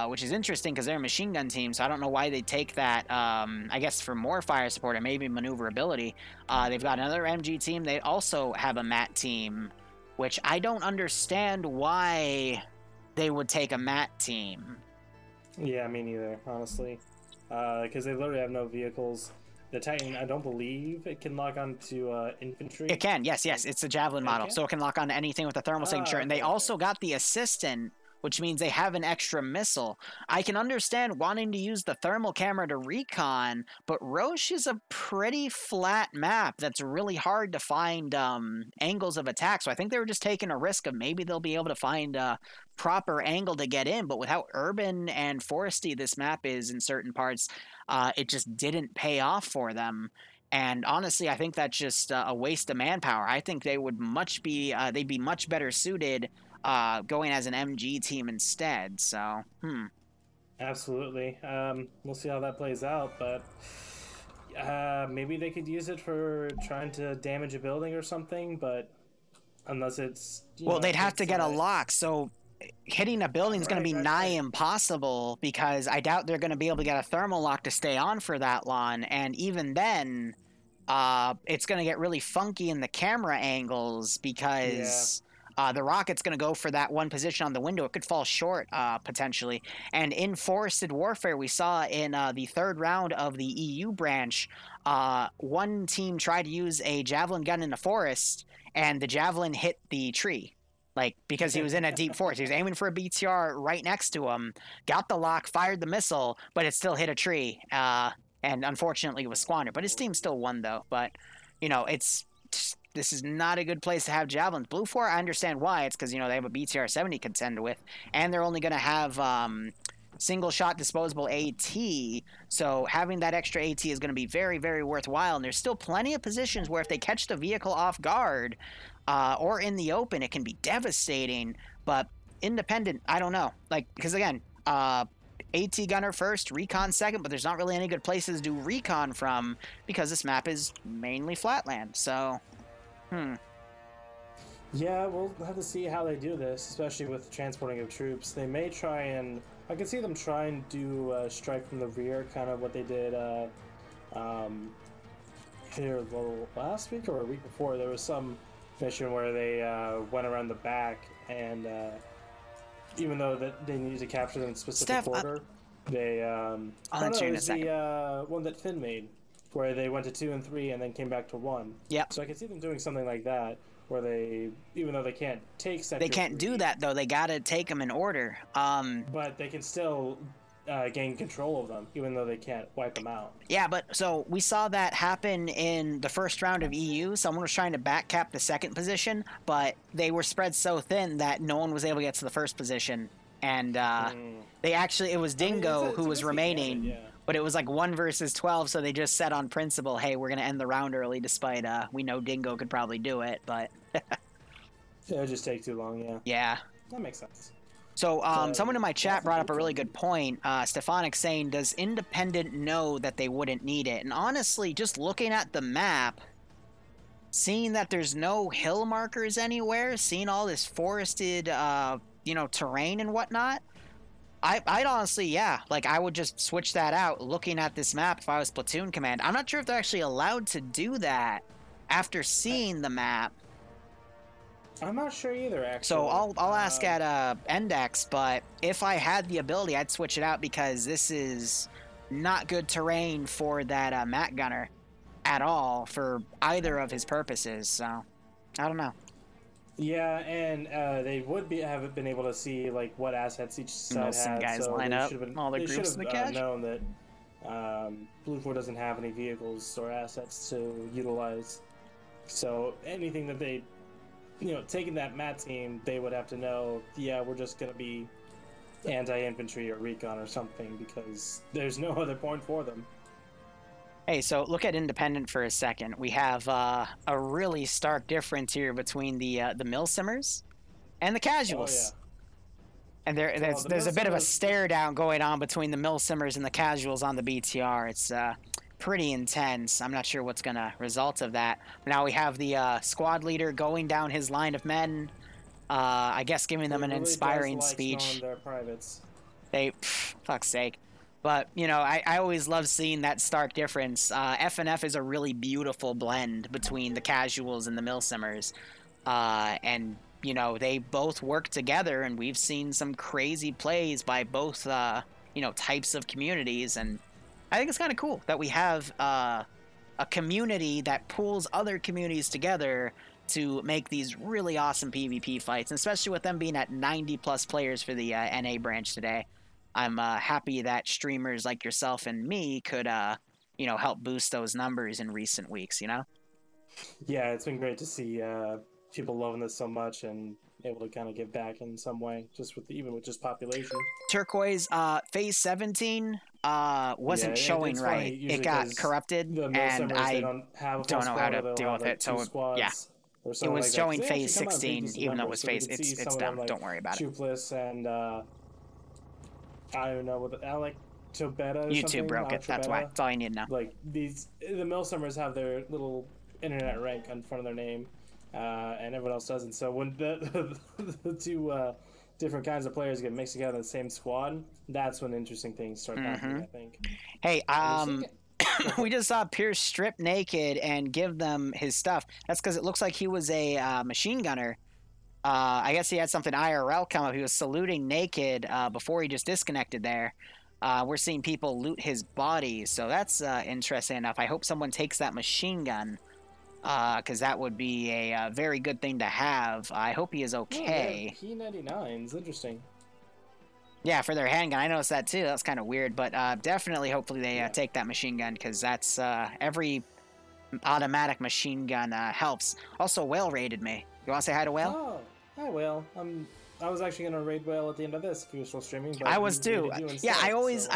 Which is interesting because they're a machine gun team, so I don't know why they take that, I guess for more fire support or maybe maneuverability. They've got another MG team. They also have a MAT team, which I don't understand why they would take a MAT team. Yeah, me neither, honestly. Because they literally have no vehicles. The Titan, I don't believe it can lock onto infantry. It can, yes. It's a Javelin model, so it can lock onto anything with a thermal signature. And they also got the Assistant, which means they have an extra missile. I can understand wanting to use the thermal camera to recon, but Roche is a pretty flat map that's really hard to find angles of attack. So I think they were just taking a risk of maybe they'll be able to find a proper angle to get in. But with how urban and foresty this map is in certain parts, it just didn't pay off for them. And honestly, I think that's just a waste of manpower. I think they would they'd be much better suited going as an MG team instead, so, Absolutely. We'll see how that plays out, but maybe they could use it for trying to damage a building or something, but unless it's... well, they'd have to get a lock, so hitting a building is going to be nigh impossible because I doubt they're going to be able to get a thermal lock to stay on for that long. And even then, it's going to get really funky in the camera angles because the rocket's going to go for that one position on the window. It could fall short potentially. And in Forested Warfare, we saw in the third round of the EU branch, one team tried to use a javelin gun in the forest, and the javelin hit the tree. Like, because he was in a deep forest. He was aiming for a BTR right next to him, got the lock, fired the missile, but it still hit a tree. And unfortunately it was squandered. But his team still won, though. But, you know, this is not a good place to have javelins. Blue 4, I understand why. It's because, you know, they have a BTR 70 to contend with. And they're only going to have single-shot disposable AT. So having that extra AT is going to be very, very worthwhile. And there's still plenty of positions where if they catch the vehicle off guard or in the open, it can be devastating. But independent, I don't know. Like, because again, AT gunner first, recon second, but there's not really any good places to do recon from because this map is mainly flatland. So, Yeah, we'll have to see how they do this, especially with transporting of troops. They may try and... I can see them try and do strike from the rear, kind of what they did here last week or a week before. There was some mission where they went around the back and... even though that they needed to capture them in specific order, they I'll answer you in a second. The one that Finn made, where they went to 2 and 3 and then came back to 1. Yeah. So I can see them doing something like that, where they, even though they can't take sector they can't 3, do that though. They gotta take them in order. But they can still gain control of them, even though they can't wipe them out. Yeah, but so we saw that happen in the first round of EU. Someone was trying to back cap the second position, but they were spread so thin that no one was able to get to the first position. And they actually, it was Dingo who was remaining, but it was like 1 versus 12, so they just said on principle, hey, we're going to end the round early, despite we know Dingo could probably do it, but... It would just take too long, yeah. Yeah. That makes sense. So someone in my chat brought up a really good point. Stefanik saying, does Independent know that they wouldn't need it? And honestly, just looking at the map, seeing that there's no hill markers anywhere, seeing all this forested, you know, terrain and whatnot, I'd honestly, yeah, like I would just switch that out looking at this map if I was Platoon Command. I'm not sure if they're actually allowed to do that after seeing the map. I'm not sure either, actually. So I'll ask at Endex, but if I had the ability, I'd switch it out because this is not good terrain for that Matt Gunner at all for either of his purposes. So I don't know. Yeah, and they would have been able to see like what assets each side had. Guys so line up all the they groups in the should cache. have known that Blue 4 doesn't have any vehicles or assets to utilize. So anything that they, you know, taking that Matt team, they would have to know, yeah, we're just going to be anti-infantry or recon or something because there's no other point for them. Hey, so look at Independent for a second. We have a really stark difference here between the Milsimmers and the Casuals. Oh, yeah. And there's a bit of a stare down going on between the Milsimmers and the Casuals on the BTR. It's pretty intense. I'm not sure what's going to result of that. Now we have the squad leader going down his line of men, I guess giving them an inspiring speech. Their privates. Fuck's sake. But, you know, I always love seeing that stark difference. FNF is a really beautiful blend between the Casuals and the Milsimmers. And, you know, they both work together, and we've seen some crazy plays by both, you know, types of communities. And I think it's kind of cool that we have a community that pulls other communities together to make these really awesome PvP fights, and especially with them being at 90-plus players for the NA branch today. I'm happy that streamers like yourself and me could, you know, help boost those numbers in recent weeks, you know? Yeah, it's been great to see people loving this so much and able to kind of give back in some way, just with even with just population. Turquoise, phase 17 wasn't showing right. It got corrupted, and I don't know how to deal with it. So yeah, it was showing phase 16, even though it was phase. It's dumb. Don't worry about it. Toothless and I don't know what Alec Tobetta. YouTube broke it. That's why. That's all you need to know. Like the Milsimmers have their little internet rank in front of their name, and everyone else doesn't. So when the two different kinds of players get mixed together in the same squad, that's when interesting things start happening, I think. Hey, we just saw Pierce strip naked and give them his stuff. That's because it looks like he was a machine gunner. I guess he had something IRL come up. He was saluting naked before he just disconnected there. We're seeing people loot his body, so that's interesting enough. I hope someone takes that machine gun, because that would be a very good thing to have. I hope he is okay. Oh, yeah, P99s, interesting. Yeah, for their handgun. I noticed that too. That's kind of weird, but definitely, hopefully they take that machine gun, because that's every automatic machine gun helps. Also, Whale raided me. You want to say hi to Whale? Oh, hi Whale. I was actually gonna raid Whale at the end of this if you were still streaming. But I was too. Yeah, I always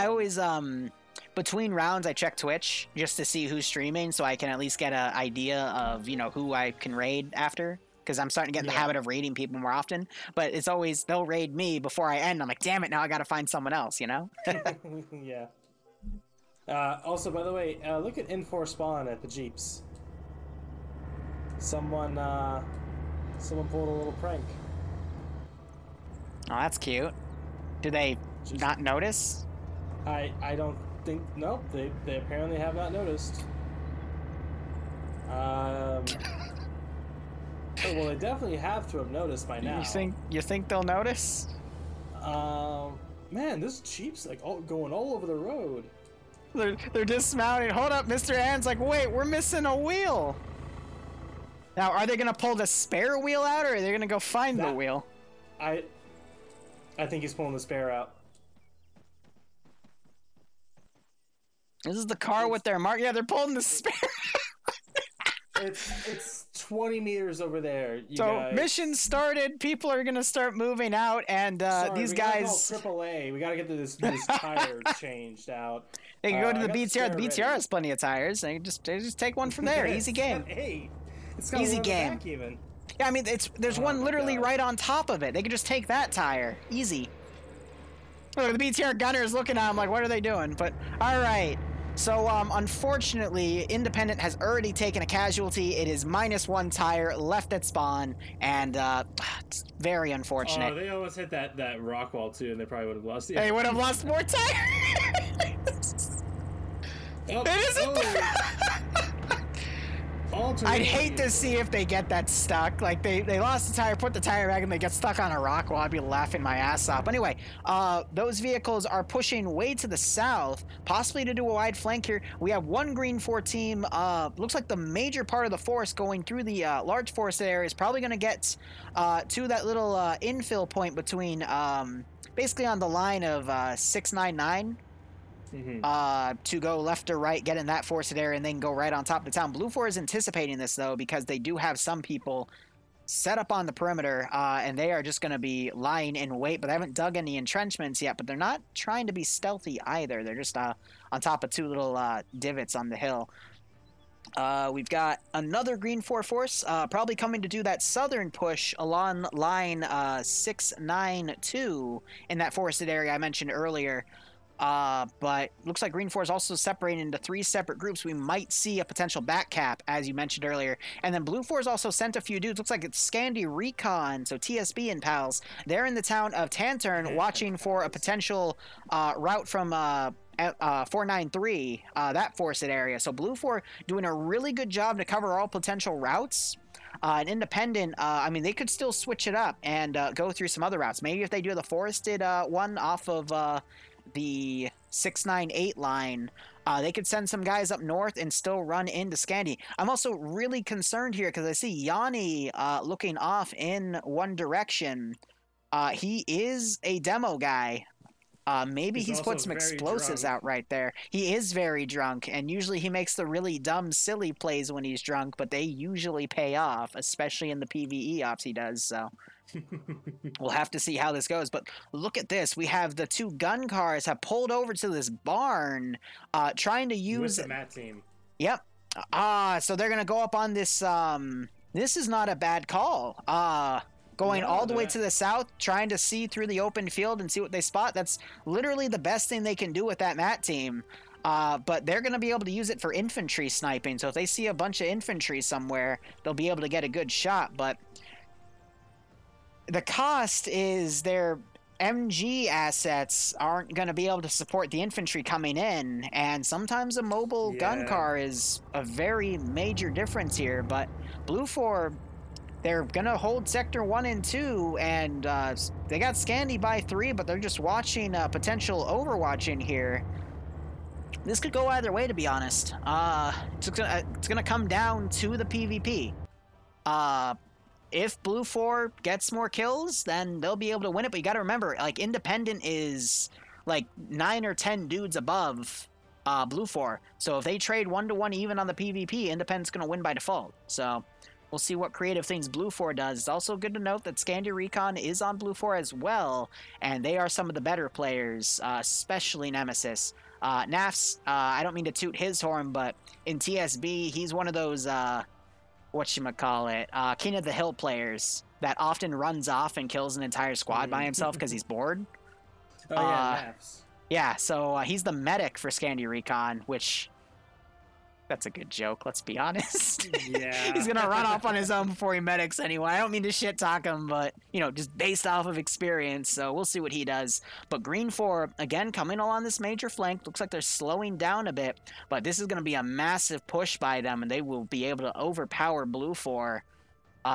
between rounds I check Twitch just to see who's streaming, so I can at least get an idea of who I can raid after. Because I'm starting to get in the habit of raiding people more often. But it's always they'll raid me before I end. I'm like, damn it, now I got to find someone else. Yeah. Also, by the way, look at N4 spawn at the Jeeps. Someone pulled a little prank. Oh, that's cute. Do they not notice? I don't think. Nope. They apparently have not noticed. Oh, well, they definitely have to have noticed by now. You think they'll notice? Man, this Jeep's like going all over the road. They're dismounting. Hold up, Mr. Ann's like, wait, we're missing a wheel. Now, are they gonna pull the spare wheel out, or are they gonna go find the wheel? I think he's pulling the spare out. This is the car with their mark. Yeah, they're pulling the spare. It's 20 meters over there. Mission started. People are gonna start moving out, and these guys. AAA. We gotta get this tire changed out. They can go to the BTR. The BTR has plenty of tires. They just take one from there. Easy game. Hey, it's got easy game. Back even. Yeah, I mean there's one literally right on top of it. They could just take that tire. Easy. Look, the BTR gunner is looking at him like, what are they doing? But all right. So, unfortunately, Independent has already taken a casualty. It is -1 tire left at spawn, and it's very unfortunate. Oh, they almost hit that rock wall, too, and they probably would have lost. They would have lost more tires! It isn't... I'd hate to see if they get that stuck. Like, they lost the tire, put the tire back, and they get stuck on a rock wall. I'd be laughing my ass off. But anyway, those vehicles are pushing way to the south, possibly to do a wide flank here. We have one Green 4 team. Looks like the major part of the forest going through the large forested area is probably going to get to that little infill point between, basically on the line of 699. To go left or right, get in that forested area, and then go right on top of the town. Blue 4 is anticipating this, though, because they do have some people set up on the perimeter, and they are just going to be lying in wait, but they haven't dug any entrenchments yet, but they're not trying to be stealthy either. They're just on top of two little divots on the hill. We've got another Green 4 force, probably coming to do that southern push along line 692 in that forested area I mentioned earlier. But looks like Green 4 is also separated into 3 separate groups. We might see a potential back cap, as you mentioned earlier. And then Blue 4 has also sent a few dudes. Looks like it's Scandi Recon, so TSB and pals. They're in the town of Tantern watching for a potential route from 493, that forested area. So Blue 4 doing a really good job to cover all potential routes. An Independent, I mean, they could still switch it up and go through some other routes. Maybe if they do the forested one off of the 698 line, they could send some guys up north and still run into Scandi. I'm also really concerned here because I see Yanni looking off in one direction. He is a demo guy. Maybe he's put some explosives out right there. He is very drunk, and usually he makes the really dumb, silly plays when he's drunk, but they usually pay off, especially in the PvE ops he does, so... We'll have to see how this goes, but look at this. We have the 2 gun cars have pulled over to this barn, trying to use... With the Matt team. Yep. So they're gonna go up on this, this is not a bad call. Going all the way to the south, trying to see through the open field and see what they spot. That's literally the best thing they can do with that Matt team. But they're going to be able to use it for infantry sniping. So if they see a bunch of infantry somewhere, they'll be able to get a good shot. But the cost is their MG assets aren't going to be able to support the infantry coming in, and sometimes a mobile gun car is a very major difference here. But Blue 4, they're going to hold Sector 1 and 2, and they got Scandy by 3, but they're just watching potential Overwatch in here. This could go either way, to be honest. It's gonna come down to the PvP. If Blue 4 gets more kills, then they'll be able to win it. But you got to remember, like, Independent is like 9 or 10 dudes above Blue 4. So if they trade 1-to-1 even on the PvP, Independent's gonna win by default. So we'll see what creative things Blue 4 does. It's also good to note that Scandia Recon is on Blue 4 as well, and they are some of the better players, especially Nemesis. Nafs, I don't mean to toot his horn, but in TSB, he's one of those, whatchamacallit, King of the Hill players that often runs off and kills an entire squad by himself because he's bored. Oh, yeah, Nafs. Yeah, so he's the medic for Scandia Recon, which... That's a good joke, let's be honest. Yeah. He's gonna run off on his own before he medics anyway. I don't mean to shit talk him, but, you know, just based off of experience, so we'll see what he does. But Green 4, again, coming along this major flank. Looks like they're slowing down a bit, but this is gonna be a massive push by them, and they will be able to overpower Blue 4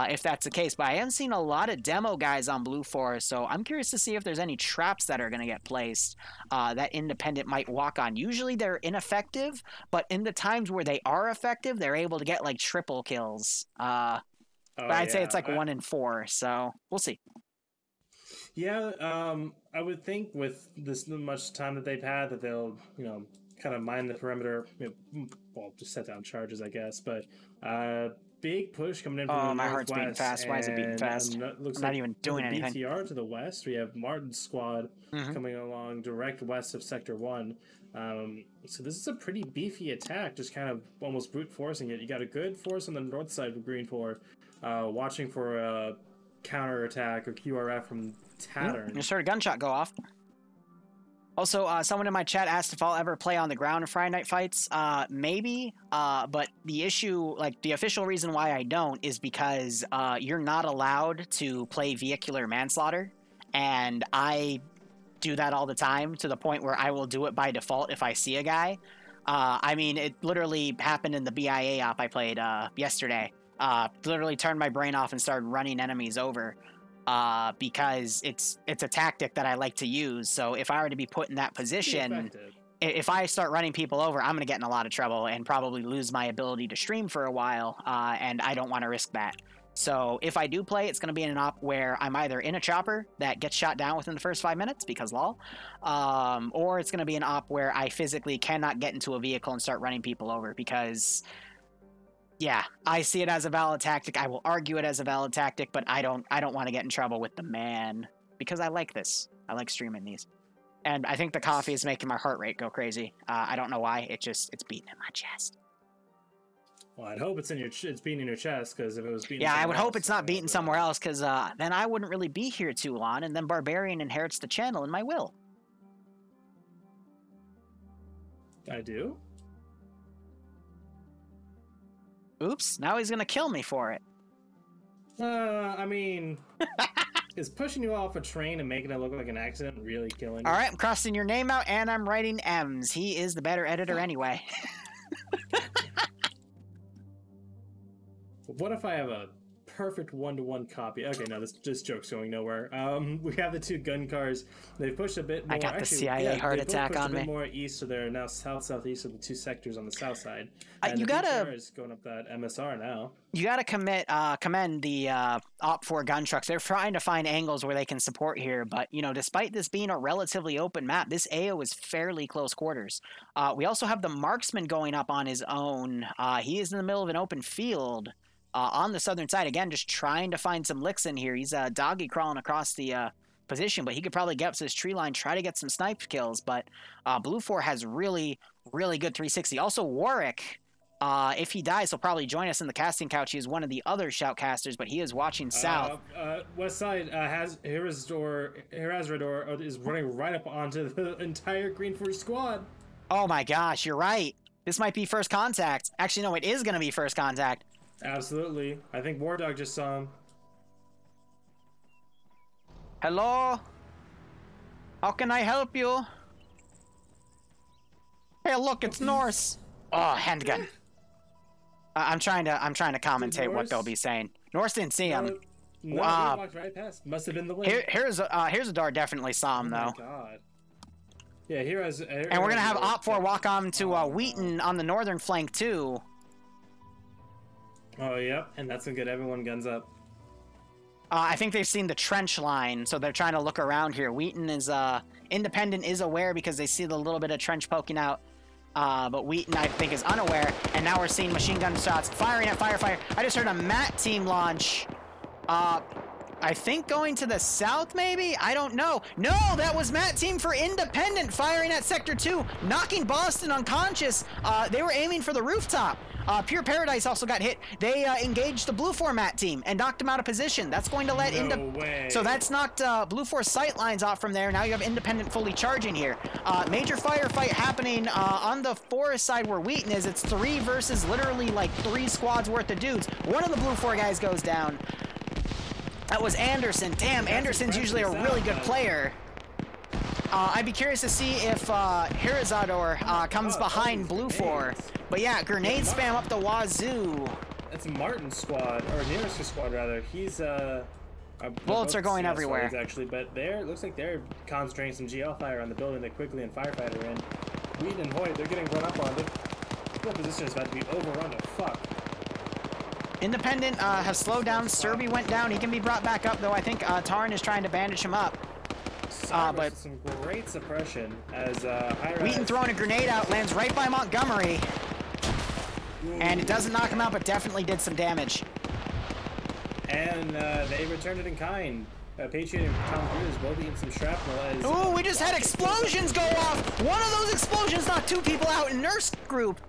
if that's the case. But I haven't seen a lot of demo guys on Blue 4, so I'm curious to see if there's any traps that are going to get placed that Independent might walk on. Usually they're ineffective, but in the times where they are effective, they're able to get like triple kills. But I'd say it's like 1 in 4, so we'll see. Yeah, I would think with this much time that they've had that they'll, you know, kind of mine the perimeter, well, just set down charges, I guess, but big push coming in from the my northwest. heart's beating fast. Why is it beating fast? Looks I'm like not even doing anything. BTR to the west. We have Martin's squad coming along direct west of Sector 1. So this is a pretty beefy attack, just kind of almost brute forcing it. You got a good force on the north side of Green 4, watching for a counter attack or QRF from Tattern. Just heard a gunshot go off. Also, someone in my chat asked if I'll ever play on the ground in Friday Night Fights. Maybe, but the issue, like the official reason why I don't is because you're not allowed to play vehicular manslaughter, and I do that all the time to the point where I will do it by default if I see a guy. I mean, it literally happened in the BIA op I played yesterday. Literally turned my brain off and started running enemies over. Because it's a tactic that I like to use. So if I were to be put in that position, if I start running people over, I'm going to get in a lot of trouble and probably lose my ability to stream for a while, and I don't want to risk that. So if I do play, it's going to be in an op where I'm either in a chopper that gets shot down within the first 5 minutes, because lol, or it's going to be an op where I physically cannot get into a vehicle and start running people over, because... yeah, I see it as a valid tactic. I will argue it as a valid tactic, but I don't want to get in trouble with the man because I like this. I like streaming these. And I think the coffee is making my heart rate go crazy. I don't know why. It's beating in my chest. Well, I'd hope it's beating in your chest, because if it was beating I would hope it's not beating somewhere else, because then I wouldn't really be here too long, and then Barbarian inherits the channel in my will. I do? Oops, now he's gonna kill me for it. I mean, is pushing you off a train and making it look like an accident really killing you? Alright, I'm crossing your name out and I'm writing M's. He is the better editor anyway. What if I have a perfect 1-to-1 copy? Okay, no, this joke's going nowhere. We have the two gun cars. They've pushed a bit more. I got the CIA heart attack on me. A bit more east, so they're now southeast of the two sectors on the south side. You gotta is going up that MSR now. You gotta commend the Op 4 gun trucks. They're trying to find angles where they can support here, but you know, despite this being a relatively open map, this AO is fairly close quarters. We also have the marksman going up on his own. He is in the middle of an open field. On the southern side, again, just trying to find some licks in here. He's doggy crawling across the position, but he could probably get up to this tree line, try to get some snipe kills. But Blue 4 has really, really good 360. Also, Warwick, if he dies, he'll probably join us in the casting couch. He is one of the other shoutcasters, but he is watching south. West side has Herazrador is running right up onto the entire Green 4 squad. Oh my gosh, you're right. This might be first contact. Actually, no, it is going to be first contact. Absolutely. I think War Dog just saw him. Hello? How can I help you? Hey, look, it's Norse. Oh, handgun. I'm trying to commentate what they'll be saying. Norse didn't see him. No, he walked right past. Must have been the wind. Here's a door. Definitely saw him though. Oh my god. Yeah, here's. And we're gonna have Op4 walk on to Wheaton on the northern flank too. Oh yep, and that's gonna get everyone guns up. I think they've seen the trench line, so they're trying to look around here. Wheaton is Independent is aware because they see the little bit of trench poking out. But Wheaton, I think, is unaware, and now we're seeing machine gun shots firing at Firefighter. I just heard a MAT team launch. I think going to the south, maybe? I don't know. No, that was MAT team for Independent firing at Sector 2, knocking Boston unconscious. They were aiming for the rooftop. Pure Paradise also got hit. They engaged the Blue 4 MAT team and knocked him out of position. That's going to let So that's knocked Blue 4 sight lines off from there. Now you have Independent fully charging here. Major firefight happening on the forest side where Wheaton is. It's 3 versus literally like 3 squads worth of dudes. One of the Blue 4 guys goes down. That was Anderson. Damn, Anderson's usually a really good player. I'd be curious to see if Herizador comes behind Blue 4. But yeah, grenade spam up the wazoo. That's Martin's squad, or Nearest squad rather. He's bullets are going everywhere. Actually, but looks like they're concentrating some GL fire on the building that Quickly and Firefighter are in. Wheaton and Hoyt, they're getting run up on. Their position is about to be overrun to fuck. Independent has slowed down. Serby went down. He can be brought back up, though. I think Tarn is trying to bandage him up. But some great suppression as Wheaton throwing a grenade out, lands right by Montgomery. And it doesn't knock him out, but definitely did some damage. And they returned it in kind. Patriot and Tom Cruise both eating some shrapnel as... Ooh, we just had explosions go off! One of those explosions knocked 2 people out in Nurse Group.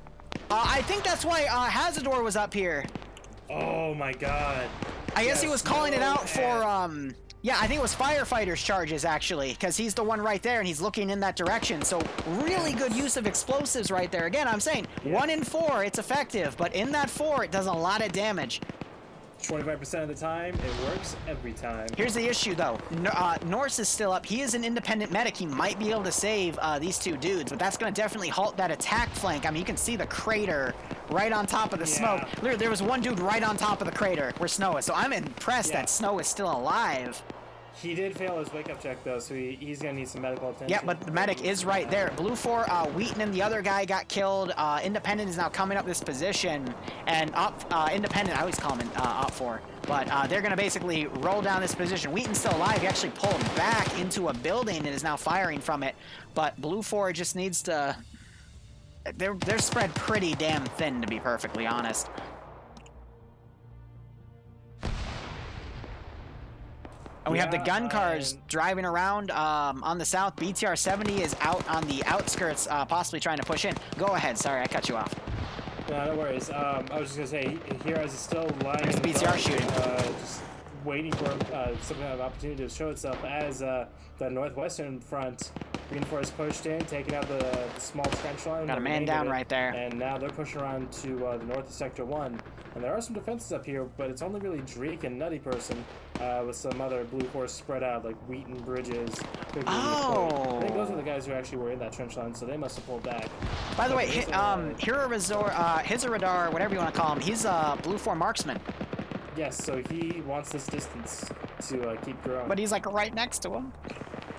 I think that's why Hazador was up here. Oh my god. I guess he was calling it out for, yeah, I think it was Firefighter's charges, actually, because he's the one right there, and he's looking in that direction. So really good use of explosives right there. Again, I'm saying 1 in 4, it's effective, but in that 4, it does a lot of damage. 25% of the time, it works every time. Here's the issue, though. Norse is still up. He is an independent medic. He might be able to save these 2 dudes, but that's going to definitely halt that attack flank. I mean, you can see the crater right on top of the smoke. Literally, there was one dude right on top of the crater where Snow is. So I'm impressed that Snow is still alive. He did fail his wake-up check, though, so he's going to need some medical attention. Yeah, but the medic is right there. Blue 4, Wheaton and the other guy got killed. Independent is now coming up this position. And Independent, I always call him Op 4. But they're going to basically roll down this position. Wheaton's still alive. He actually pulled back into a building and is now firing from it. But Blue 4 just needs to... They're spread pretty damn thin, to be perfectly honest. And we have the gun cars driving around on the south. BTR 70 is out on the outskirts, possibly trying to push in. Go ahead. Sorry, I cut you off. No, no worries. I was just going to say, Heroes is still lying. There's the BTR shooting. Just waiting for some kind of opportunity to show itself as the northwestern front reinforced pushed in, taking out the small trench line. Got a man down right there. And now they're pushing around to the north of Sector 1. And there are some defenses up here, but it's only really Drake and Nutty Person with some other Blue Force spread out, like Wheaton, Bridges. I think those are the guys who actually were in that trench line, so they must have pulled back. By the way, Hizaradar, whatever you want to call him, he's a Blue 4 marksman. Yes, so he wants this distance to keep growing. But he's like right next to him.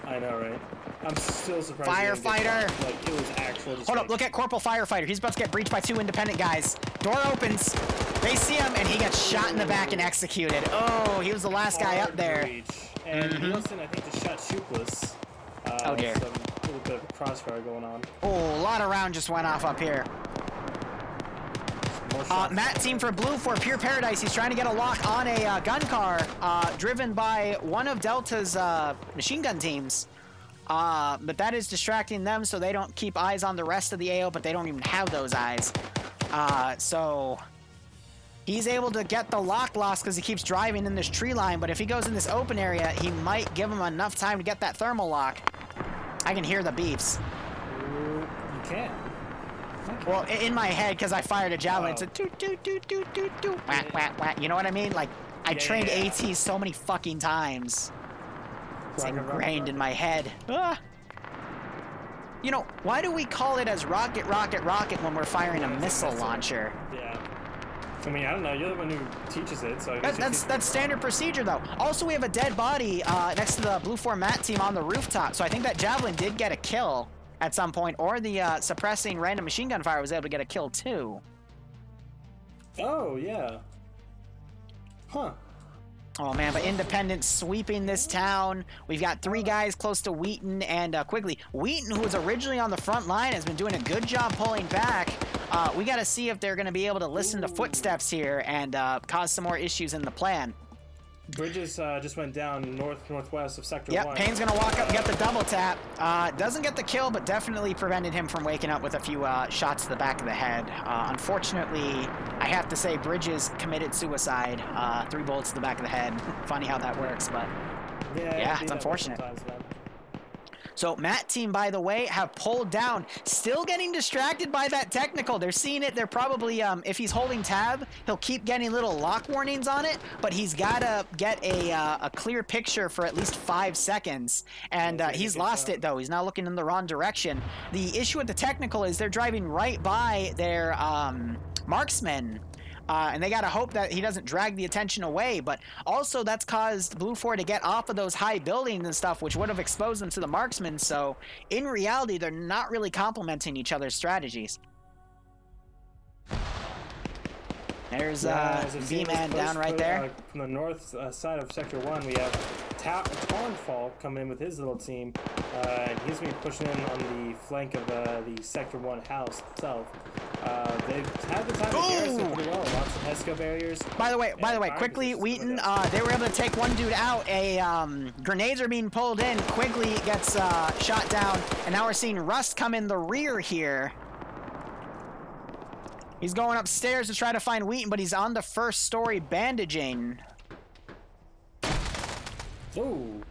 I know, right? I'm still surprised. Firefighter! Like, it was actual. Hold up, look at Corporal Firefighter. He's about to get breached by 2 independent guys. Door opens. They see him, and he gets shot in the back and executed. Oh, he was the last guy up there. And Nielsen, I think, just shot Shootless. Oh, dear. Some little bit of a crossfire going on. Oh, a lot of rounds just went off up here. Matt team for Blue for Pure Paradise. He's trying to get a lock on a gun car driven by one of Delta's machine gun teams. But that is distracting them, so they don't keep eyes on the rest of the AO, but they don't even have those eyes. So he's able to get the lock lost because he keeps driving in this tree line, but if he goes in this open area, he might give him enough time to get that thermal lock. I can hear the beeps. You can't. Well, in my head, because I fired a javelin, it's a toot, toot, toot, toot, toot, toot, whack, whack, whack. You know what I mean? Like, I trained AT so many fucking times. It's ingrained in my head. Ah! You know, why do we call it as rocket, rocket, rocket when we're firing a missile launcher? Yeah. I mean, I don't know. You're the one who teaches it, so I guess that's standard procedure, though. Also, we have a dead body next to the Blue 4 Mat team on the rooftop, so I think that Javelin did get a kill at some point, or the suppressing random machine gun fire was able to get a kill, too. Oh, yeah. Huh. Oh, man, but Independent sweeping this town. We've got 3 guys close to Wheaton and Quigley. Wheaton, who was originally on the front line, has been doing a good job pulling back. We got to see if they're going to be able to listen to footsteps here and cause some more issues in the plan. Bridges just went down northwest of Sector 1. Yep, Payne's going to walk up and get the double tap. Doesn't get the kill, but definitely prevented him from waking up with a few shots to the back of the head. Unfortunately, I have to say Bridges committed suicide. 3 bullets to the back of the head. Funny how that works, but yeah it's unfortunate. So Matt team, by the way, have pulled down. Still getting distracted by that technical. They're seeing it. They're probably, if he's holding tab, he'll keep getting little lock warnings on it, but he's got to get a clear picture for at least 5 seconds. And he's lost it, though. He's now looking in the wrong direction. The issue with the technical is they're driving right by their marksman. And they got to hope that he doesn't drag the attention away. But also that's caused Blue 4 to get off of those high buildings and stuff, which would have exposed them to the marksmen. So in reality, they're not really complementing each other's strategies. There's B-Man down right there. From the north side of Sector 1, we have Tornfall coming in with his little team. And he's going to be pushing in on the flank of the Sector 1 house itself. They've had the time to garrison pretty well. Lots of Hesco barriers. By the way, quickly, Wheaton, they were able to take one dude out. Grenades are being pulled in. Quigley gets shot down. And now we're seeing Rust come in the rear here. He's going upstairs to try to find Wheaton, but he's on the first story bandaging. Ooh.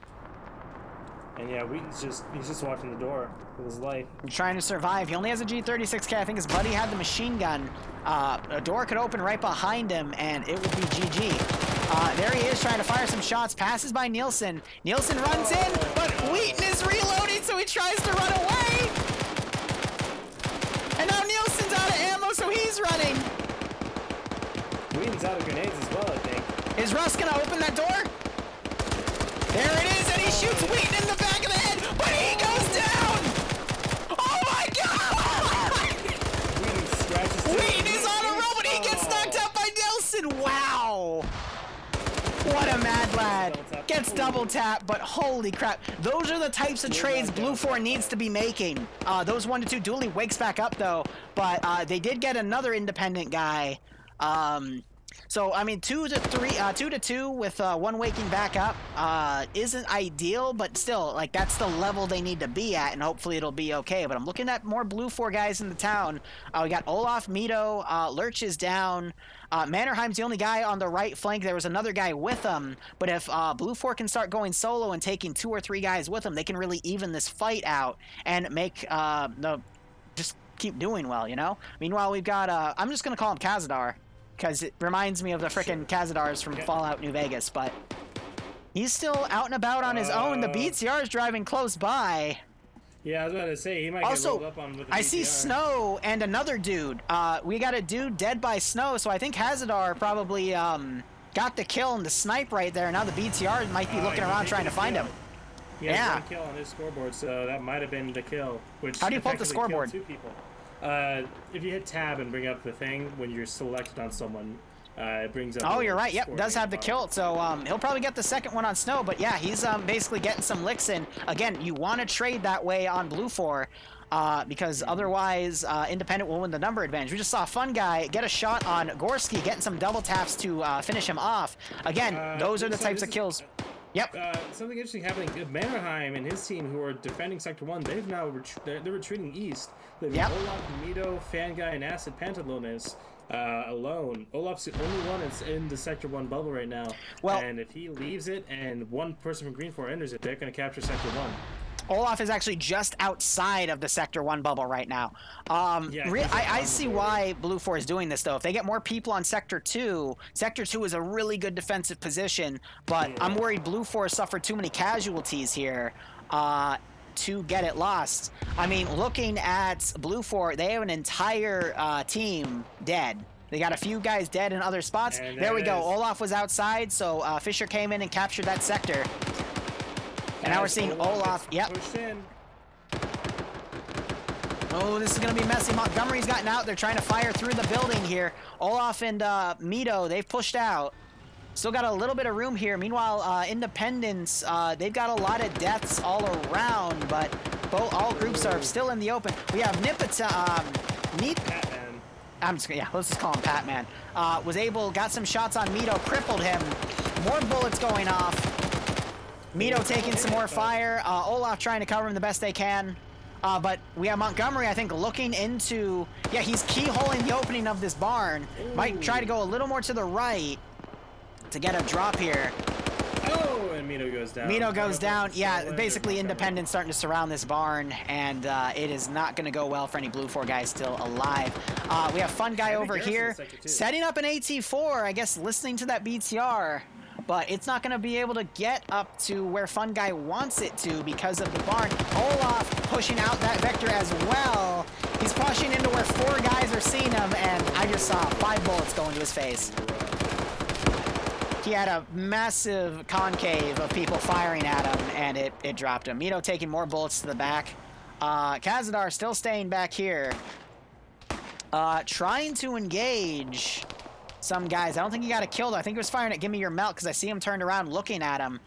And yeah, Wheaton's just watching the door with his life. He's trying to survive. He only has a G36K. I think his buddy had the machine gun. A door could open right behind him, and it would be GG. There he is trying to fire some shots. Passes by Nielsen. Nielsen runs in, but Wheaton is reloading, so he tries to run away. And now Nielsen's out of ammo, so he's running. Wheaton's out of grenades as well, I think. Is Russ gonna open that door? There it is, and he shoots Wheaton in the back of the head, but he goes down! Oh my god! Wheaton is on a roll, but he gets knocked out by Nielsen! Wow! What a mad lad. Gets double tap, but holy crap. Those are the types of trades Blue 4 needs to be making. Those 1-2 dually wakes back up, though, but they did get another independent guy. So, I mean, 2-2 with 1 waking back up isn't ideal, but still, like, that's the level they need to be at, and hopefully it'll be okay. But I'm looking at more Blue 4 guys in the town. We got Olaf, Mito, Lurch is down. Mannerheim's the only guy on the right flank. There was another guy with him, but if Blue 4 can start going solo and taking 2 or 3 guys with him, they can really even this fight out and make just keep doing well, you know? Meanwhile, we've got, I'm just going to call him Kazadar, because it reminds me of the frickin' Kazadars from Fallout New Vegas, but he's still out and about on his own. The BTR is driving close by. Yeah, I was about to say, he might get rolled up on with the I BTR. see Snow and another dude. We got a dude dead by Snow, so I think Kazadar probably got the kill and the snipe right there. Now the BTR might be looking around trying to find him. He has 1 kill on his scoreboard, so that might have been the kill. Which how do you pull up the scoreboard? 2 people. If you hit tab and bring up the thing when you're selected on someone, it brings up. Oh, you're right. Yep, does have the kill. So he'll probably get the second one on Snow. But yeah, he's basically getting some licks in. Again, you want to trade that way on Blue 4. Because otherwise, Independent will win the number advantage. We just saw a Fun Guy get a shot on Gorski, getting some double taps to finish him off. Again, those are the types of kills. Yep. Something interesting happening. Mannerheim and his team, who are defending Sector 1, they've now they're retreating east. They've got Olaf, Mito, Fan Guy, and Acid Pantalones alone. Olaf's the only one that's in the Sector 1 bubble right now. Well, and if he leaves it and one person from Green 4 enters it, they're going to capture Sector 1. Olaf is actually just outside of the Sector 1 bubble right now. I see why Blue 4 is doing this, though. If they get more people on Sector 2 is a really good defensive position, but I'm worried Blue 4 suffered too many casualties here to get it lost. I mean, looking at Blue 4, they have an entire team dead. They got a few guys dead in other spots. There we go. Olaf was outside, so Fisher came in and captured that sector. And now we're seeing Olaf. Yep. Oh, this is going to be messy. Montgomery's gotten out. They're trying to fire through the building here. Olaf and Mito, they've pushed out. Still got a little bit of room here. Meanwhile, Independence, they've got a lot of deaths all around, but all groups are still in the open. We have let's just call him Patman. Got some shots on Mito, crippled him. More bullets going off. Mito taking some more fire. Olaf trying to cover him the best they can. But we have Montgomery, I think, looking into... Yeah, he's keyholing the opening of this barn. Might try to go a little more to the right to get a drop here. Oh, and Mito goes down. Mito goes down. Yeah, basically Independence starting to surround this barn, and it is not going to go well for any Blue 4 guys still alive. We have Fun Guy over here setting up an AT4, I guess, listening to that BTR. But it's not going to be able to get up to where Fun Guy wants it to because of the barn. Olaf pushing out that vector as well. He's pushing into where 4 guys are seeing him, and I just saw 5 bullets go into his face. He had a massive concave of people firing at him, and it dropped him. Mito taking more bullets to the back. Kazadar still staying back here. Trying to engage some guys. I don't think he got a kill, though. I think he was firing at Gimme Your Milk because I see him turned around looking at him.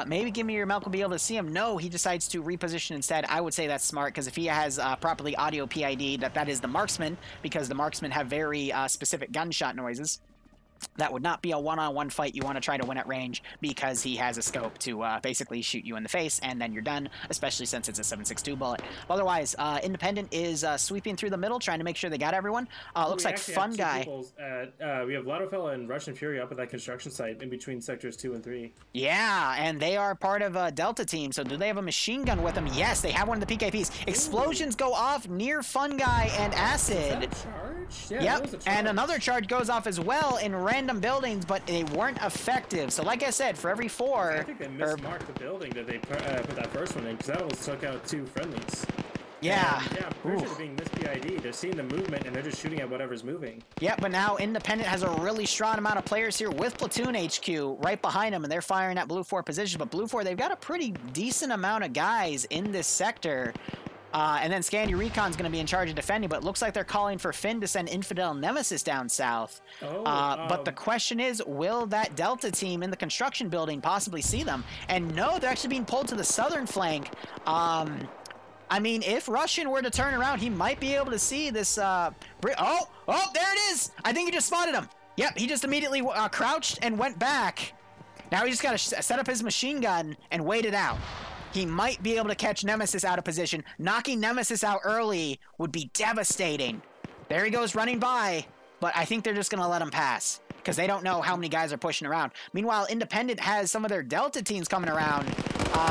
Maybe Gimme Your Milk will be able to see him. No, he decides to reposition instead. I would say that's smart because if he has properly audio PID, that is the marksman, because the marksmen have very specific gunshot noises. That would not be a one-on-one fight you want to try to win at range because he has a scope to basically shoot you in the face and then you're done, especially since it's a 7.62 bullet. Otherwise, Independent is sweeping through the middle, trying to make sure they got everyone. Looks like Fun Guy. We have Ladofella and Russian Fury up at that construction site in between sectors 2 and 3. Yeah, and they are part of a Delta team, so do they have a machine gun with them? Yes, they have one of the PKPs. Explosions go off near Fun Guy and Acid. Is that a charge? Yeah, yep, and another charge goes off as well in random buildings, but they weren't effective. So like I said, for every 4... I think they mismarked the building that they put that first one in, because that almost took out 2 friendlies. Yeah. And, yeah, I'm pretty sure they're being mis-PID. They're seeing the movement, and they're just shooting at whatever's moving. Yeah, but now Independent has a really strong amount of players here with Platoon HQ right behind them, and they're firing at Blue 4 positions. But Blue 4, they've got a pretty decent amount of guys in this sector. And then Scandy Recon's going to be in charge of defending, but it looks like they're calling for Finn to send Infidel Nemesis down south. But the question is, will that Delta team in the construction building possibly see them? And no, they're actually being pulled to the southern flank. I mean, if Russian were to turn around, he might be able to see this... oh, there it is! I think he just spotted him. Yep, he just immediately crouched and went back. Now he just got to set up his machine gun and wait it out. He might be able to catch Nemesis out of position. Knocking Nemesis out early would be devastating. There he goes running by, but I think they're just going to let him pass because they don't know how many guys are pushing around. Meanwhile, Independent has some of their Delta teams coming around.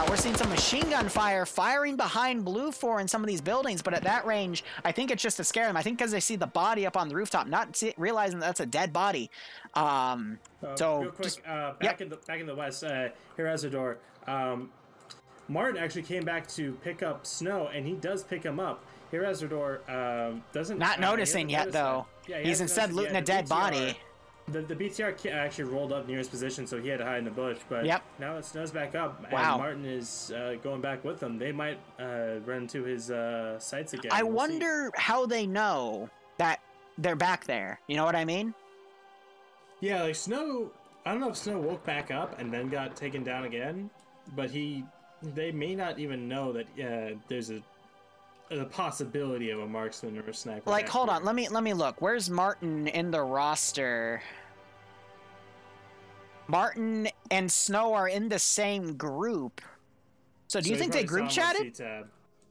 We're seeing some machine gun fire firing behind Blue 4 in some of these buildings, but at that range, I think it's just to scare them. I think because they see the body up on the rooftop, not realizing that that's a dead body. Real quick, back in the west, Herazador, Martin actually came back to pick up Snow, and he does pick him up. Herazador doesn't... Not noticing yet, though. Yeah, he's instead looting a dead body. The BTR actually rolled up near his position, so he had to hide in the bush. But now it Snow's back up, and Martin is going back with them. They might run to his sights again. I wonder how they know that they're back there. You know what I mean? Yeah, like Snow... I don't know if Snow woke back up and then got taken down again, but they may not even know that there's a possibility of a marksman or a sniper. Like, hold on, let me look. Where's Martin in the roster? Martin and Snow are in the same group. So do you think they group chatted?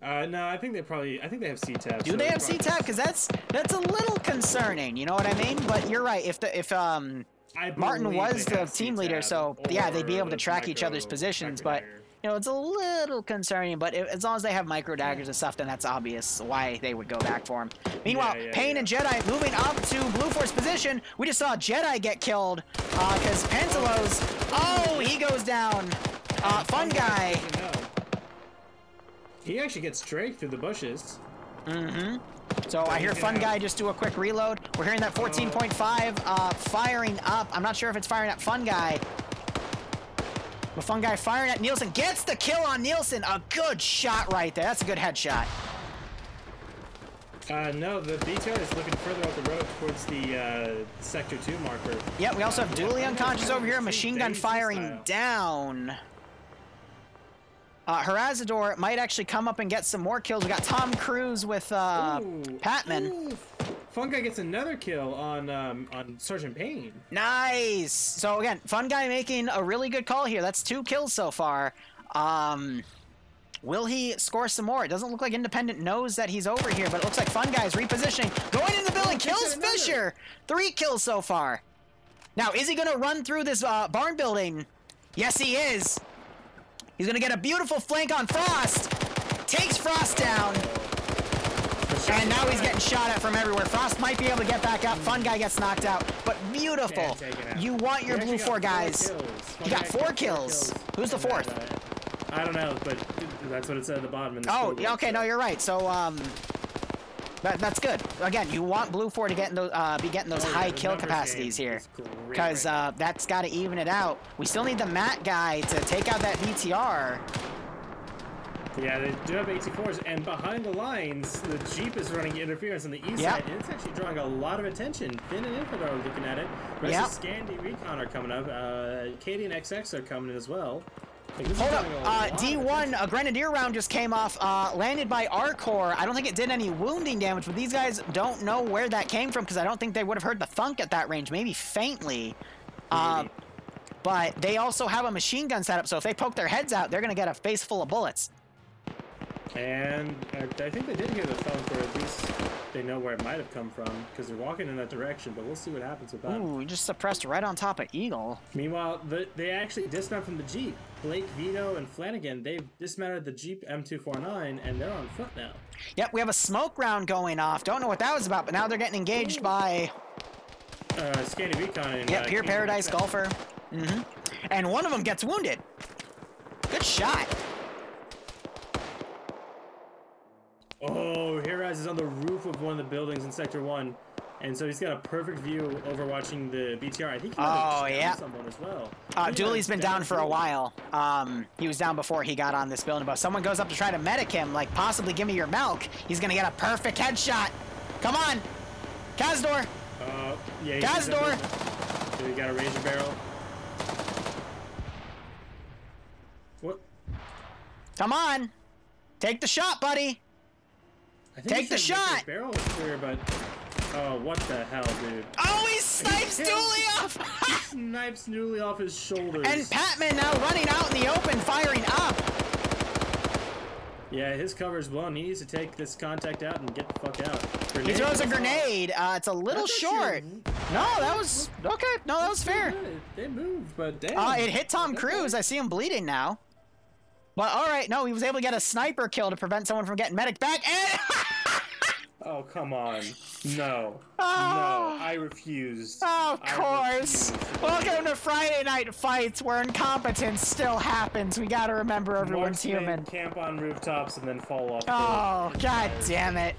No, I think they have C-tab. Do they have C-tab? Because that's a little concerning. You know what I mean? But you're right. If Martin was the team leader, so yeah, they'd be able to track each other's positions. But you know, it's a little concerning, but as long as they have micro daggers and stuff, then that's obvious why they would go back for him. Meanwhile, Pain and Jedi moving up to Blue Force position. We just saw Jedi get killed because Pentelos, oh, he goes down. Fun Guy. He actually gets Drake through the bushes. Mm-hmm. So I hear Fun Guy just do a quick reload. We're hearing that 14.5 firing up. I'm not sure if it's firing at Fun Guy. But Fun Guy firing at Nielsen. Gets the kill on Nielsen. A good shot right there. That's a good headshot. No, the BTR is looking further up the road towards the Sector 2 marker. Yeah, we also have dually unconscious over here. Machine gun firing down. Harazador might actually come up and get some more kills. We got Tom Cruise with Patman. Fun Guy gets another kill on Sergeant Payne. Nice. So again, Fun Guy making a really good call here. That's 2 kills so far. Will he score some more? It doesn't look like Independent knows that he's over here, but it looks like Fun Guy's repositioning. Going in the building, kills Fisher. 3 kills so far. Now, is he going to run through this barn building? Yes, he is. He's going to get a beautiful flank on Frost. Takes Frost down. And now he's getting shot at from everywhere. Frost might be able to get back up. Fun Guy gets knocked out. But beautiful. You want your Blue 4 guys. He got 4 kills. Who's the 4th? I don't know, but that's what it said at the bottom. Oh, yeah, okay, no, you're right. So, that's good. Again, you want Blue 4 to get in those, be getting those high kill capacities here, because that's got to even it out. We still need the Matt guy to take out that BTR. Yeah, they do have 84s, and behind the lines, the Jeep is running interference on the east side, and it's actually drawing a lot of attention. Finn and Infant are looking at it. Rest of Scandi Recon are coming up. Katie and XX are coming in as well. Hold up, D1, a Grenadier round just came off, landed by Arcor. I don't think it did any wounding damage, but these guys don't know where that came from because I don't think they would have heard the thunk at that range, maybe faintly. But they also have a machine gun set up, so if they poke their heads out, they're going to get a face full of bullets. And I think they did hear the thunk, or at least they know where it might have come from, because they're walking in that direction, but we'll see what happens with that. Ooh, we just suppressed right on top of Eagle. Meanwhile, they actually dismounted from the Jeep. Blake, Vito, and Flanagan, they've dismounted the Jeep M249, and they're on foot now. Yep, we have a smoke round going off. Don't know what that was about, but now they're getting engaged by... Scandi Recon and... Yep, Pure Paradise Golfer. And one of them gets wounded. Good shot. Oh, Heraz is on the roof of one of the buildings in Sector 1. And so he's got a perfect view overwatching the BTR. I think he might have someone as well. Dooley's been down for a while. He was down before he got on this building, but someone goes up to try to medic him, like possibly give me your milk. He's gonna get a perfect headshot. Come on, Kazdor. Yeah, Kazdor. So you got a razor barrel. What? Come on, take the shot, buddy. Take the shot. Barrel was clear, but oh, what the hell, dude? Oh, he snipes Dooley off. He snipes Dooley off his shoulders. And Patman now running out in the open, firing up. Yeah, his cover's blown. He needs to take this contact out and get the fuck out. He throws a grenade. It's a little short. No, that was okay. No, that was fair. They moved, but damn. It hit Tom Cruise. I see him bleeding now. But all right, no, he was able to get a sniper kill to prevent someone from getting medic back. And oh, come on. No. No, I refused. Of course. Welcome to Friday Night Fights, where incompetence still happens. We gotta remember everyone's human. Camp on rooftops and then fall off. Oh, god damn it.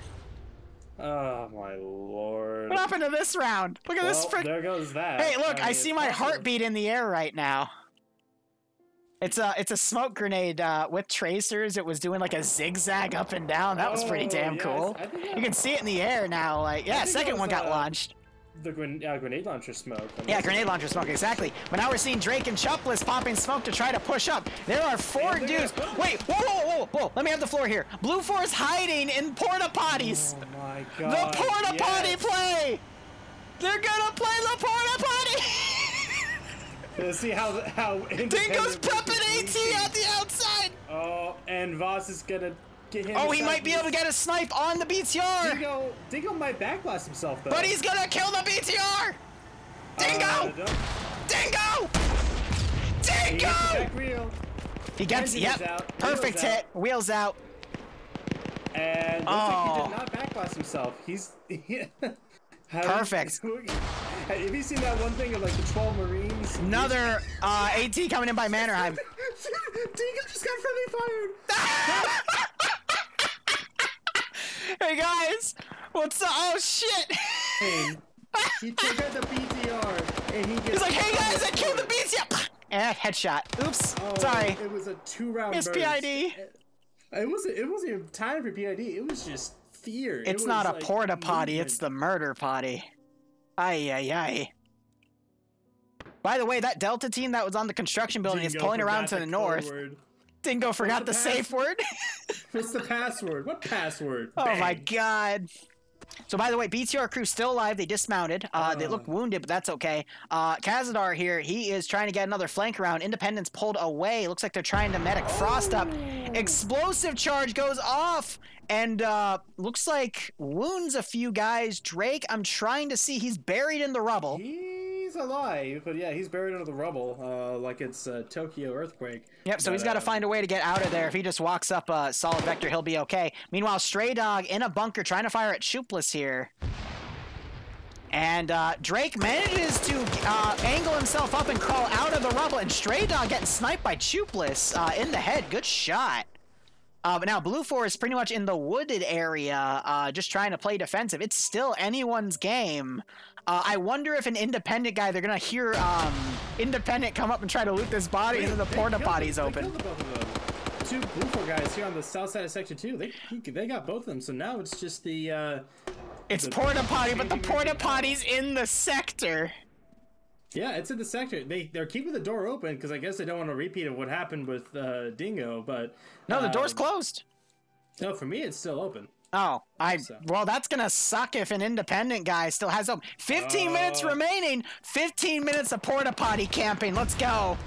Oh, my lord. What happened to this round? Look at this frick. There goes that. Hey, look, I see my heartbeat in the air right now. It's a smoke grenade with tracers. It was doing like a zigzag up and down. That was pretty damn cool. You can see it in the air now. Like, yeah, second one got launched. The grenade launcher smoke. Yeah, grenade launcher smoke, exactly. But now we're seeing Drake and Chupless popping smoke to try to push up. There are 4 dudes. Wait, whoa. Let me have the floor here. Blue 4's hiding in porta potties. Oh my god. The porta potty play. They're gonna play the porta potty. Let's see how Dingo's prepping AT at the outside. Oh, and Voss is gonna get him. Oh, he might be able to get a snipe on the BTR. Dingo might backblast himself though. But he's gonna kill the BTR. Dingo! Dingo! Dingo! He gets, Engine is yep, out, perfect wheels hit, wheels out. And looks like he did not backblast himself. He's perfect. Have you seen that one thing of like the 12 Marines? Another AT coming in by Mannerheim. Dingo just got friendly fired. Hey guys, what's up? Oh shit! He took out the BTR and he gets. He's like, hey guys, I killed the BTR. Headshot. Oops. Sorry. It was a 2-round It's burst. PID. It wasn't even time for PID. It was just fear. It's not a porta potty. It's the murder potty. Ay ay ay. By the way, that Delta team that was on the construction building is pulling around to the north. Dingo forgot the safe word. What's the password? What password? Oh Bang. my god. So by the way, BTR crew still alive. They dismounted. They look wounded, but that's okay. Kazadar here, he is trying to get another flank round. Independence pulled away. Looks like they're trying to medic Frost up. Explosive charge goes off. And looks like wounds a few guys. Drake, I'm trying to see. He's buried in the rubble. He's alive, but yeah, he's buried under the rubble, like it's a Tokyo earthquake. Yep, so he's got to find a way to get out of there. If he just walks up a solid vector, he'll be okay. Meanwhile, Stray Dog in a bunker trying to fire at Shoopless here. And Drake manages to angle himself up and crawl out of the rubble. And Stray Dog getting sniped by Shoopless in the head. Good shot. But now Blue 4 is pretty much in the wooded area, just trying to play defensive. It's still anyone's game. I wonder if an independent guy, they're going to hear independent come up and try to loot this body, and then the porta potty's open. Two Blue 4 guys here on the south side of Sector 2, they got both of them, so now it's just the... it's porta potty, but the porta potty's in the sector. Yeah, it's in the sector. They're keeping the door open because I guess they don't want a repeat of what happened with Dingo, but... No, the door's closed. No, for me, it's still open. Oh, well, that's gonna suck if an independent guy still has open. 15 minutes remaining. 15 minutes of porta potty camping. Let's go.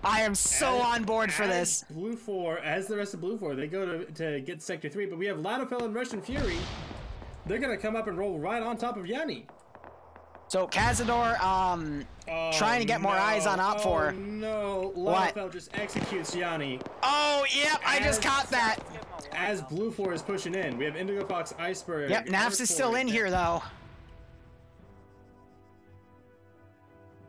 I am so on board for this. Blue 4, as the rest of Blue 4, they go to get Sector 3, but we have Ladofel and Russian Fury. They're gonna come up and roll right on top of Yanni. So Kazador, trying to get more eyes on Op 4. Oh no, What? Ladofel just executes Yanni. Oh, yep, I just caught that. As Blue 4 is pushing in, we have Indigo Fox, Iceberg. Yep, Nafs is still in here though.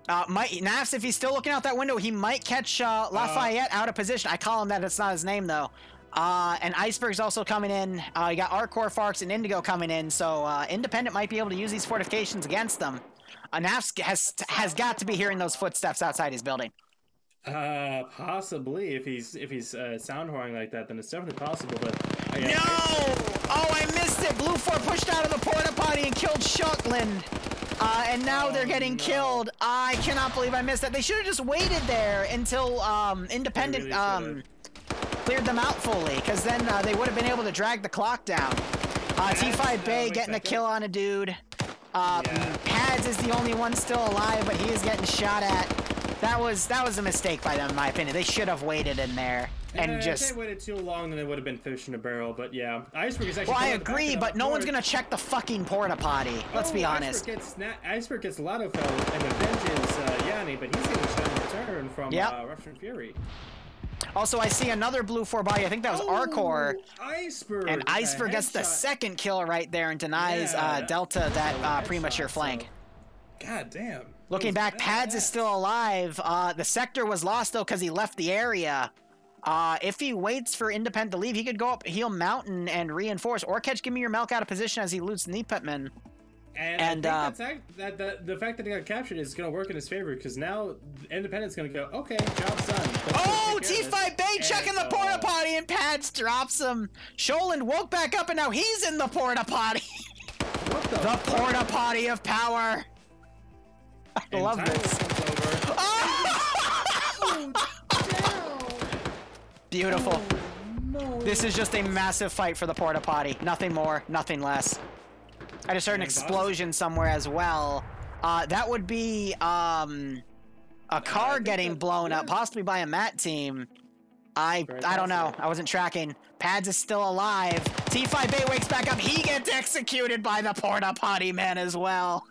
Nafs, if he's still looking out that window, he might catch Lafayette out of position. I call him that, it's not his name though. And Iceberg's also coming in. You got Arcor, Farks, and Indigo coming in, so Independent might be able to use these fortifications against them. Nafs has got to be hearing those footsteps outside his building. Possibly. If he's sound whoring like that, then it's definitely possible. But no! Oh, I missed it. Blue 4 pushed out of the porta potty and killed Shotland. And now they're getting killed. I cannot believe I missed that. They should have just waited there until Independent cleared them out fully, because then they would have been able to drag the clock down. T5 Bay getting a kill on a dude. Pads is the only one still alive, but he is getting shot at. That was a mistake by them, in my opinion. They should have waited in there and just. If they waited too long, then they would have been fish in a barrel. But yeah, Iceberg is actually. Well, I agree, but no one's gonna check the fucking porta potty. Let's be honest. Iceberg gets Ladofel and avenges Yanni, but he's getting shot in return from Russian Fury. Also, I see another Blue 4 body. I think that was Arcor. Iceberg. And Iceberg gets the second kill right there and denies Delta that premature flank. God damn. Looking back, Pads is still alive. The sector was lost, though, because he left the area. If he waits for Independent to leave, he could go up Heel Mountain and reinforce, or catch Give Me Your Milk out of position as he loots Nipetman. And I think the fact that he got captured is going to work in his favor, because now Independent's going to go, okay, job's done. Oh, T5 Bay checking the porta potty, and Pads drops him. Sholand woke back up, and now he's in the porta potty. The porta potty of power. I love this. Beautiful. No. This is just a massive fight for the porta potty. Nothing more, nothing less. I just heard an explosion somewhere as well. That would be a car getting blown up, possibly by a MAT team. I don't know. I wasn't tracking. Pads is still alive. T5 Bay wakes back up. He gets executed by the porta potty man as well.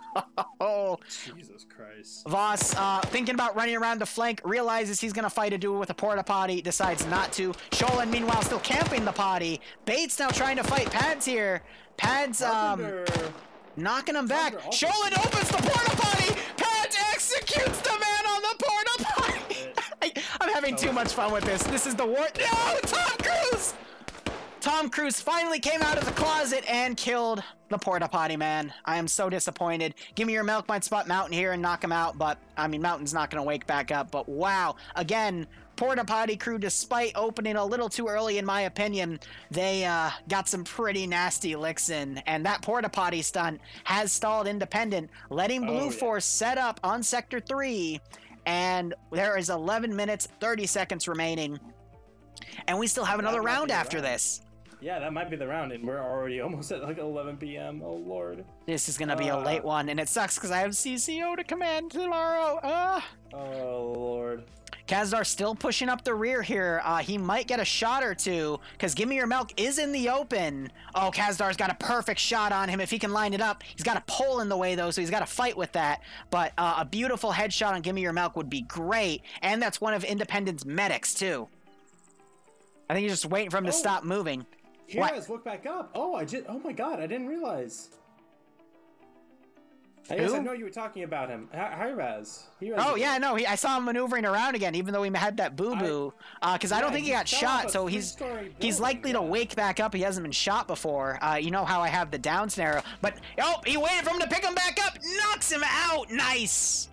Oh, Jesus Christ. Voss, thinking about running around the flank, realizes he's gonna fight a duel with a porta potty, decides not to. Sholin, meanwhile, still camping the potty. Bates now trying to fight Pads here. Pads, knocking him back. Sholin opens the porta potty. Pads executes the man on the porta potty. I'm having too much fun with this. This is the war. No, Tom Cruise! Tom Cruise finally came out of the closet and killed the porta potty man. I am so disappointed. Give me your milk, might spot Mountain here and knock him out, but I mean, Mountain's not going to wake back up. But wow, again, porta potty crew, despite opening a little too early, in my opinion, they got some pretty nasty licks in, and that porta potty stunt has stalled Independent, letting Blue Force set up on Sector 3, and there is 11 minutes, 30 seconds remaining, and we still have another round after this. Yeah, that might be the round, and we're already almost at like 11 p.m. Oh, Lord. This is going to be a late one, and it sucks because I have CCO to command tomorrow. Oh, Lord. Kazdar still pushing up the rear here. He might get a shot or two, because Gimme Your Milk is in the open. Oh, Kazdar's got a perfect shot on him if he can line it up. He's got a pole in the way, though, so he's got to fight with that. But a beautiful headshot on Gimme Your Milk would be great, and that's one of Independent's medics, too. I think he's just waiting for him to stop moving. Heroes, look back up. Oh, oh my God, I didn't realize. I guess I know you were talking about him. Hiraz. Oh, yeah, no, I saw him maneuvering around again, even though he had that boo-boo. Because I don't think he got shot, so he's likely to wake back up. He hasn't been shot before. You know how I have the down scenario. But, oh, he waited for him to pick him back up. Knocks him out. Nice.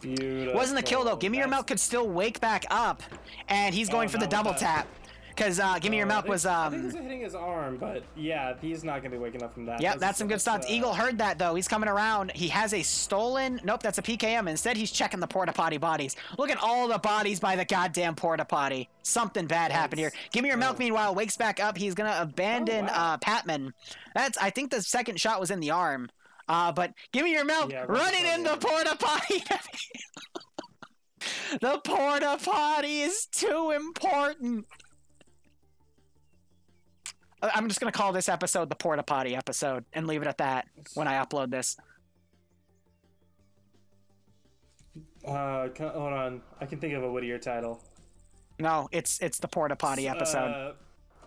Beautiful. Wasn't a kill, though. Gimme Your Milk could still wake back up, and he's going for the double tap. Because Gimme Your Milk was I think he was hitting his arm, but yeah, he's not gonna be waking up from that. Yep, that's some good stunts. Eagle heard that though. He's coming around. He has a stolen. Nope, that's a PKM. Instead, he's checking the porta potty bodies. Look at all the bodies by the goddamn porta potty. Something bad happened here. Gimme Your Milk, meanwhile, wakes back up. He's gonna abandon Patman. I think the second shot was in the arm. But Gimme Your Milk running in the porta potty. The porta potty is too important. I'm just going to call this episode the Porta Potty episode and leave it at that when I upload this. Hold on. I can think of a wittier title. No, it's the Porta Potty episode.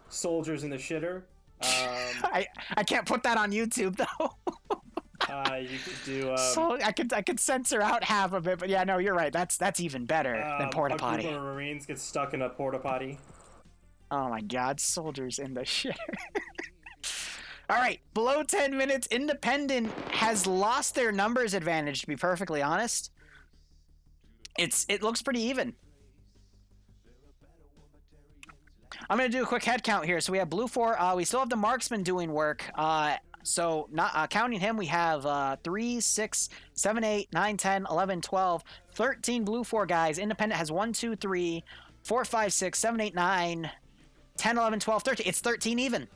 Soldiers in the Shitter. I can't put that on YouTube, though. You could do... so I could censor out half of it, but yeah, no, you're right. That's even better than Porta Potty. A group of Marines get stuck in a Porta Potty. Oh my God, soldiers in the shitter. All right, below 10 minutes, Independent has lost their numbers advantage, to be perfectly honest. It looks pretty even. I'm going to do a quick head count here. So we have Blue 4. We still have the Marksman doing work. So not counting him, we have 3, 6, 7, 8, 9, 10, 11, 12, 13 Blue 4 guys. Independent has 1, 2, 3, 4, 5, 6, 7, 8, 9... 10, 11, 12, 13. It's 13 even.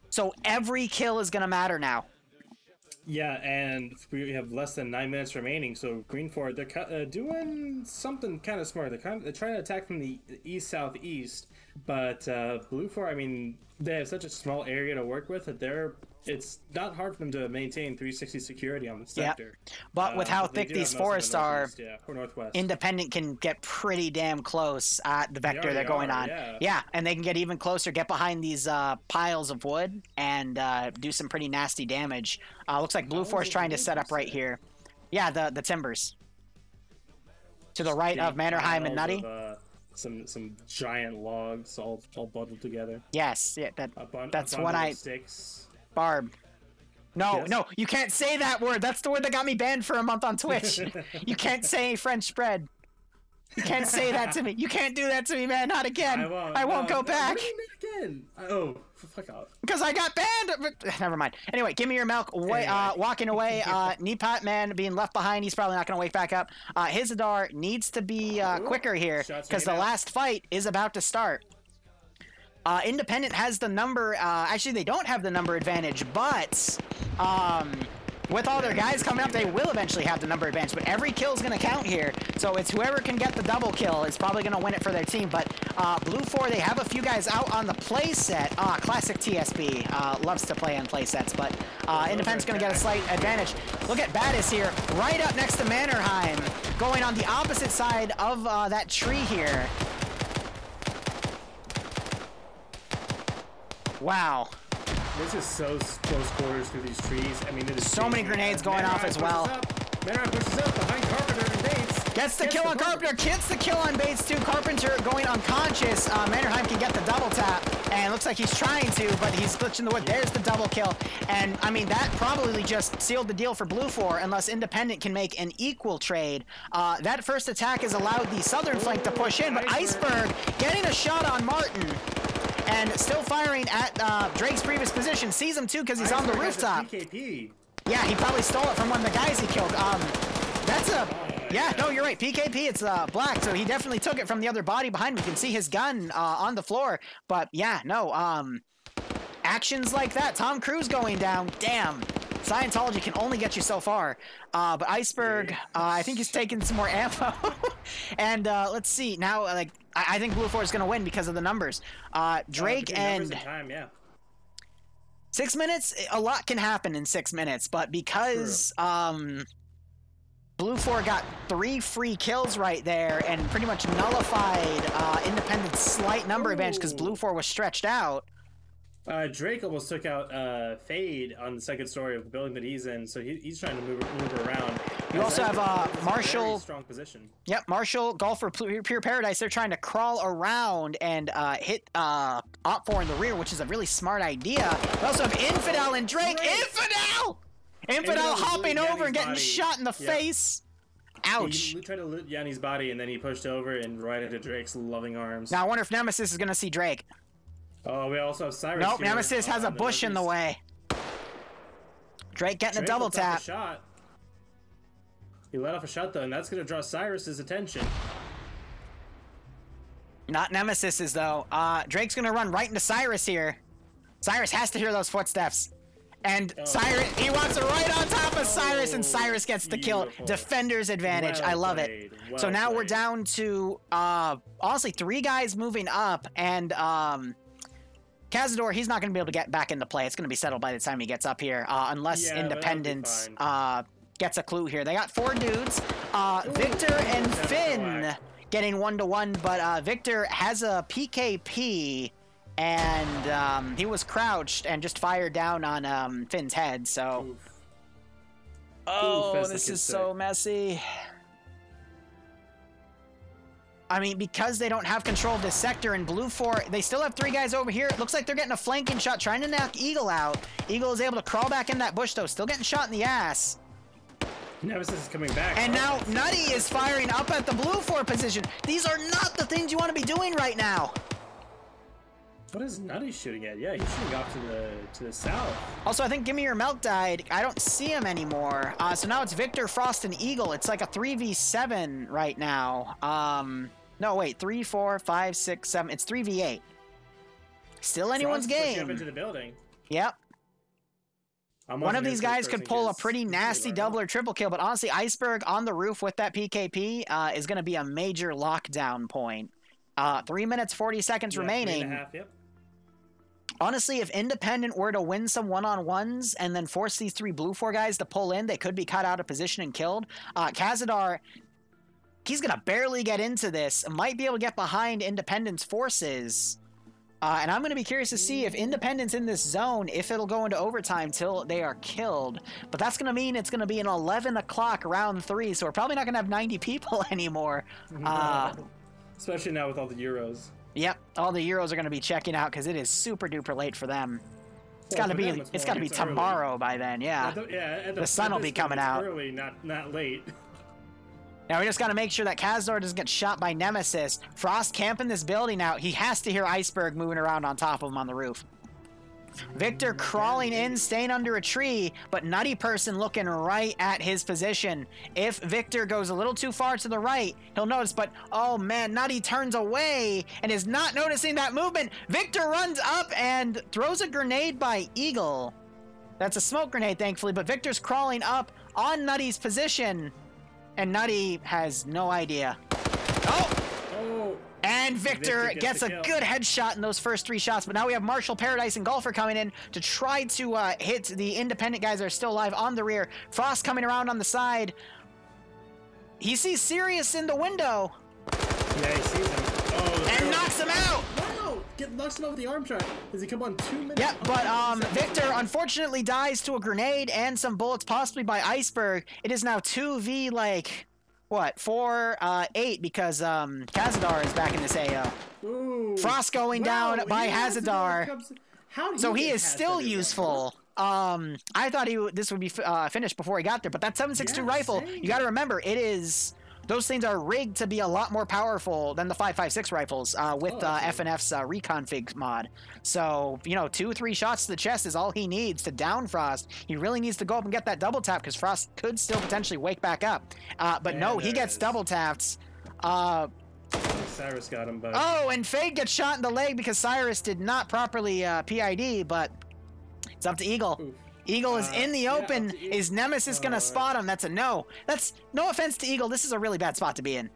So every kill is going to matter now. Yeah, and we have less than 9 minutes remaining. So Green 4, they're doing something kind of smart. They're trying to attack from the east-southeast. But Blue 4, I mean, they have such a small area to work with that it's not hard for them to maintain 360 security on the sector. Yeah. But with how thick these forests are, or northwest. Independent can get pretty damn close at the vector they're going on. Yeah, and they can get even closer, get behind these piles of wood, and do some pretty nasty damage. Looks like Blue Force trying to set up right here. Yeah, the timbers. To the right of Mannerheim and Nutty. Some giant logs all bundled together. Yes, yeah, that's what I... Sticks. Barb. No, no, you can't say that word. That's the word that got me banned for a month on Twitch. You can't say French spread. You can't say that to me. You can't do that to me, man. Not again. I won't go back. What do you mean again? Oh, fuck off. Because I got banned. Never mind. Anyway, Gimme Your Milk. Walking away. Nipat man being left behind. He's probably not going to wake back up. Hizadar needs to be quicker here because the last fight is about to start. Independent has the number. Actually, they don't have the number advantage, but with all their guys coming up, they will eventually have the number advantage, but every kill is going to count here. So it's whoever can get the double kill is probably going to win it for their team. But Blue 4, they have a few guys out on the play set. Classic TSB. Loves to play on play sets, but Independent's going to get a slight advantage. Look at VODS here, right up next to Mannerheim, going on the opposite side of that tree here. Wow. This is so close quarters through these trees. I mean, it is so many grenades going off as well. Mannerheim pushes up behind Carpenter and Bates. Gets the kill on Carpenter. Gets the kill on Bates too. Carpenter going unconscious. Mannerheim can get the double tap, and it looks like he's trying to, but he's glitching the wood. There's the double kill, and I mean that probably just sealed the deal for Blue 4 unless Independent can make an equal trade. That first attack has allowed the southern flank to push in, but Iceberg getting a shot on Martin. And still firing at Drake's previous position. Sees him too because he's on the rooftop. PKP. Yeah, he probably stole it from one of the guys he killed. That's a... Yeah, no, you're right. PKP, it's black, so he definitely took it from the other body behind him. You can see his gun on the floor. But yeah, no, actions like that. Tom Cruise going down. Damn. Scientology can only get you so far. But Iceberg, I think he's taking some more ammo. And let's see. Now, like, I think Blue 4 is going to win because of the numbers. Drake and... Time, yeah. 6 minutes, a lot can happen in 6 minutes. But because Blue 4 got 3 free kills right there and pretty much nullified Independent's slight number advantage because Blue 4 was stretched out. Drake almost took out Fade on the second story of the building that he's in, so he's trying to move around. You also have Marshall. Very strong position. Yep, Marshall, Golfer, Pure Paradise. They're trying to crawl around and hit Op4 in the rear, which is a really smart idea. We also have Infidel and Drake. Infidel! Infidel hopping over and getting shot in the face. Ouch. He tried to loot Yanni's body, and then he pushed over and right into Drake's loving arms. Now I wonder if Nemesis is going to see Drake. Oh, we also have Cyrus. Nope, here, Nemesis has a bush in the way. Drake getting a double tap. Shot. He let off a shot though, and that's going to draw Cyrus's attention. Not Nemesis's though. Drake's going to run right into Cyrus here. Cyrus has to hear those footsteps. And Cyrus, he walks right on top of Cyrus, and Cyrus gets the kill. Defender's advantage. I love it. So now we're down to, honestly, 3 guys moving up, and Cazador, he's not going to be able to get back into play. It's going to be settled by the time he gets up here, unless Independence gets a clue here. They got 4 dudes. Victor and Finn getting 1-to-1, but Victor has a PKP, and he was crouched and just fired down on Finn's head, so... Oof. Oh, this is so messy. I mean, because they don't have control of this sector, and Blue 4, they still have 3 guys over here. It looks like they're getting a flanking shot, trying to knock Eagle out. Eagle is able to crawl back in that bush, though, still getting shot in the ass. Nemesis is coming back. And now Nutty is firing up at the Blue 4 position. These are not the things you want to be doing right now. What is Nutty shooting at? Yeah, he's shooting off to the south. Also, I think Gimme Your Milk died. I don't see him anymore. So now it's Victor, Frost, and Eagle. It's like a 3v7 right now. No, wait. 3, 4, 5, 6, 7. It's 3v8. Still anyone's game. Up into the building. Yep. One of these guys could pull a pretty nasty double or triple kill, but honestly, Iceberg on the roof with that PKP is going to be a major lockdown point. 3 minutes, 40 seconds remaining. 3.5, yep. Honestly, if Independent were to win some one-on-ones and then force these 3 Blue 4 guys to pull in, they could be cut out of position and killed. Cazadar, he's going to barely get into this. Might be able to get behind Independent's forces. And I'm going to be curious to see if Independent's in this zone, if it'll go into overtime till they are killed. But that's going to mean it's going to be an 11 o'clock round 3, so we're probably not going to have 90 people anymore. Especially now with all the Euros. Yep, all the Euros are going to be checking out because it is super duper late for them. It's got to be tomorrow early. By then, yeah. The sun will be coming out. Early, not late. Now we just got to make sure that Cazador doesn't get shot by Nemesis. Frost camping this building out. He has to hear Iceberg moving around on top of him on the roof. Victor crawling in, staying under a tree, but Nutty Person looking right at his position. If Victor goes a little too far to the right, he'll notice, but oh man, Nutty turns away and is not noticing that movement. Victor runs up and throws a grenade by Eagle. That's a smoke grenade, thankfully, but Victor's crawling up on Nutty's position, and Nutty has no idea. Oh! And Victor gets a good headshot in those first 3 shots, but now we have Marshall, Paradise, and Golfer coming in to try to hit the independent guys that are still alive on the rear. Frost coming around on the side. He sees Sirius in the window. Yeah, he sees him. Oh, and knocks him out! Wow! Knocks him out with the arm track. Does he come on 2 minutes? Yep, but Victor unfortunately dies to a grenade and some bullets, possibly by Iceberg. It is now 2v, like, what, 4, 8, because Kazadar is back in this AO. Ooh. Frost going down by Hazadar. So he is still useful. I thought this would be finished before he got there, but that 7.62 rifle, you got to remember, those things are rigged to be a lot more powerful than the 5.56 rifles with FNF's reconfig mod. So, 2-3 shots to the chest is all he needs to down Frost. He really needs to go up and get that double tap because Frost could still potentially wake back up. But no, he gets double tapped. Cyrus got him, but... Oh, and Fade gets shot in the leg because Cyrus did not properly PID, but it's up to Eagle. Ooh. Eagle is in the open. Is Nemesis gonna spot him? That's a no. That's no offense to Eagle. This is a really bad spot to be in.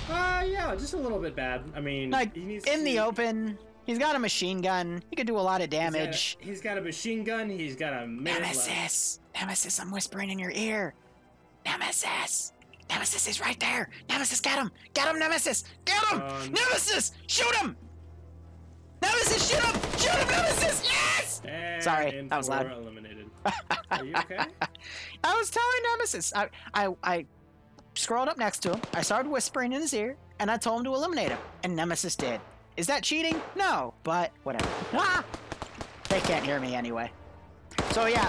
Yeah, just a little bit bad. I mean, like in the open. He's got a machine gun. He could do a lot of damage. He's got a machine gun. He's got a minute Nemesis. Left. Nemesis, I'm whispering in your ear. Nemesis. Nemesis is right there. Nemesis, get him. Get him, Nemesis. Get him. Nemesis, shoot him. Nemesis, shoot him. Shoot him, Nemesis. Yes. And sorry, that was loud. Eliminated. Are you okay? I was telling Nemesis. I scrolled up next to him. I started whispering in his ear, and I told him to eliminate him. And Nemesis did. Is that cheating? No, but whatever. Ah! They can't hear me anyway. So yeah,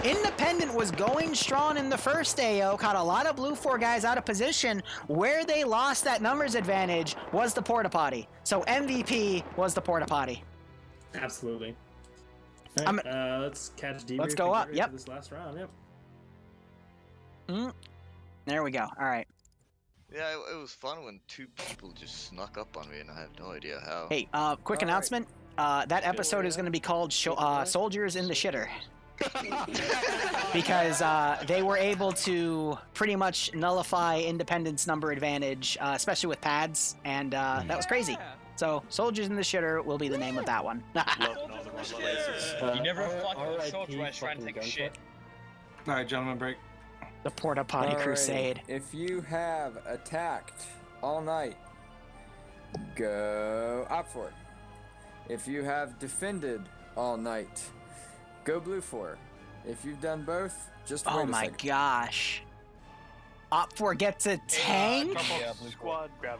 Independent was going strong in the first AO, caught a lot of Blue 4 guys out of position. Where they lost that numbers advantage was the porta potty. So MVP was the porta potty. Absolutely. Right, let's catch D. Let's go up. Yep. This last round. Yep. There we go. All right. Yeah, it was fun when 2 people just snuck up on me, and I have no idea how. Hey, quick announcement. That episode is going to be called "Soldiers in the Shitter." Because they were able to pretty much nullify Independent's number advantage, especially with pads, and that was crazy. So, Soldiers in the Shitter will be the name of that one. You never fucking short when trying to take a shit. Alright, gentlemen, break. The Porta Potty Crusade. If you have attacked all night, go Op 4. If you have defended all night, go Blue 4. If you've done both, just wait a second. Oh my gosh. Op 4 gets a tank? Squad, grab,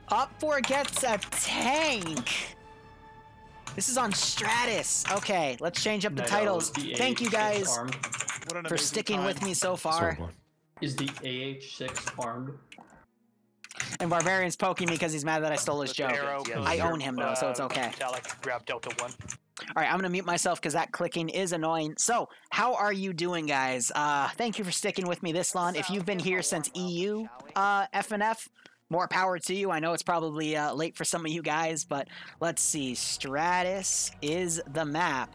Op 4 gets a tank. This is on Stratus. Okay, let's change up the titles. Thank you guys for sticking with me so far. Is the AH-6 armed? And Barbarian's poking me because he's mad that I stole his joke. I own him though, so it's okay. Grab Delta 1. All right, I'm gonna mute myself because that clicking is annoying. So, how are you doing, guys? Thank you for sticking with me this long. If you've been here since EU FNF, more power to you. I know it's probably late for some of you guys, but let's see. Stratus is the map.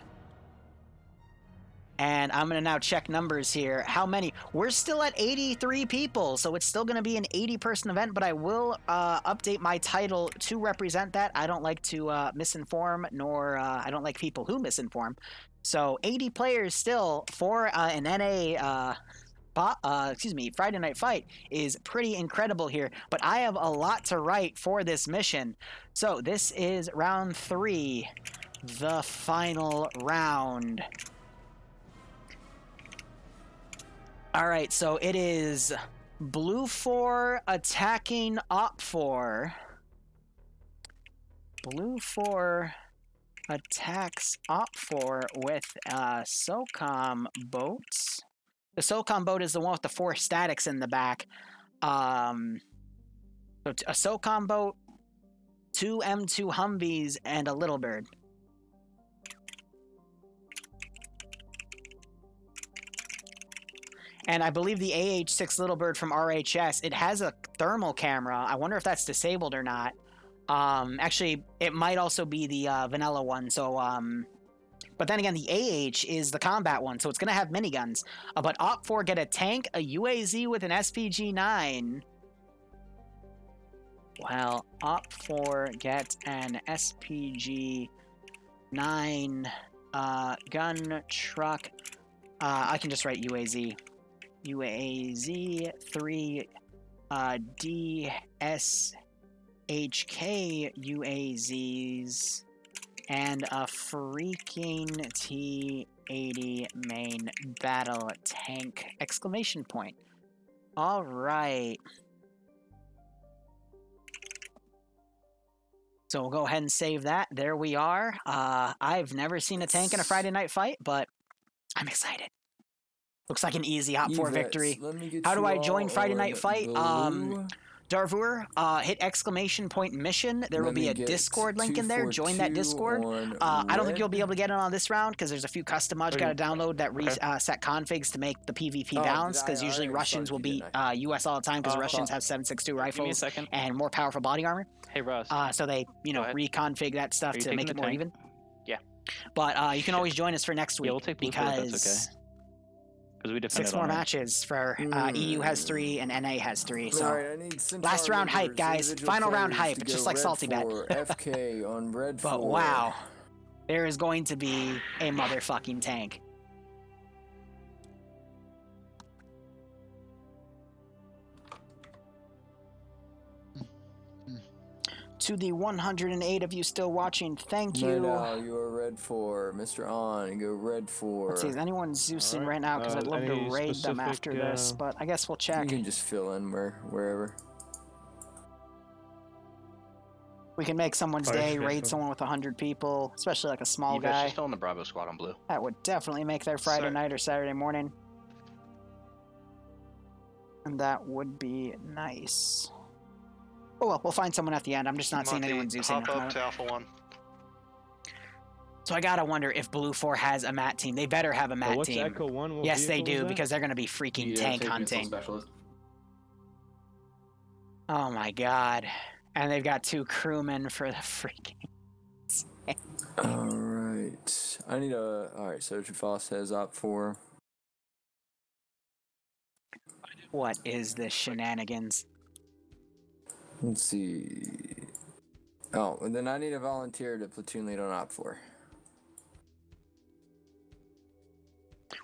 And I'm going to now check numbers here. How many? We're still at 83 people, so it's still going to be an 80-person event, but I will update my title to represent that. I don't like to misinform, nor I don't like people who misinform. So 80 players still for an NA Friday Night Fight is pretty incredible here, but I have a lot to write for this mission. So this is round 3, the final round. All right, so it is Blue 4 attacking Op 4. Blue 4 attacks Op 4 with SOCOM boats. The SOCOM boat is the one with the 4 statics in the back. So a SOCOM boat, 2 M2 Humvees, and a Little Bird. And I believe the AH-6 Little Bird from RHS, it has a thermal camera. I wonder if that's disabled or not. Actually, it might also be the vanilla one. So, But then again, the AH is the combat one, so it's going to have miniguns. But Op4 get a tank, a UAZ with an SPG-9. Well, Op4 get an SPG-9 gun truck. I can just write UAZ. UAZ 3 DSHK UAZs and a freaking T-80 main battle tank! Exclamation point. All right. So we'll go ahead and save that. There we are. I've never seen a tank in a Friday night fight, but I'm excited. Looks like an easy Op4 victory. How do I join Friday Night Fight? Darvur, hit exclamation point mission. There will be a Discord link in there. Join that Discord. I don't think you'll be able to get it on this round because there's a few custom mods you got to download that set configs to make the PvP balance, because usually Russians will beat US all the time because Russians have 7.62 rifles and more powerful body armor. Hey, Russ. So they, reconfig that stuff to make it more even. Yeah. But you can always join us for next week, we'll take because we 6 more matches for EU has 3 and NA has 3. So last round hype, guys. Final round hype. It's just like Salty Bet. FK on red. But wow, there is going to be a motherfucking tank. To the 108 of you still watching, thank you. No, you are red 4. Mr. On, you go red 4. Let's see, is anyone Zeusing right now? Because I'd love to raid them after this, but I guess we'll check. You can just fill in wherever. We can make someone's day, raid someone with 100 people, especially like a small guy. She's still in the Bravo squad on blue. That would definitely make their Friday night or Saturday morning. And that would be nice. Oh well, we'll find someone at the end. I'm just not seeing anyone Zeusing. Hop up to Alpha 1. So I gotta wonder if Blue 4 has a mat team. They better have a mat team. Echo 1? What yes, they do, because they're gonna be freaking tank hunting. Oh my god. And they've got 2 crewmen for the freaking Alright. I need a... Alright, so Jaffa says Op4. What is this shenanigans? Let's see. Oh, and then I need a volunteer to platoon lead on Op4.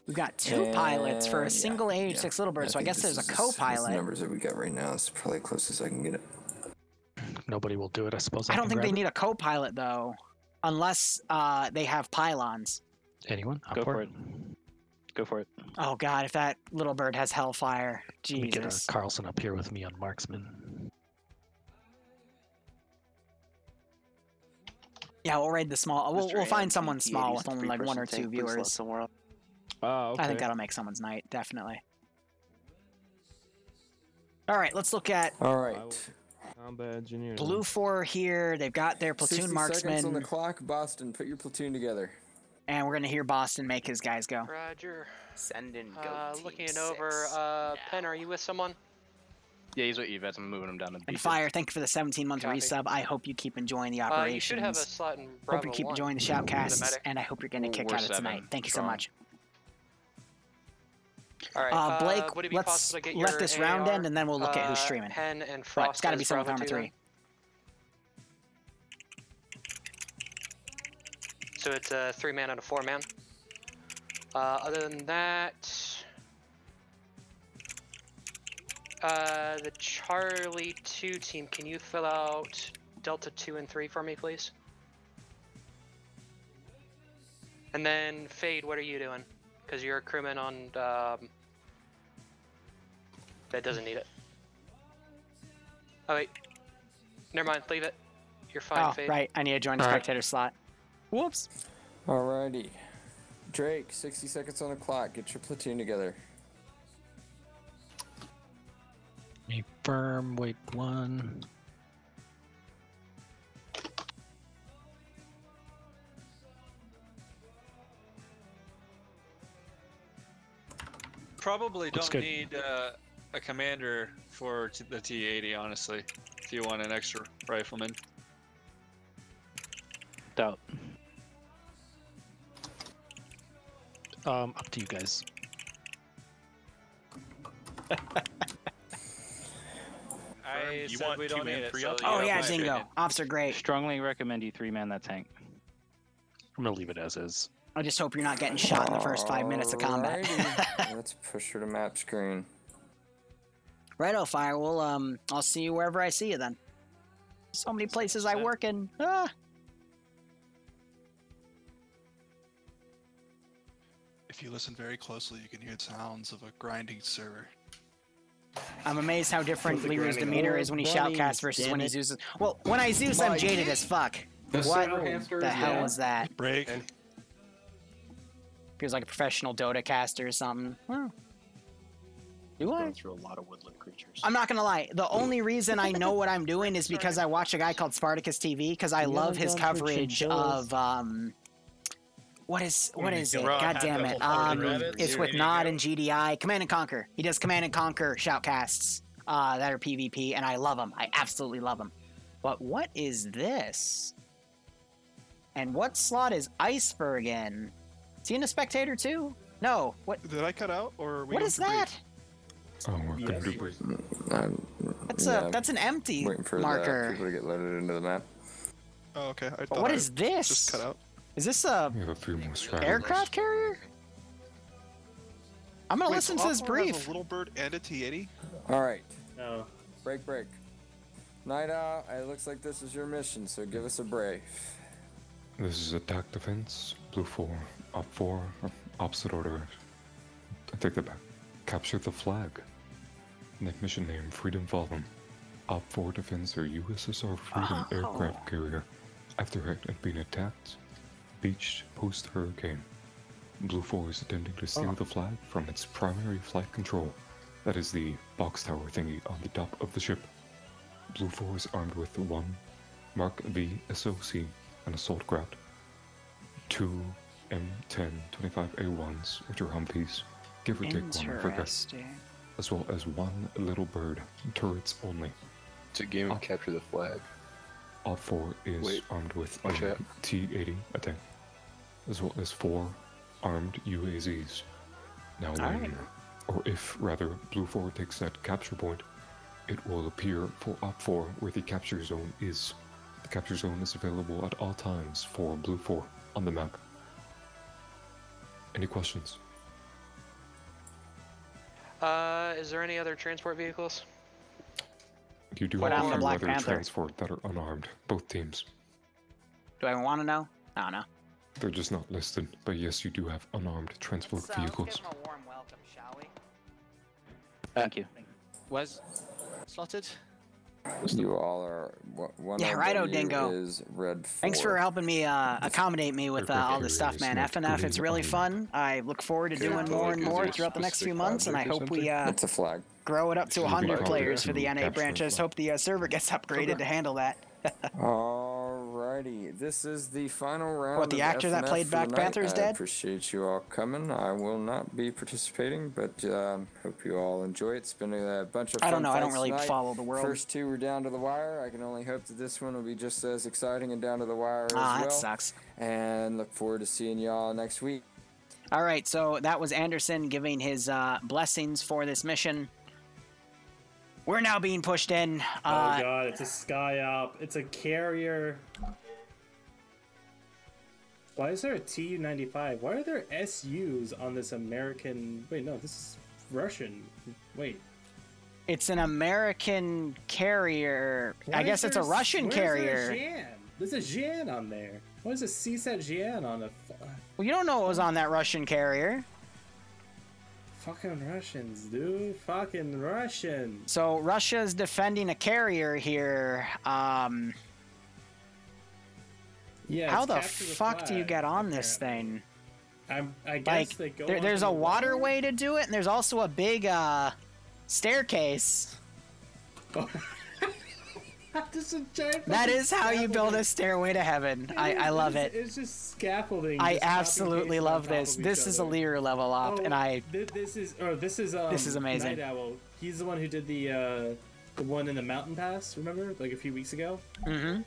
We've got 2 pilots for a single AH-6 Little Bird, so I guess there's a co-pilot. The numbers that we got right now is probably closest I can get it. Nobody will do it, I suppose. I don't think they need a co-pilot, though, unless they have pylons. Anyone? Go for it. Go for it. Oh god, if that Little Bird has Hellfire. Jesus. Let me get a Carlson up here with me on Marksman. Yeah, we'll raid the small. We'll find someone small with only like 1 or 2 viewers. Okay. I think that'll make someone's night, definitely. All right, let's look at. All right. Blue 4 here. They've got their platoon 60 marksman. seconds on the clock. Boston, put your platoon together. And we're gonna hear Boston make his guys go. Roger. Send in go looking it over. Penn, are you with someone? Yeah, he's with Yvette. I'm moving him down to And Fire, thank you for the 17-month resub. I hope you keep enjoying the operations. You should have a slot in Bravo hope you keep 1 enjoying the shoutcasts, and I hope you're getting a kick out of it tonight. Thank you so much. All right, Blake, would it be let's possible to get let your this round AR, end, and then we'll look at who's streaming. Penn and But Frost it's got to be as someone with Bravo armor 2 3. So it's a 3-man and a 4-man. Other than that, the Charlie 2 team, can you fill out Delta 2 and 3 for me, please? And then Fade, what are you doing? Because you're a crewman on. That doesn't need it. Oh wait, never mind. Leave it. You're fine, Fade. Right. I need to join the spectator slot. Whoops. Alrighty. Drake, 60 seconds on the clock. Get your platoon together. Be firm, wait 1. Probably don't need a commander for the T-80, honestly, if you want an extra rifleman. Doubt. Up to you guys. I You said want we don't need it. So Oh you yeah, have my Dingo. opinion. Ops are great. Strongly recommend you 3-man that tank. I'm gonna leave it as is. I just hope you're not getting shot in the first 5 minutes of combat. Alrighty. Let's push her to map screen. Righto, Fire. Well, I'll see you wherever I see you then. So many places I work in. Ah. If you listen very closely, you can hear the sounds of a grinding server. I'm amazed how different Liru's demeanor is when he shoutcasts versus when he Zeus. Well, when I Zeus, I'm jaded as fuck. What the hell was that? Break. Feels like a professional Dota caster or something. Huh. Do I? Going through a lot of woodland creatures. I'm not gonna lie. The only reason I know what I'm doing is because I watch a guy called Spartacus TV because I love his coverage of what is it? God damn it! It's with Nod and GDI. Command and Conquer. He does Command and Conquer shoutcasts that are PvP, and I love them. I absolutely love them. But what is this? And what slot is Iceberg in? Is he in a spectator too? No. What? Did I cut out or? Are we What is that? Oh, we're gonna do That's an empty waiting for marker. the people to get loaded into the map. Oh, okay. I What is this? Just cut out. Is this a We have a few more aircraft carrier? I'm gonna Wait, listen so to this Aqua has brief. a little bird and a T-80. All right. No. Break. Night Owl, it looks like this is your mission, so give us a brief. This is attack defense, blue 4, up 4, opposite order. I take that back. Capture the flag. Mission name, Freedom Falcon. Op 4 defense or USSR Freedom aircraft carrier. After it had been attacked, beached post-hurricane. Blue 4 is attempting to steal the flag from its primary flight control. That is the box tower thingy on the top of the ship. Blue 4 is armed with 1 Mark V SOC, an assault craft, 2 M10 25A1s, which are Humvees, give or take 1 frigate, as well as 1 little bird, turrets only. It's a game of capture the flag. Op 4 is armed with a T-80 attack, as well as 4 armed UAZs. Now when, or if rather, Blue 4 takes that capture point, it will appear for Op 4 where the capture zone is. The capture zone is available at all times for Blue 4 on the map. Any questions? Is there any other transport vehicles? You do What have on a the few Black other Panther? transport that are unarmed, both teams. Do I want to know? I don't know. They're just not listed, but yes, you do have unarmed transport vehicles. Let's give him a warm welcome, shall we? Thank you. Was slotted? You all are. One Yeah, of righto, you Dingo. is red 4. Thanks for helping me accommodate me with all this stuff, man. FNF, it's really fun. I look forward to doing more and more throughout the next few months, and I hope we It's a flag. grow it up to 100 players for the NA branch. I just hope the server gets upgraded to handle that. Alrighty, this is the final round. What, the of actor that FNF played for Black the night. Panther is I dead? appreciate you all coming. I will not be participating, but hope you all enjoy it. It's been a bunch of fun I don't know. I don't fights really tonight. follow the world. First 2 were down to the wire. I can only hope that this one will be just as exciting and down to the wire as well. That sucks. And look forward to seeing y'all next week. All right, so that was Anderson giving his blessings for this mission. We're now being pushed in. Oh god, it's a sky op. It's a carrier. Why is there a Tu-95? Why are there SUs on this American... Wait, no, this is Russian. Wait. It's an American carrier. I guess it's a Russian carrier. There's a Xi'an on there. Why is a CSAT Xi'an on a... Well, you don't know what was on that Russian carrier. Fucking Russians, dude. Fucking Russians. So Russia's defending a carrier here. Yeah. How the fuck do you get on this thing? I guess they go. There's a waterway to do it, and there's also a big staircase. That is how you build a stairway to heaven. I love it. It's just scaffolding. I absolutely love this. This is a Liru level up, and I. This is amazing. Night Owl. He's the one who did the one in the mountain pass. Remember, like a few weeks ago. Mm-hmm.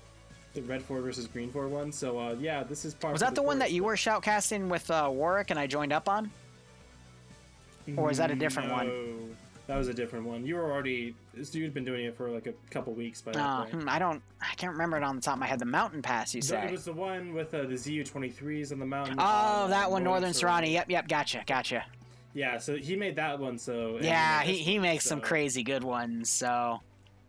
the red 4 versus green 4 one. So yeah, this is part. Was that the one that you were shoutcasting with Warwick and I joined up on? Or is that a different one? That was a different one. You were already. You'd been doing it for like a couple weeks by that point. I can't remember it on the top of my head. The Mountain Pass, you say? It was the one with the ZU-23s on the mountain. Oh, that one, Northern Serrani. Yep, gotcha. Yeah, so he made that one. So yeah, he makes some crazy good ones. So.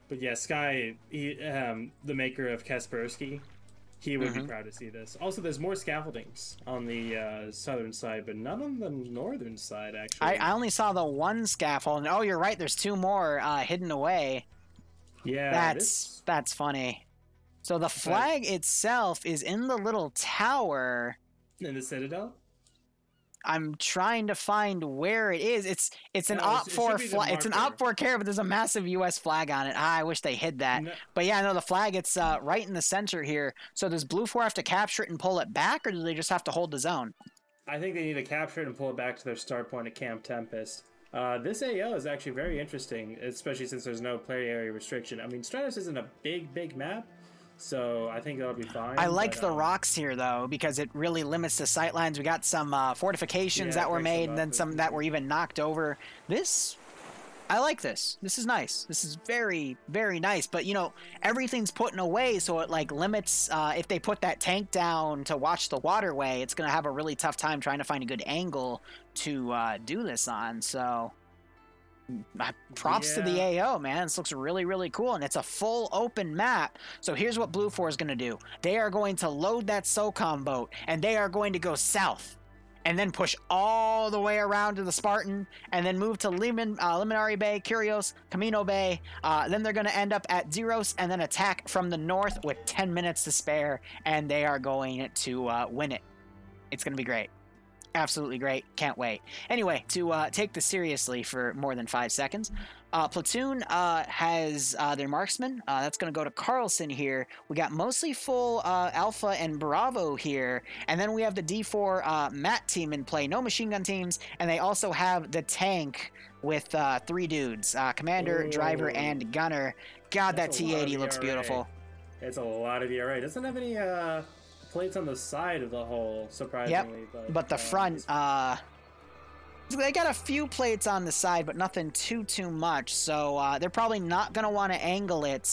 But yeah, Sky, the maker of Kaspersky, he would be proud to see this. Also, there's more scaffoldings on the southern side, but not on the northern side, actually. I only saw the one scaffold. Oh, you're right. There's 2 more hidden away. Yeah, that's funny. So the flag itself is in the little tower. In the Citadel? I'm trying to find where it is. It's an OP4 flag. It's an OP4 carrot, but there's a massive U.S. flag on it. I wish they hid that. No. But yeah, no, the flag, it's right in the center here. So does Blue 4 have to capture it and pull it back, or do they just have to hold the zone? I think they need to capture it and pull it back to their start point at Camp Tempest. This AO is actually very interesting, especially since there's no player area restriction. I mean, Stratos isn't a big map, so I think that'll be fine. I like the rocks here, though, because it really limits the sightlines. We got some fortifications that were made, and then some that were even knocked over. I like this. This is nice. This is very, very nice. But, you know, everything's put in a way so it, like, limits... if they put that tank down to watch the waterway, it's going to have a really tough time trying to find a good angle to do this on, so... Props to the AO, man. This looks really, really cool, and it's a full open map. So here's what Blue 4 is going to do. They are going to load that SOCOM boat, and they are going to go south, and then push all the way around to the Spartan, and then move to Liminari Bay, Curios, Camino Bay. Then they're going to end up at Zeros, and then attack from the north with 10 minutes to spare, and they are going to win it. It's going to be great. Absolutely great. Can't wait. Anyway, to take this seriously for more than 5 seconds, Platoon has their marksman. That's going to go to Carlson here. We got mostly full Alpha and Bravo here. And then we have the D4 Matt team in play. No machine gun teams. And they also have the tank with 3 dudes. Commander, driver, and gunner. God, that T-80 looks beautiful. It's a lot of ERA. Doesn't have any... plates on the side of the hull, surprisingly. Yep, but the front, they got a few plates on the side, but nothing too much. So they're probably not going to want to angle it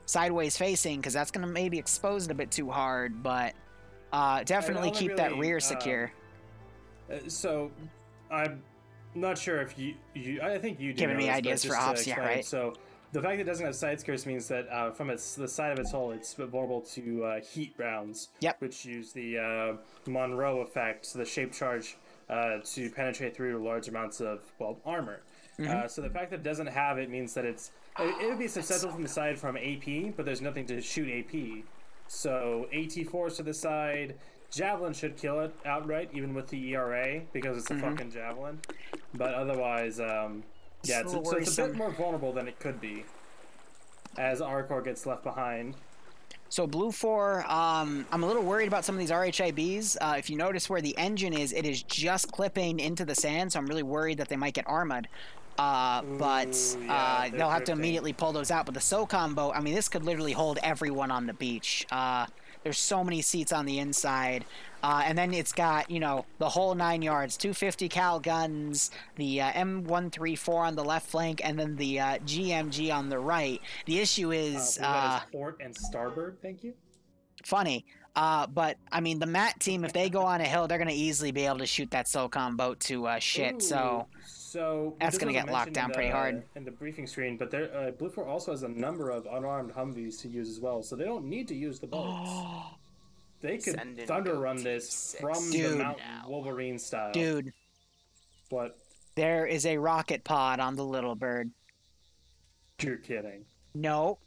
sideways facing, because that's going to maybe expose it a bit too hard. But definitely keep that rear secure. So I'm not sure if you I think you do giving me ideas for ops, yeah, right? So. The fact that it doesn't have side skirts means that from the side of its hull, it's vulnerable to heat rounds, which use the Monroe effect, so the shape charge, to penetrate through large amounts of, well, armor. So the fact that it doesn't have it means that it would be susceptible from the side from AP, but there's nothing to shoot AP. So AT-4s to the side, Javelin should kill it outright, even with the ERA, because it's a fucking Javelin. But otherwise... yeah, it's a bit more vulnerable than it could be, as Arcor gets left behind. So Blue 4, I'm a little worried about some of these RHIBs. If you notice where the engine is, it is just clipping into the sand, so I'm really worried that they might get armored. But they'll have to immediately pull those out. But the SOCOM boat, I mean, this could literally hold everyone on the beach. There's so many seats on the inside. And then it's got, you know, the whole 9 yards, 250 cal guns, the M134 on the left flank, and then the GMG on the right. The issue is... port and starboard, thank you. Funny. But, I mean, the Matt team, if they go on a hill, they're going to easily be able to shoot that SOCOM boat to shit. So that's going to get locked down pretty hard. In the briefing screen, but Blue 4 also has a number of unarmed Humvees to use as well, so they don't need to use the boats. They could thunder run this from the mountain, Wolverine style. Dude. What? There is a rocket pod on the Little Bird. You're kidding. No.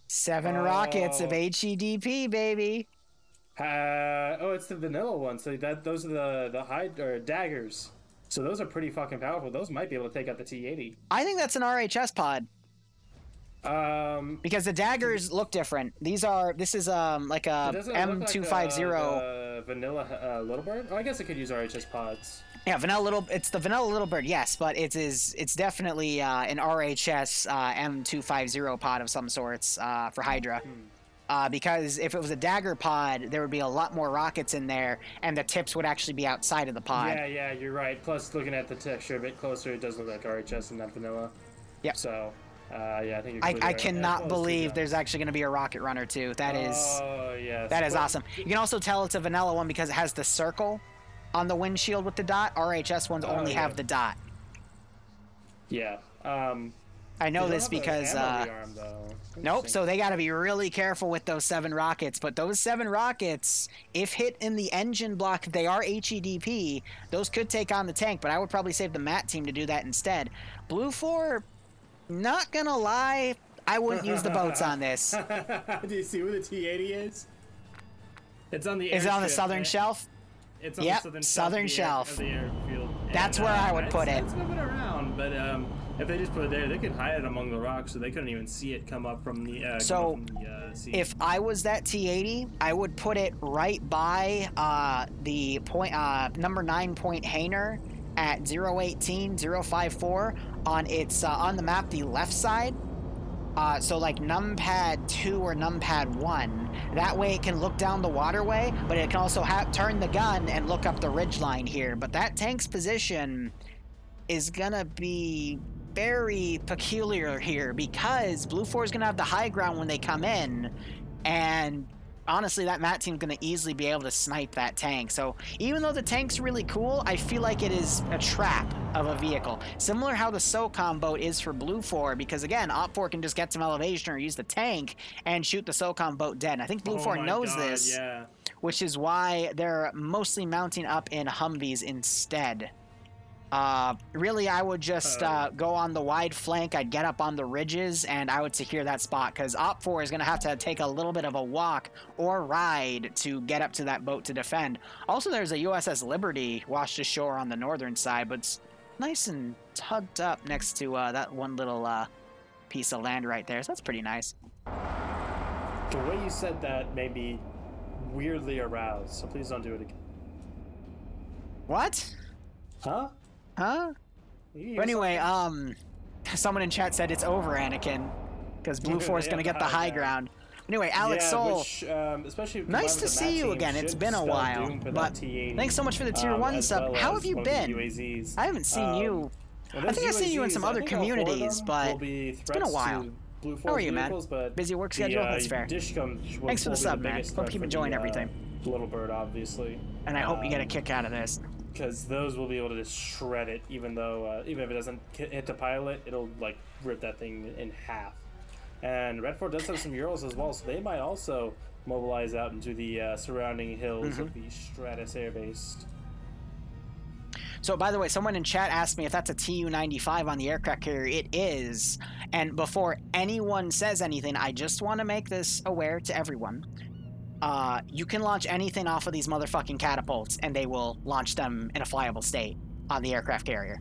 7 rockets of HEDP, baby. It's the vanilla one. So those are the hide or daggers. So those are pretty fucking powerful. Those might be able to take out the T-80. I think that's an RHS pod. Because the daggers look different. This is like a M250 like vanilla Little Bird. Oh, I guess it could use RHS pods. Yeah, it's the vanilla Little Bird, yes, but it's definitely an RHS M250 pod of some sorts for Hydra. Because if it was a dagger pod, there would be a lot more rockets in there, and the tips would actually be outside of the pod. Yeah, you're right. Plus, looking at the texture a bit closer, it does look like RHS and not vanilla. Yep. So, yeah, I think I cannot believe there's actually going to be a rocket runner too. That is, yes. that is awesome. You can also tell it's a vanilla one because it has the circle on the windshield with the dot. RHS ones only have the dot. Yeah. I know this because nope. So they got to be really careful with those 7 rockets. But those 7 rockets, if hit in the engine block, they are HEDP. Those could take on the tank. But I would probably save the MAT team to do that instead. Blue 4, not gonna lie, I wouldn't use the boats on this. Do you see where the T-80 is? It's on the. Is it on the southern shelf? It's on the southern shelf. Of the airfield. That's where I would put it. It's moving around, but if they just put it there, they could hide it among the rocks, so they couldn't even see it come up from the. Sea. If I was that T-80, I would put it right by the point, number 9 point Hainer at 018-054 on its on the map, the left side. So like numpad 2 or numpad 1. That way it can look down the waterway, but it can also turn the gun and look up the ridgeline here. But that tank's position is gonna be very peculiar here because Blue 4 is gonna have the high ground when they come in, and honestly, that MAT team's going to easily be able to snipe that tank. So even though the tank's really cool, I feel like it is a trap of a vehicle. Similar how the SOCOM boat is for Blue 4, because again, Op 4 can just get some elevation or use the tank and shoot the SOCOM boat dead. And I think Blue 4 knows this, which is why they're mostly mounting up in Humvees instead. Really, I would just go on the wide flank. I'd get up on the ridges, and I would secure that spot, because Op 4 is going to have to take a little bit of a walk or ride to get up to that boat to defend. Also, there's a USS Liberty washed ashore on the northern side, but it's nice and tucked up next to that one little piece of land right there, so that's pretty nice. The way you said that made me weirdly aroused, so please don't do it again. What? Huh? Huh? But anyway, someone in chat said it's over, Anakin, because Blue 4 is going to get the high ground. Anyway, Alex Soul, especially nice to see you again. It's been a while, but thanks so much for the tier 1 sub. How have you been? I haven't seen you. I think I've seen you in some other communities, but it's been a while. How are you, man? Busy work schedule? That's fair. Thanks for the sub, man. Hope you keep enjoying everything. Little Bird, obviously. And I hope you get a kick out of this. Because those will be able to just shred it, even though, even if it doesn't hit the pilot, it'll, like, rip that thing in half. And Red Fort does have some Urals as well, so they might also mobilize out into the surrounding hills of the Stratus Air Base. So, by the way, someone in chat asked me if that's a Tu-95 on the aircraft carrier. It is. And before anyone says anything, I just want to make this aware to everyone. You can launch anything off of these motherfucking catapults, and they will launch them in a flyable state on the aircraft carrier.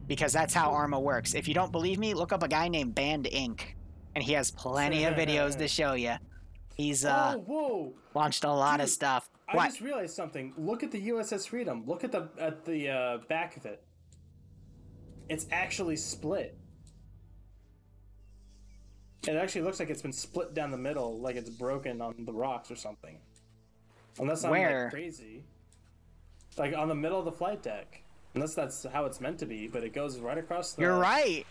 Because that's how Arma works. If you don't believe me, look up a guy named Band Inc., and he has plenty of videos to show you. He's launched a lot of stuff. I just realized something. Look at the USS Freedom. Look at the back of it. It's actually split. It actually looks like it's been split down the middle, like it's broken on the rocks or something. Unless I'm like crazy. Like on the middle of the flight deck. Unless that's how it's meant to be, but it goes right across the... You're right.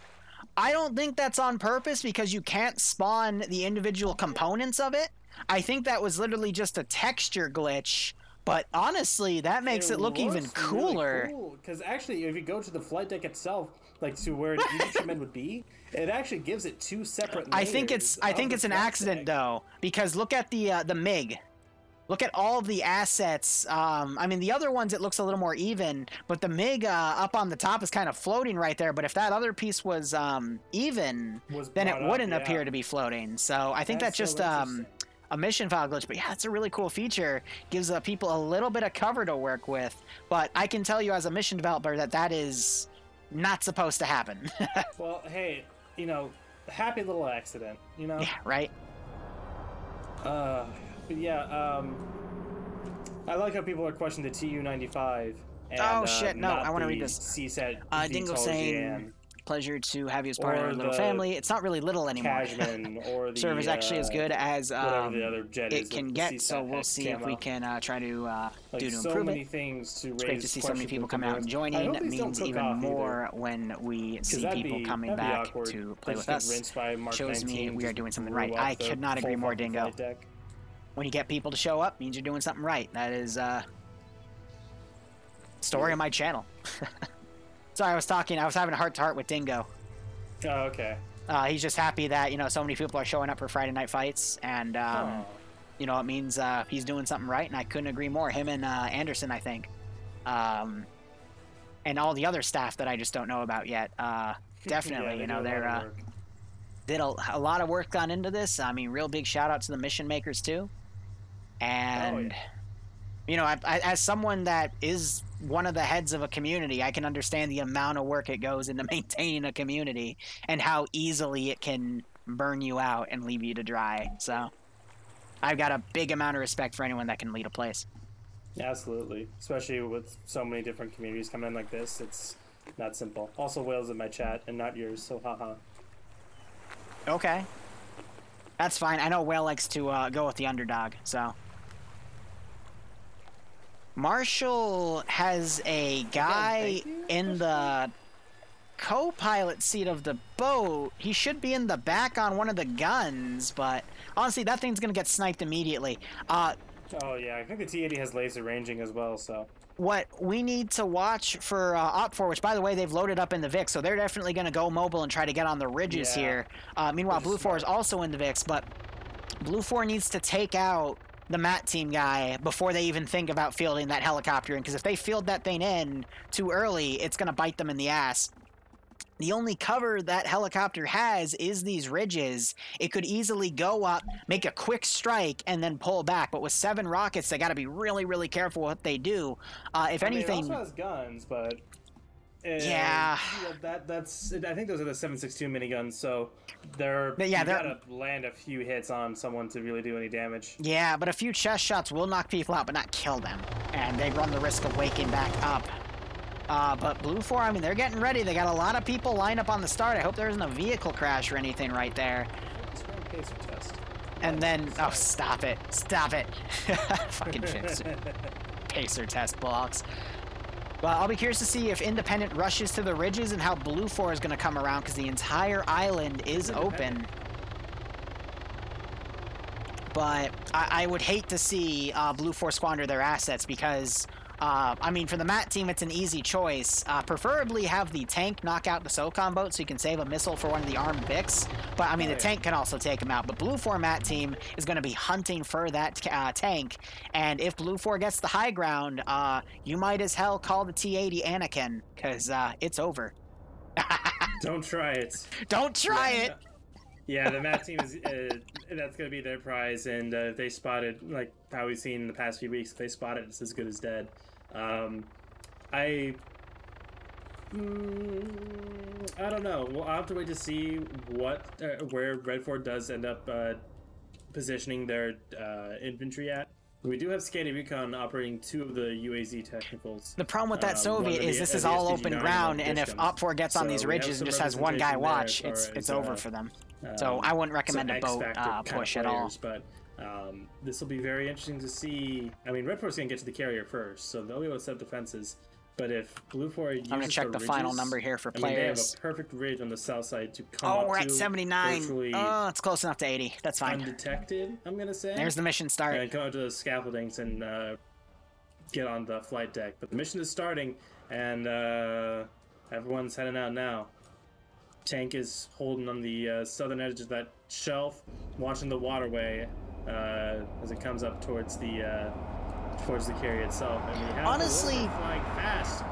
I don't think that's on purpose because you can't spawn the individual components of it. I think that was literally just a texture glitch. But honestly, that makes it look even cooler. Really cool. Because actually, if you go to the flight deck itself, like to where the infantrymen would be, it actually gives it 2 separate layers. I think it's an accident though, because look at the MiG. Look at all of the assets. I mean, the other ones it looks a little more even, but the MiG up on the top is kind of floating right there. But if that other piece was even, then it wouldn't appear to be floating. So I think that's just a mission file glitch. But yeah, it's a really cool feature. Gives people a little bit of cover to work with. But I can tell you as a mission developer that is not supposed to happen. Well, hey, you know, happy little accident, you know? Yeah, right? But yeah, I like how people are questioning the Tu-95. And, oh shit! No, I want to read this. CSAT Dingo saying pleasure to have you as part of our little family. It's not really little anymore. Cashman or the Server's actually as good as whatever the other jet it is, can the get, so CSAT we'll see if we can try to like do to so improve many it. things to It's raise great to see so many questions people with come out and concerns. joining. I hope It these don't means cook even off more when we see that'd people be- coming that'd be back awkward. to They play just with get us. rinsed by Mark Shows me 19, we are just doing something blew right. off I the could not agree full more, fucking Dingo. flight deck. When you get people to show up, means you're doing something right. That is story of my channel. Sorry, I was having a heart-to-heart with Dingo. Oh, okay. He's just happy that, you know, so many people are showing up for Friday night fights, and, you know, it means he's doing something right, and I couldn't agree more. Him and Anderson, I think. And all the other staff that I just don't know about yet. Definitely, Yeah, you know, they do a lot of they're... work. Did a lot of work gone into this. I mean, real big shout out to the mission makers, too. And, you know, as someone that is one of the heads of a community, I can understand the amount of work it goes into maintaining a community and how easily it can burn you out and leave you to dry. So I've got a big amount of respect for anyone that can lead a place. Absolutely. Especially with so many different communities coming in like this, it's not simple. Also, Wales in my chat and not yours, so haha. Okay. That's fine. I know Whale likes to go with the underdog, so... Marshall has a guy in the co-pilot seat of the boat. He should be in the back on one of the guns, but honestly, that thing's gonna get sniped immediately. Oh yeah, I think the T-80 has laser ranging as well, so... What we need to watch for Op4, which by the way, they've loaded up in the VIX, so they're definitely gonna go mobile and try to get on the ridges here. Meanwhile, Blue 4 is also in the VIX, but Blue 4 needs to take out the MAT team guy before they even think about fielding that helicopter in, because if they field that thing in too early, it's going to bite them in the ass. The only cover that helicopter has is these ridges. It could easily go up, make a quick strike, and then pull back. But with 7 rockets, they got to be really, really careful what they do. If anything, it also has guns, but yeah, that's. I think those are the 7.62 miniguns. So you gotta land a few hits on someone to really do any damage. Yeah, but a few chest shots will knock people out, but not kill them, and they run the risk of waking back up. But Blue 4, I mean, they're getting ready. They got a lot of people lined up on the start. I hope there isn't a vehicle crash or anything right there. Pacer test. And then, oh, stop it. Stop it. Fucking fix it. Pacer test blocks. Well, I'll be curious to see if Independent rushes to the ridges and how Blue 4 is going to come around, because the entire island is open. But I would hate to see Blue 4 squander their assets, because... I mean, for the MAT team, it's an easy choice. Preferably have the tank knock out the SOCOM boat so you can save a missile for one of the armed Vics. But, I mean, the tank can also take him out. But Blue 4 MAT team is going to be hunting for that tank. And if Blue 4 gets the high ground, you might as hell call the T-80 Anakin, because it's over. Don't try it. Don't try it! Yeah, the MAT team is that's gonna be their prize, and if they spot it, like how we've seen in the past few weeks, if they spot it, it's as good as dead. I don't know. We'll have to wait to see what where Red 4 does end up positioning their infantry at. We do have Scanty Recon operating 2 of the UAZ technicals. The problem with that Soviet is this is all open ground, and if Op4 gets on these ridges and just has one guy watch, it's over for them. So I wouldn't recommend a boat push at all. But this will be very interesting to see. I mean, Red 4 is going to get to the carrier first, so they'll be able to set up defenses. But if Blue 4 uses I'm going to check the final number here for players. I mean, they have a perfect ridge on the south side to come up we're at 79. Oh, it's close enough to 80. That's fine. Undetected, I'm going to say. There's the mission start. And come up to the scaffoldings and get on the flight deck. But the mission is starting, and everyone's heading out now. Tank is holding on the southern edge of that shelf, watching the waterway as it comes up towards the carrier itself. And we have honestly flying fast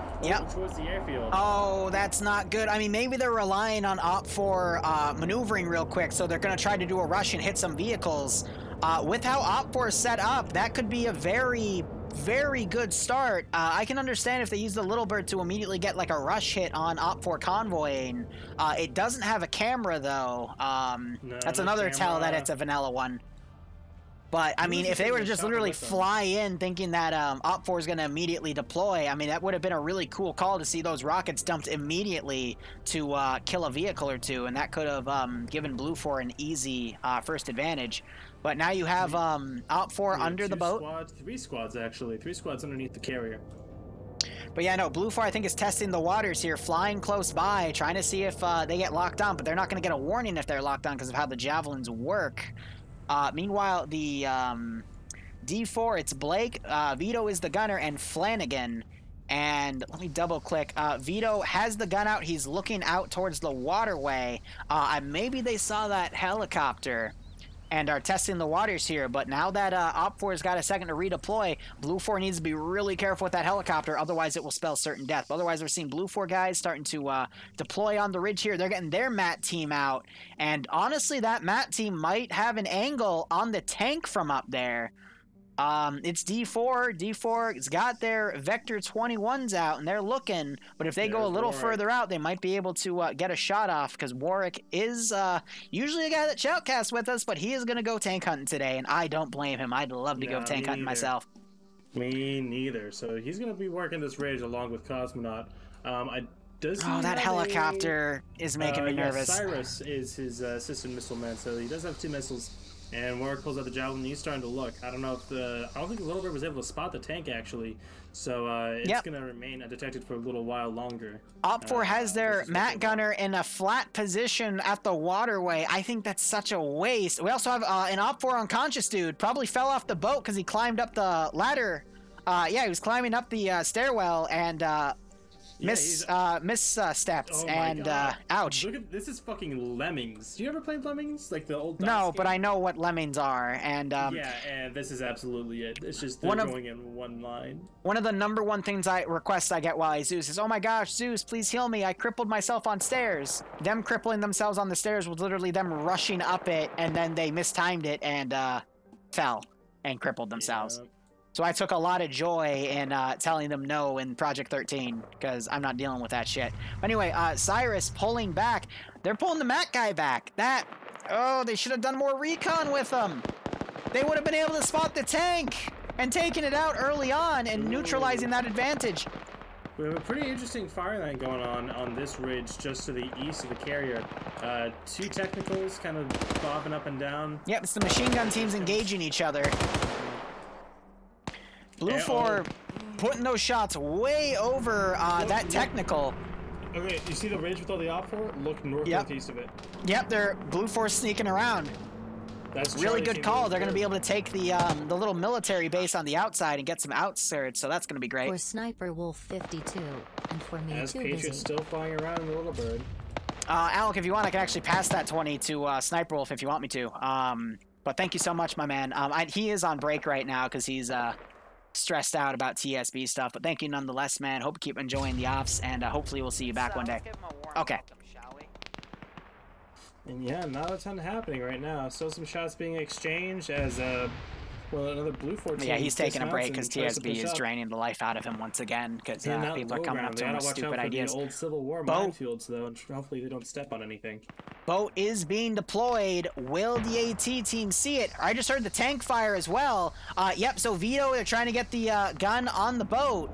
towards the airfield. Oh, that's not good. I mean, maybe they're relying on Op4 maneuvering real quick, so they're going to try to do a rush and hit some vehicles. With how Op4 is set up, that could be a very, very good start. I can understand if they use the Little Bird to immediately get like a rush hit on Op4 convoying. It doesn't have a camera though. That's another tell that it's a vanilla one. But, I mean, if they were to just literally fly in thinking that Op 4 is going to immediately deploy, I mean, that would have been a really cool call to see those rockets dumped immediately to kill a vehicle or two, and that could have given Blue 4 an easy first advantage. But now you have Op 4 under the boat. Three squads, actually. 3 squads underneath the carrier. But yeah, no, Blue 4, I think, is testing the waters here, flying close by, trying to see if they get locked on, but they're not going to get a warning if they're locked on because of how the javelins work. Meanwhile, the D4, it's Blake, Vito is the gunner, and Flanagan. And let me double click. Vito has the gun out. He's looking out towards the waterway. Maybe they saw that helicopter and are testing the waters here. But now that Op 4 has got a second to redeploy, Blue 4 needs to be really careful with that helicopter. Otherwise, it will spell certain death. But otherwise, we're seeing Blue 4 guys starting to deploy on the ridge here. They're getting their MAT team out. And honestly, that MAT team might have an angle on the tank from up there. It's D4. D4's got their Vector 21s out, and they're looking. But if they go a little further out, they might be able to get a shot off, because Warwick is usually a guy that shoutcasts with us, but he is going to go tank hunting today, and I don't blame him. I'd love to go tank hunting myself. Me neither. So he's going to be working this ridge along with Cosmonaut. That helicopter is making me nervous. Cyrus is his assistant missile man, so he does have 2 missiles. And Warwick pulls out the javelin, and he's starting to look. I don't think the Little Bird was able to spot the tank, actually. So it's going to remain undetected for a little while longer. Op 4 has their MAT gunner in a flat position at the waterway. I think that's such a waste. We also have an Op 4 unconscious dude. Probably fell off the boat because he climbed up the ladder. He was climbing up the stairwell and misstepped and ouch. Look at this is fucking Lemmings. Do you ever play Lemmings, like the old? No, but I know what Lemmings are, and and this is absolutely it. It's just they're going in one line. One of the #1 requests I get while I Zeus is, "Oh my gosh, Zeus, please heal me! I crippled myself on stairs." Them crippling themselves on the stairs was literally them rushing up it, and then they mistimed it and fell and crippled themselves. Yeah. So I took a lot of joy in telling them no in Project 13, because I'm not dealing with that shit. But anyway, Cyrus pulling back. They're pulling the MAT guy back. They should have done more recon with them. They would have been able to spot the tank and taken it out early on and neutralizing that advantage. We have a pretty interesting fire line going on this ridge just to the east of the carrier. 2 technicals kind of bobbing up and down. Yep, it's the machine gun teams engaging each other. Blue 4 putting those shots way over that technical. Okay, you see the ridge with all the Op 4? Look northeast of it. Yep, they're Blue 4 sneaking around. That's really good call. They're going to be able to take the little military base on the outside and get some outskirts, so that's going to be great. For Sniper Wolf 52, and for me As too Patriot's busy. still flying around in the Little Bird. Alec, if you want, I can actually pass that 20 to Sniper Wolf if you want me to. But thank you so much, my man. He is on break right now because he's stressed out about TSB stuff, but thank you nonetheless, man. Hope you keep enjoying the ops, and hopefully we'll see you back one day. Okay. And yeah, not a ton happening right now. Still some shots being exchanged as another Blue 4 team. Yeah, he's taking a break because TSB is draining the life out of him once again because people are coming up to him with stupid ideas. The old Civil War minefields, though, and hopefully they don't step on anything. Boat is being deployed. Will the AT team see it? I just heard the tank fire as well. Yep, so Vito, they're trying to get the gun on the boat.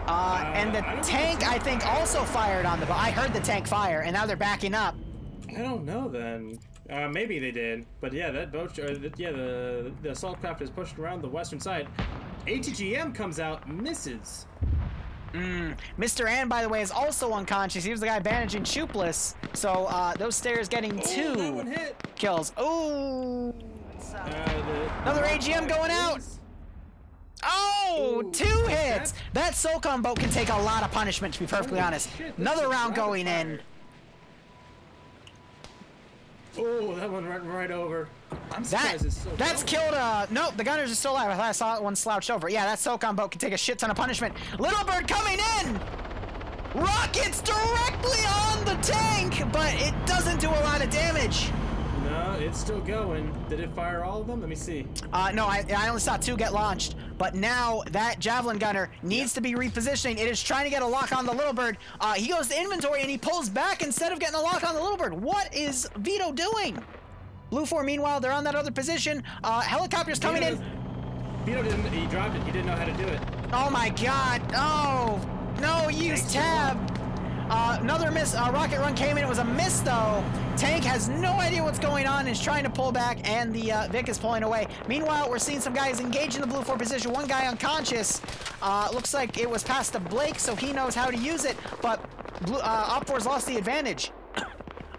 And the tank, I think, also fired on the boat. I heard the tank fire, and now they're backing up. I don't know then. Maybe they did, but yeah, that boat, the assault craft is pushed around the western side. ATGM comes out, misses. Mr. Ann, by the way, is also unconscious. He was the guy bandaging Shoeless. So those stairs getting 2 kills. Oh, another AGM going out. Oh, 2 hits. That SOCOM boat can take a lot of punishment, to be perfectly honest. Another round going in. Oh, that one went right over. I'm surprised it's so that's killed. Nope, the gunners are still alive. I saw one slouched over. Yeah, that SOCOM boat can take a shit ton of punishment. Little Bird coming in. Rockets directly on the tank, but it doesn't do a lot of damage. No, it's still going. Did it fire all of them? Let me see. No, I only saw 2 get launched. But now that Javelin gunner needs to be repositioning. It is trying to get a lock on the Little Bird. He goes to inventory and he pulls back instead of getting a lock on the Little Bird. What is Vito doing? Blue 4, meanwhile, they're on that other position. Helicopters coming in. Vito didn't, he dropped it. He didn't know how to do it. Oh my god. Oh, no, use tab. Another miss. Rocket Run came in. It was a miss, though. Tank has no idea what's going on and is trying to pull back, and the Vic is pulling away. Meanwhile, we're seeing some guys engage in the Blue 4 position. One guy unconscious. Looks like it was passed to Blake, so he knows how to use it, but Op4's lost the advantage.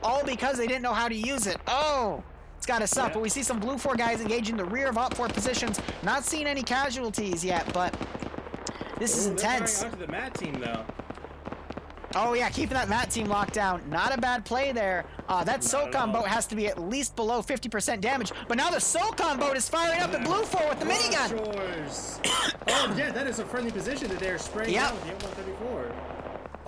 All because they didn't know how to use it. Oh, it's gotta suck. But we see some Blue 4 guys engaging the rear of Op4 positions. Not seeing any casualties yet, but this is intense. They're firing onto the Matt team, though. Oh yeah, keeping that Matt team locked down. Not a bad play there. That SOCOM boat has to be at least below 50% damage. But now the SOCOM boat is firing up at Blue 4 with the minigun. Oh yeah, that is a friendly position that they're spraying out with the M134.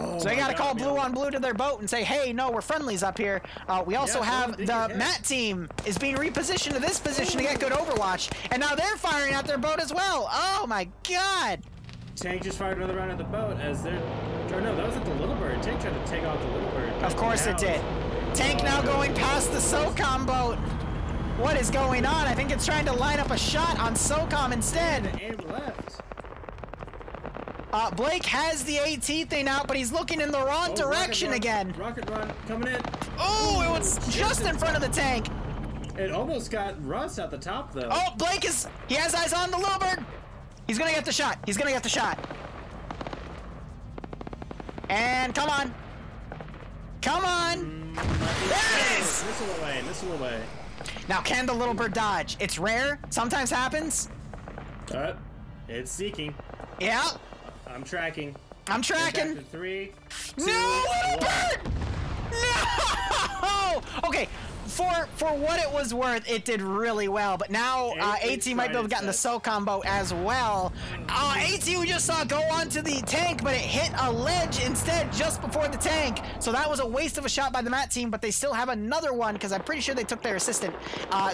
Oh, so they gotta call Blue on Blue to their boat and say, hey, no, we're friendlies up here. We also have the Matt team is being repositioned to this position to get good overwatch. And now they're firing at their boat as well. Oh my god. Tank just fired another round at the boat as they're... Or no, that was at the Little Bird. Tank tried to take out the Little Bird. Of course it did. Tank now going past the SOCOM boat. What is going on? I think it's trying to line up a shot on SOCOM instead. And left. Blake has the AT thing out, but he's looking in the wrong direction again. Rocket Run coming in. Oh, it was just in front of the tank. It almost got Russ at the top, though. Oh, Blake is... He has eyes on the Little Bird. He's gonna get the shot. He's gonna get the shot. And come on. Come on. There it is. Missile away. Now, can the Little Bird dodge? It's rare. Sometimes happens. It's seeking. Yeah. I'm tracking. I'm tracking. 3, 2, no, Little Bird! No! Okay. For what it was worth, it did really well. But now AT might be able to get in the SOCOM boat as well. AT we just saw go onto the tank, but it hit a ledge instead just before the tank. So that was a waste of a shot by the Matt team, but they still have another one because I'm pretty sure they took their assistant.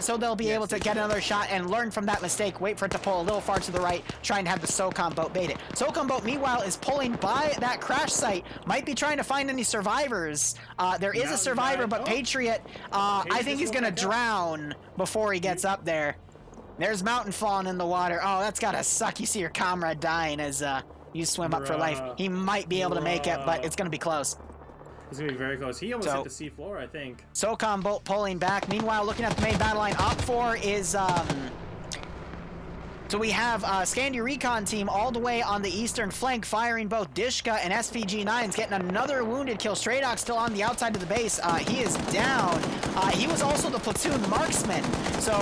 So they'll be able to get another shot and learn from that mistake. Wait for it to pull a little far to the right, trying to have the SOCOM boat bait it. SOCOM boat, meanwhile, is pulling by that crash site. Might be trying to find any survivors. There is a survivor, but Patriot... I think he's gonna drown before he gets up there. There's Mountain falling in the water. Oh, that's gotta suck. You see your comrade dying as you swim up for life. He might be able to make it, but it's gonna be close. It's gonna be very close. He almost hit the sea floor, I think. SOCOM boat pulling back. Meanwhile, looking at the main battle line, Op4 is so we have Scandi Recon team all the way on the eastern flank, firing both Dishka and SVG9s, getting another wounded kill. Straydog still on the outside of the base. He is down. He was also the platoon marksman. So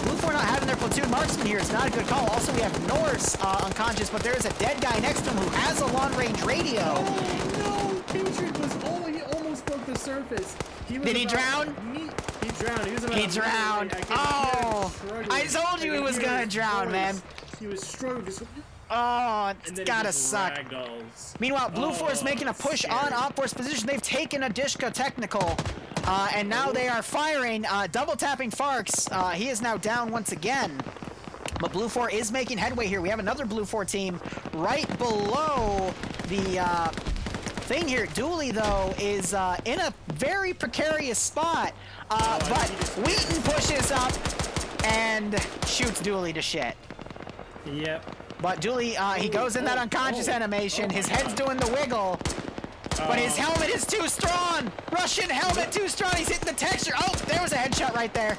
Blue 4 not having their platoon marksman here is not a good call. Also, we have Norse unconscious, but there is a dead guy next to him who has a long-range radio. Oh, no! Patriot was he almost broke the surface. Did he drown? He drowned. He drowned. Oh, I told you he was gonna drown, man. He was struggling. Oh, it's gotta suck. Meanwhile, Blue 4 is making a push on Op4's position. They've taken a Dishka technical, and now they are firing, double tapping Farks. He is now down once again. But Blue 4 is making headway here. We have another Blue 4 team right below the thing here. Dooley, though, is in a very precarious spot. But Wheaton pushes up and shoots Dooley to shit. Yep. But Dooley, he goes in that unconscious animation. His head's doing the wiggle. But his helmet is too strong. Russian helmet too strong. He's hitting the texture. Oh, there was a headshot right there.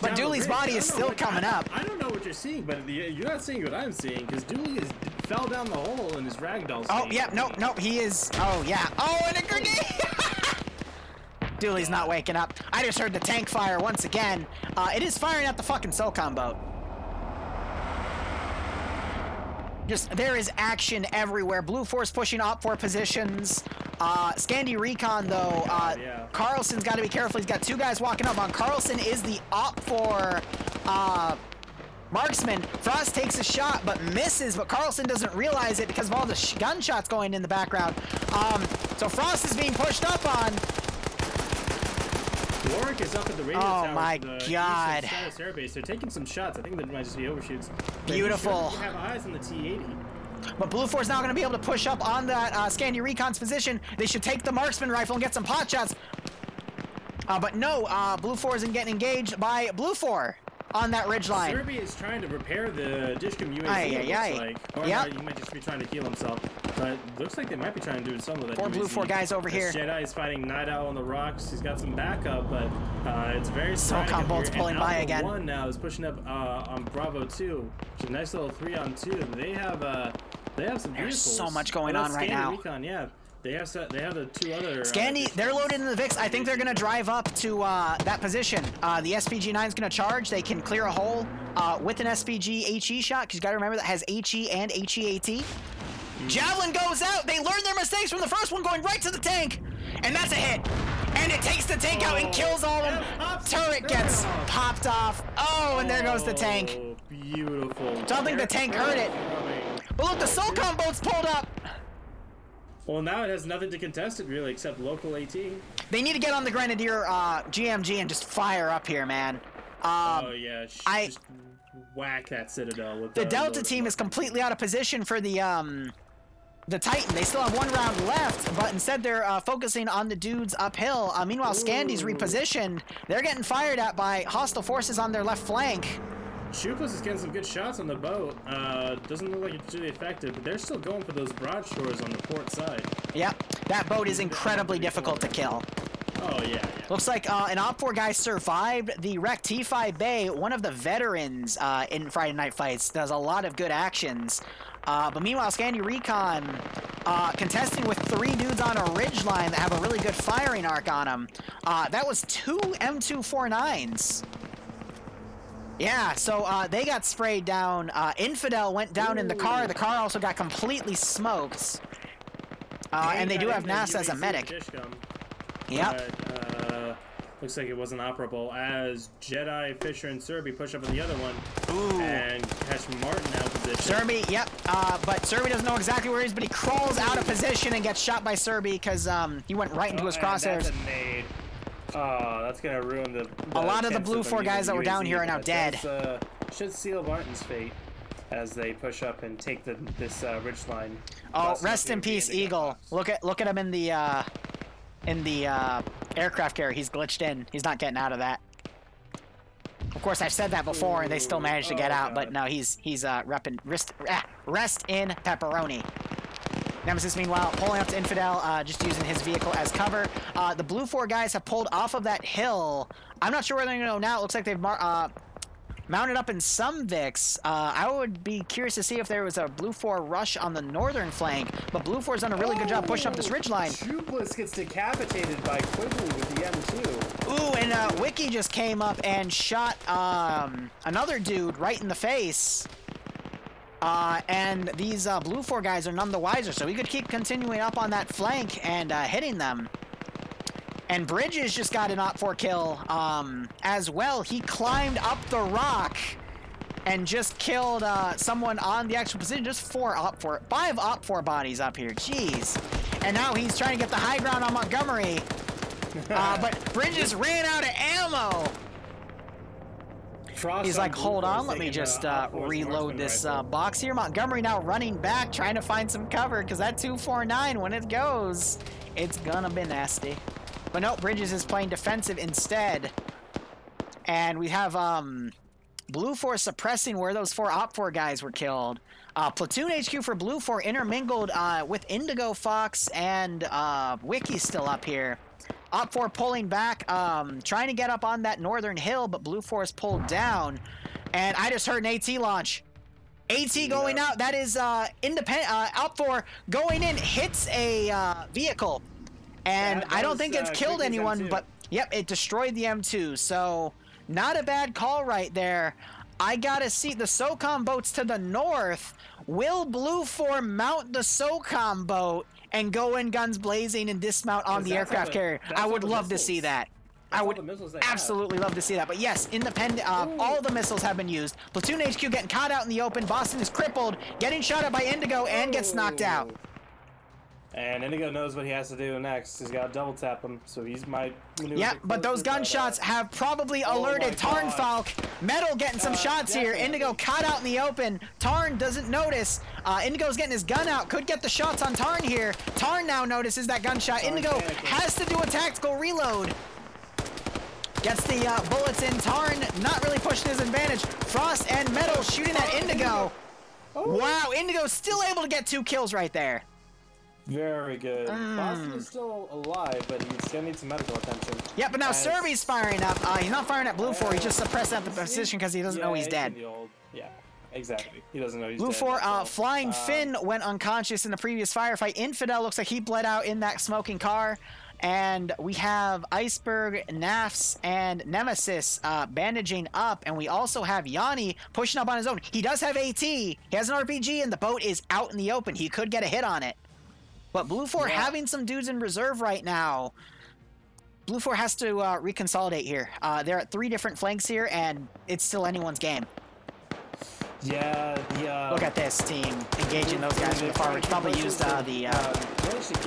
But Dooley's body is still coming up. I don't know what you're seeing, but you're not seeing what I'm seeing, because Dooley fell down the hole in his ragdoll. Oh, yeah, nope, he is. Oh, yeah. Oh, and a grenade! Dooley's not waking up. I just heard the tank fire once again. It is firing at the fucking SOCOM boat. There is action everywhere. Blue 4's pushing Op4 positions. Scandi Recon, though, Carlson's got to be careful. He's got two guys walking up on. Carlson is the Op4 marksman. Frost takes a shot, but misses, but Carlson doesn't realize it because of all the gunshots going in the background. So Frost is being pushed up on. Warwick is up at the radio tower. Oh my god. Air base. They're taking some shots. I think that might just be overshoots. Beautiful. They have eyes on the T-80. But Blue 4 is now going to be able to push up on that Scandi Recon's position. They should take the marksman rifle and get some pot shots. But no, Blue 4 isn't getting engaged by Blue 4 on that ridge line. Serbia is trying to repair the Dishcom UAV, it looks like. Or yep. He might just be trying to heal himself. But looks like they might be trying to do something with that 4 UAV. Blue 4 guys over here. Jedi is fighting Night Owl on the rocks. He's got some backup, but it's very SOCOM bolts pulling by again. 1 now is pushing up on Bravo 2. Which is a nice little 3-on-2. They have some vehicles. There's so much going on right now. Recon, yeah. They have the 2 other... Scandy, they're loaded into the VIX. I think they're going to drive up to that position. The SPG-9 is going to charge. They can clear a hole with an SPG HE shot, because you got to remember that has HE and HEAT. Javelin goes out. They learned their mistakes from the first one, going right to the tank. And that's a hit. And it takes the tank out and kills all of them. Turret gets popped off. Oh, and there goes the tank. Beautiful. Don't think the tank heard it. But look, the SOCOM boat's pulled up. Well, now it has nothing to contest it, really, except local AT. They need to get on the Grenadier GMG and just fire up here, man. Oh, yeah. Just whack that Citadel. With the Delta team is completely out of position for the Titan. They still have 1 round left, but instead they're focusing on the dudes uphill. Meanwhile, Scandy's repositioned. They're getting fired at by hostile forces on their left flank. Chupas is getting some good shots on the boat. Doesn't look like it's really effective, but they're still going for those broadshores on the port side. Yep, that boat is incredibly difficult to kill. Oh, yeah. Looks like an Op4 guy survived the wreck. T5 Bay, one of the veterans in Friday Night Fights, does a lot of good actions. But meanwhile, Scandy Recon contesting with 3 dudes on a ridge line that have a really good firing arc on them. That was 2 M249s. Yeah, so they got sprayed down. Infidel went down in the car. The car also got completely smoked. And they do have NASA as a medic. Yep. Looks like it wasn't operable as Jedi, Fisher, and Serby push up on the other one. Ooh. And catch Martin out of position. Serby, yep. But Serby doesn't know exactly where he is, but he crawls out of position and gets shot by Serby because he went right into his crosshairs. That's a nade. Oh, that's gonna ruin the a lot of the Blue 4 guys that were down here are now dead. Should seal Martin's fate as they push up and take this ridge line. Oh, rest in peace, Eagle. Look at him in the aircraft carrier. He's glitched in. He's not getting out of that. Of course, I've said that before, and they still managed to get out. But no, he's repping rest in pepperoni. Nemesis, meanwhile, pulling up to Infidel, just using his vehicle as cover. The Blue 4 guys have pulled off of that hill. I'm not sure where they're going to go now. It looks like they've mounted up in some VIX. I would be curious to see if there was a Blue 4 rush on the northern flank, but Blue 4's done a really good job pushing up this ridgeline. Troopus gets decapitated by Quigley with the M2. Ooh, and Wiki just came up and shot another dude right in the face. And these Blue 4 guys are none the wiser, so we could keep continuing up on that flank and hitting them. And Bridges just got an Op4 kill as well. He climbed up the rock and just killed someone on the actual position. Just 5 Op4 bodies up here. Jeez. And now he's trying to get the high ground on Montgomery. But Bridges ran out of ammo. He's like, hold on, let me just reload this box here. Montgomery now running back, trying to find some cover, because that 249, when it goes, it's gonna be nasty. But no, Bridges is playing defensive instead. And we have Blue 4 suppressing where those 4 Op4 guys were killed. Platoon HQ for Blue 4 intermingled with Indigo Fox and Wiki still up here. Op4 pulling back, trying to get up on that northern hill, but Blue 4 is pulled down. And I just heard an AT launch. AT going out, that is Op4 going in, hits a vehicle. And I don't think it's killed anyone, but yep, it destroyed the M2. So not a bad call right there. I gotta see the SOCOM boats to the north. Will Blue 4 mount the SOCOM boat and go in guns blazing and dismount on the aircraft carrier? I would love to see that. I would absolutely love to see that. But yes, independent, all the missiles have been used. Platoon HQ getting caught out in the open. Boston is crippled, getting shot at by Indigo, and gets knocked out. And Indigo knows what he has to do next. He's got to double tap him, so he's might maneuver. Yeah, but those gunshots have probably alerted Tarn Falk. Metal getting some shots here. Indigo caught out in the open. Tarn doesn't notice. Indigo's getting his gun out. Could get the shots on Tarn here. Tarn now notices that gunshot. Indigo has to do a tactical reload. Gets the bullets in. Tarn not really pushing his advantage. Frost and Metal shooting at Indigo. Wow, Indigo's still able to get 2 kills right there. Very good. Boston is still alive, but he's gonna need some medical attention. Yeah, but now Serby's firing up. He's not firing at Blue 4. He just suppressed at the position because he doesn't know he's dead. Yeah, exactly. He doesn't know he's Blue dead. 4, Flying Finn went unconscious in the previous firefight. Infidel looks like he bled out in that smoking car. And we have Iceberg, Nafs, and Nemesis bandaging up. And we also have Yanni pushing up on his own. He does have AT. He has an RPG, and the boat is out in the open. He could get a hit on it. But Blue 4 having some dudes in reserve right now. Blue 4 has to reconsolidate here. They're at 3 different flanks here, and it's still anyone's game. Yeah, look at this team engaging those guys from the far ridge. Probably used not the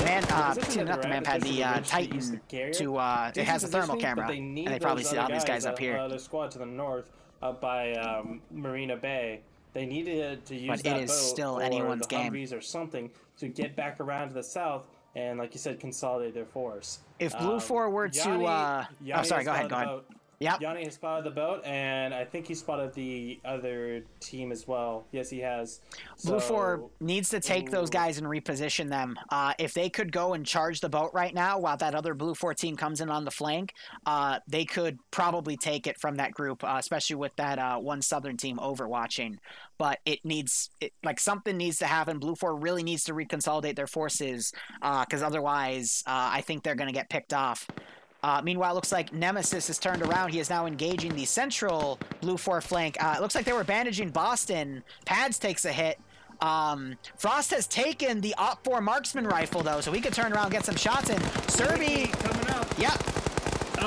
manpad, the Titan to it has a thermal camera, and they probably see all these guys up here. The squad to the north, up by Marina Bay. They needed to use but that it is boat still or anyone's the game. Humvees or something to get back around to the south and, like you said, consolidate their force. If Blue 4 were to, oh, sorry, go ahead. Yep. Yanni has spotted the boat, and I think he spotted the other team as well. Yes, he has. Blue 4 needs to take those guys and reposition them. If they could go and charge the boat right now while that other Blue 4 team comes in on the flank, they could probably take it from that group, especially with that one Southern team overwatching. But something needs to happen. Blue 4 really needs to reconsolidate their forces, because otherwise I think they're going to get picked off. Meanwhile, it looks like Nemesis has turned around. He is now engaging the central Blue 4 flank. It looks like they were bandaging Boston. Pads takes a hit. Frost has taken the Op 4 marksman rifle, though, so he could turn around and get some shots in. Serby coming up. Yep.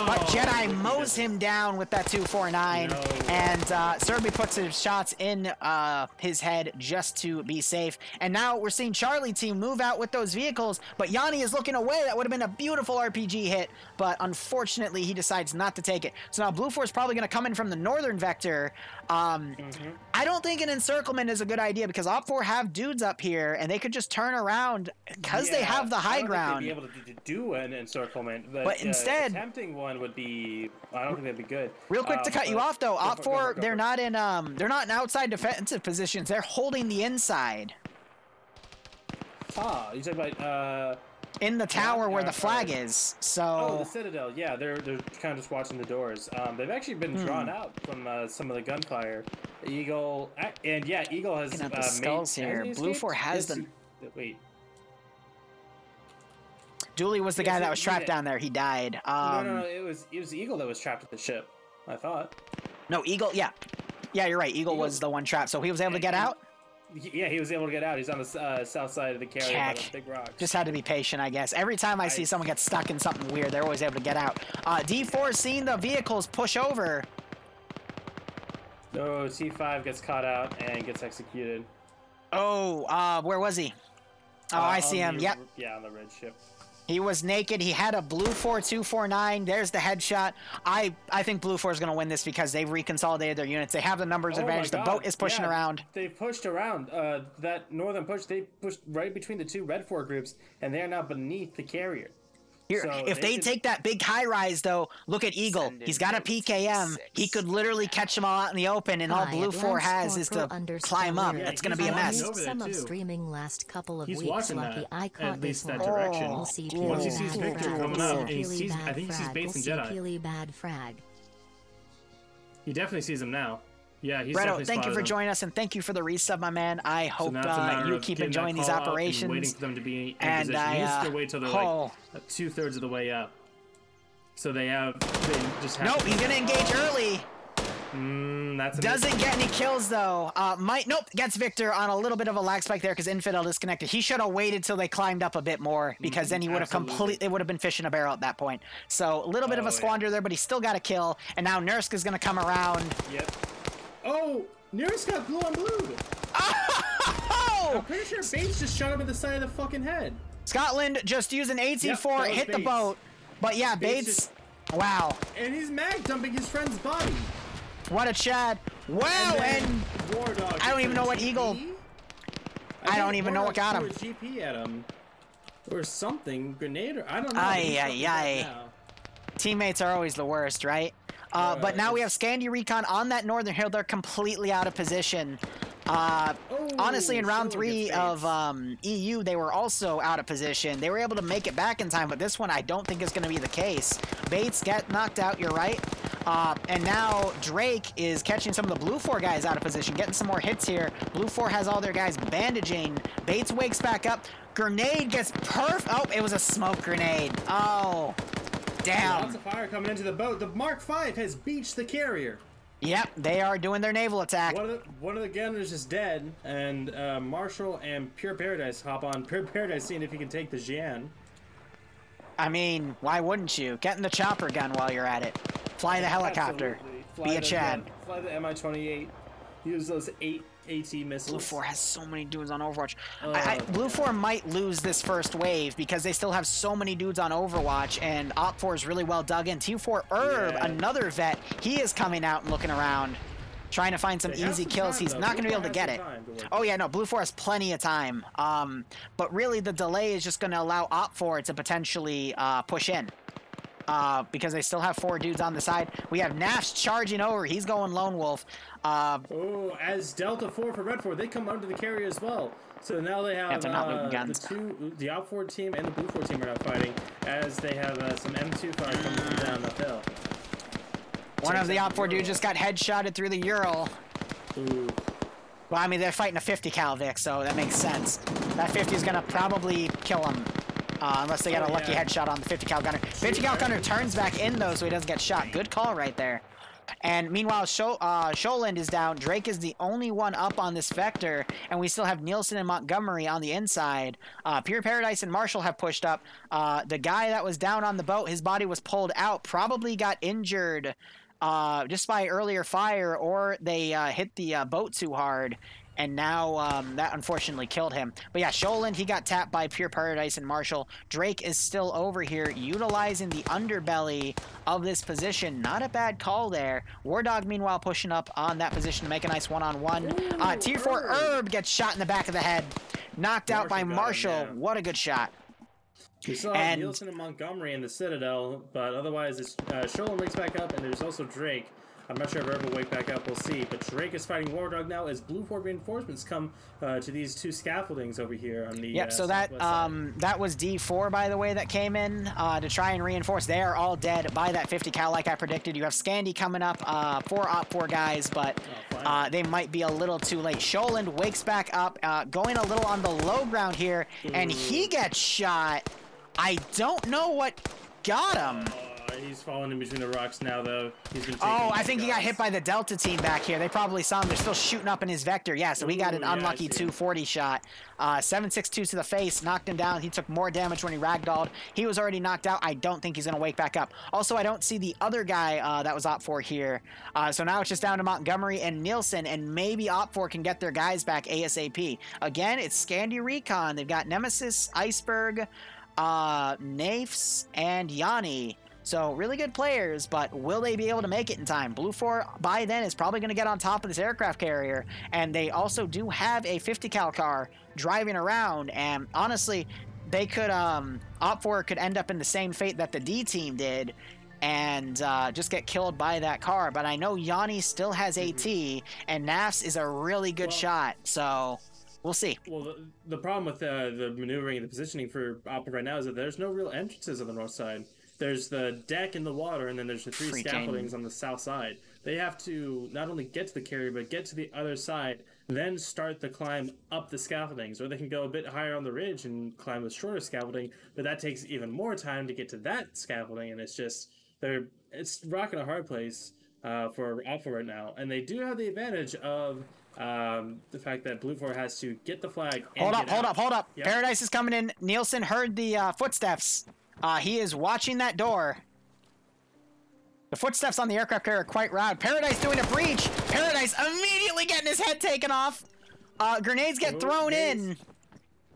But Jedi mows him down with that 249, and Serby puts his shots in his head just to be safe. And now we're seeing Charlie team move out with those vehicles, but Yanni is looking away. That would have been a beautiful RPG hit, but unfortunately he decides not to take it. So now Blue 4 is probably going to come in from the northern vector. I don't think an encirclement is a good idea because Op 4 have dudes up here, and they could just turn around because they have the high ground. They'd be able to do an encirclement, but instead, attempting one would be. I don't think that'd be good. Real quick to cut you off, though, Op 4 they're not in outside defensive positions. They're holding the inside. You talking about in the tower where the flag is. So. Oh, the Citadel. Yeah, they're kind of just watching the doors. They've actually been drawn out from some of the gunfire. Eagle and Eagle has looking at the skulls here. Blue 4 has them. Wait. Dooley was the guy that was trapped down there. He died. No, it was Eagle that was trapped at the ship, I thought. No, Eagle. Yeah, you're right. Eagle was the one trapped, so he was able to get out. Yeah, he was able to get out. He's on the south side of the carrier by the big rocks. Just had to be patient, I guess. Every time I see someone get stuck in something weird, they're always able to get out. D4 seeing the vehicles push over. No, T5 gets caught out and gets executed. Oh, where was he? Oh, I see him. Yep. Yeah, on the red ship. He was naked. He had a Blue 4 249. There's the headshot. I think Blue 4 is going to win this because they've reconsolidated their units. They have the numbers advantage. The boat is pushing around. They pushed around. That northern push, they pushed right between the two Red 4 groups, and they are now beneath the carrier. Here, so if they take that big high rise, though, look at Eagle. He's got a PKM. He could literally catch them all out in the open, and all Blue 4 has is to climb up. It's going to be a mess. Some of streaming last couple of weeks. Watching lucky I caught at least this that direction. We'll see Once he sees Victor coming up, and I think he sees Bates and Jedi. Peely bad frag. He definitely sees him now. Yeah, he's Bredo, thank you for joining us, and thank you for the resub, my man. I hope you keep enjoying these operations. Waiting for them to be in position. He needs to wait till they're like 2/3 of the way up. So they just have. Nope, he's gonna engage early. That's doesn't get any kills though. Gets Victor on a little bit of a lag spike there because Infidel disconnected. He should have waited till they climbed up a bit more because then he would have it would have been fishing a barrel at that point. So a little bit of a squander there, but he still got a kill. And now Nursk is gonna come around. Yep. Oh, Nursk got blue on blue. Oh! I'm pretty sure Bates just shot him in the side of the fucking head. Scotland just used an AT4, hit the boat. But yeah, Bates wow. And he's mag dumping his friend's body. What a Chad. Wow, and War Dog I don't even know what Eagle. I don't even know what got him. GP at him. Or something. Grenade or I don't know. Aye. Teammates are always the worst, right? But now we have Scandi Recon on that northern hill. They're completely out of position. Honestly, in round 3 of EU, they were also out of position. They were able to make it back in time, but this one I don't think is going to be the case. Bates get knocked out, you're right. And now Drake is catching some of the Blue 4 guys out of position, getting some more hits here. Blue 4 has all their guys bandaging. Bates wakes back up. Grenade gets Oh, it was a smoke grenade. Oh, damn. Lots of fire coming into the boat. The Mark V has beached the carrier. Yep, they are doing their naval attack. One of the gunners is dead, and Marshall and Pure Paradise hop on. Pure Paradise seeing if he can take the Jian. I mean, why wouldn't you? Get in the chopper gun while you're at it. Fly the helicopter. Be a Chad. Fly the Mi-28. Use those 8 AT missiles. Blue 4 has so many dudes on Overwatch. Blue 4 might lose this first wave because they still have so many dudes on Overwatch, and Op 4 is really well dug in. T4 Herb, another vet, he is coming out and looking around, trying to find some easy kills. He's not going to be able to get it. Oh yeah, no, Blue 4 has plenty of time. But really the delay is just going to allow Op 4 to potentially push in. Because they still have 4 dudes on the side. We have Nafs charging over. He's going Lone Wolf. As Delta 4 for Red 4, they come under the carrier as well. So now they have the Op 4 team and the Blue 4 team are now fighting, as they have some M2 fire coming down uphill. One of the Op 4 dudes just got headshotted through the Ural. Ooh. Well, I mean, they're fighting a 50 cal Vic, so that makes sense. That 50 is going to probably kill him. Unless they get a lucky headshot on the 50 cal gunner. 50 cal gunner turns back in though, so he doesn't get shot. Good call right there. And meanwhile, Sholand is down. Drake is the only one up on this vector, and we still have Nielsen and Montgomery on the inside. Pure Paradise and Marshall have pushed up. The guy that was down on the boat, his body was pulled out, probably got injured just by earlier fire, or they hit the boat too hard. And now that unfortunately killed him. But yeah, Sholand, he got tapped by Pure Paradise and Marshall. Drake is still over here utilizing the underbelly of this position. Not a bad call there. War Dog, meanwhile, pushing up on that position to make a nice one-on-one. Tier 4 Herb gets shot in the back of the head. Knocked out by Marshall. What a good shot. We still have Nielsen and Montgomery in the Citadel, but otherwise it's Sholand wakes back up, and there's also Drake. I'm not sure if Herb will wake back up, we'll see. But Drake is fighting War Dog now as Blue 4 reinforcements come to these 2 scaffoldings over here on the Yep, so that was D4, by the way, that came in to try and reinforce. They are all dead by that 50 cal like I predicted. You have Scandi coming up, 4 Op 4 guys, but they might be a little too late. Sholand wakes back up, going a little on the low ground here, and he gets shot. I don't know what got him. He's falling in between the rocks now, though. He's been I think he got hit by the Delta team back here. They probably saw him. They're still shooting up in his vector. Yeah, so he got an unlucky 240 shot. 762 to the face, knocked him down. He took more damage when he ragdolled. He was already knocked out. I don't think he's going to wake back up. Also, I don't see the other guy that was Op 4 here. So now it's just down to Montgomery and Nielsen, and maybe Op 4 can get their guys back ASAP. Again, it's Scandi Recon. They've got Nemesis, Iceberg, Nafs, and Yanni. So really good players, but will they be able to make it in time? Blue 4 by then is probably going to get on top of this aircraft carrier, and they also do have a 50 cal car driving around, and honestly, they could, Op 4 could end up in the same fate that the D team did, and just get killed by that car. But I know Yanni still has AT, and Nafs is a really good shot, so we'll see. Well, the problem with the maneuvering and the positioning for Op 4 right now is that there's no real entrances on the north side. There's the deck in the water, and then there's the 3 scaffoldings on the south side. They have to not only get to the carrier, but get to the other side, then start the climb up the scaffoldings. Or they can go a bit higher on the ridge and climb the shorter scaffolding, but that takes even more time to get to that scaffolding, and it's rock in a hard place for Op 4 right now. And they do have the advantage of the fact that Blue 4 has to get the flag and Hold up. Yep. Paradise is coming in. Nielsen heard the footsteps. He is watching that door. The footsteps on the aircraft carrier are quite loud. Paradise doing a breach. Paradise immediately getting his head taken off. Grenades get thrown in.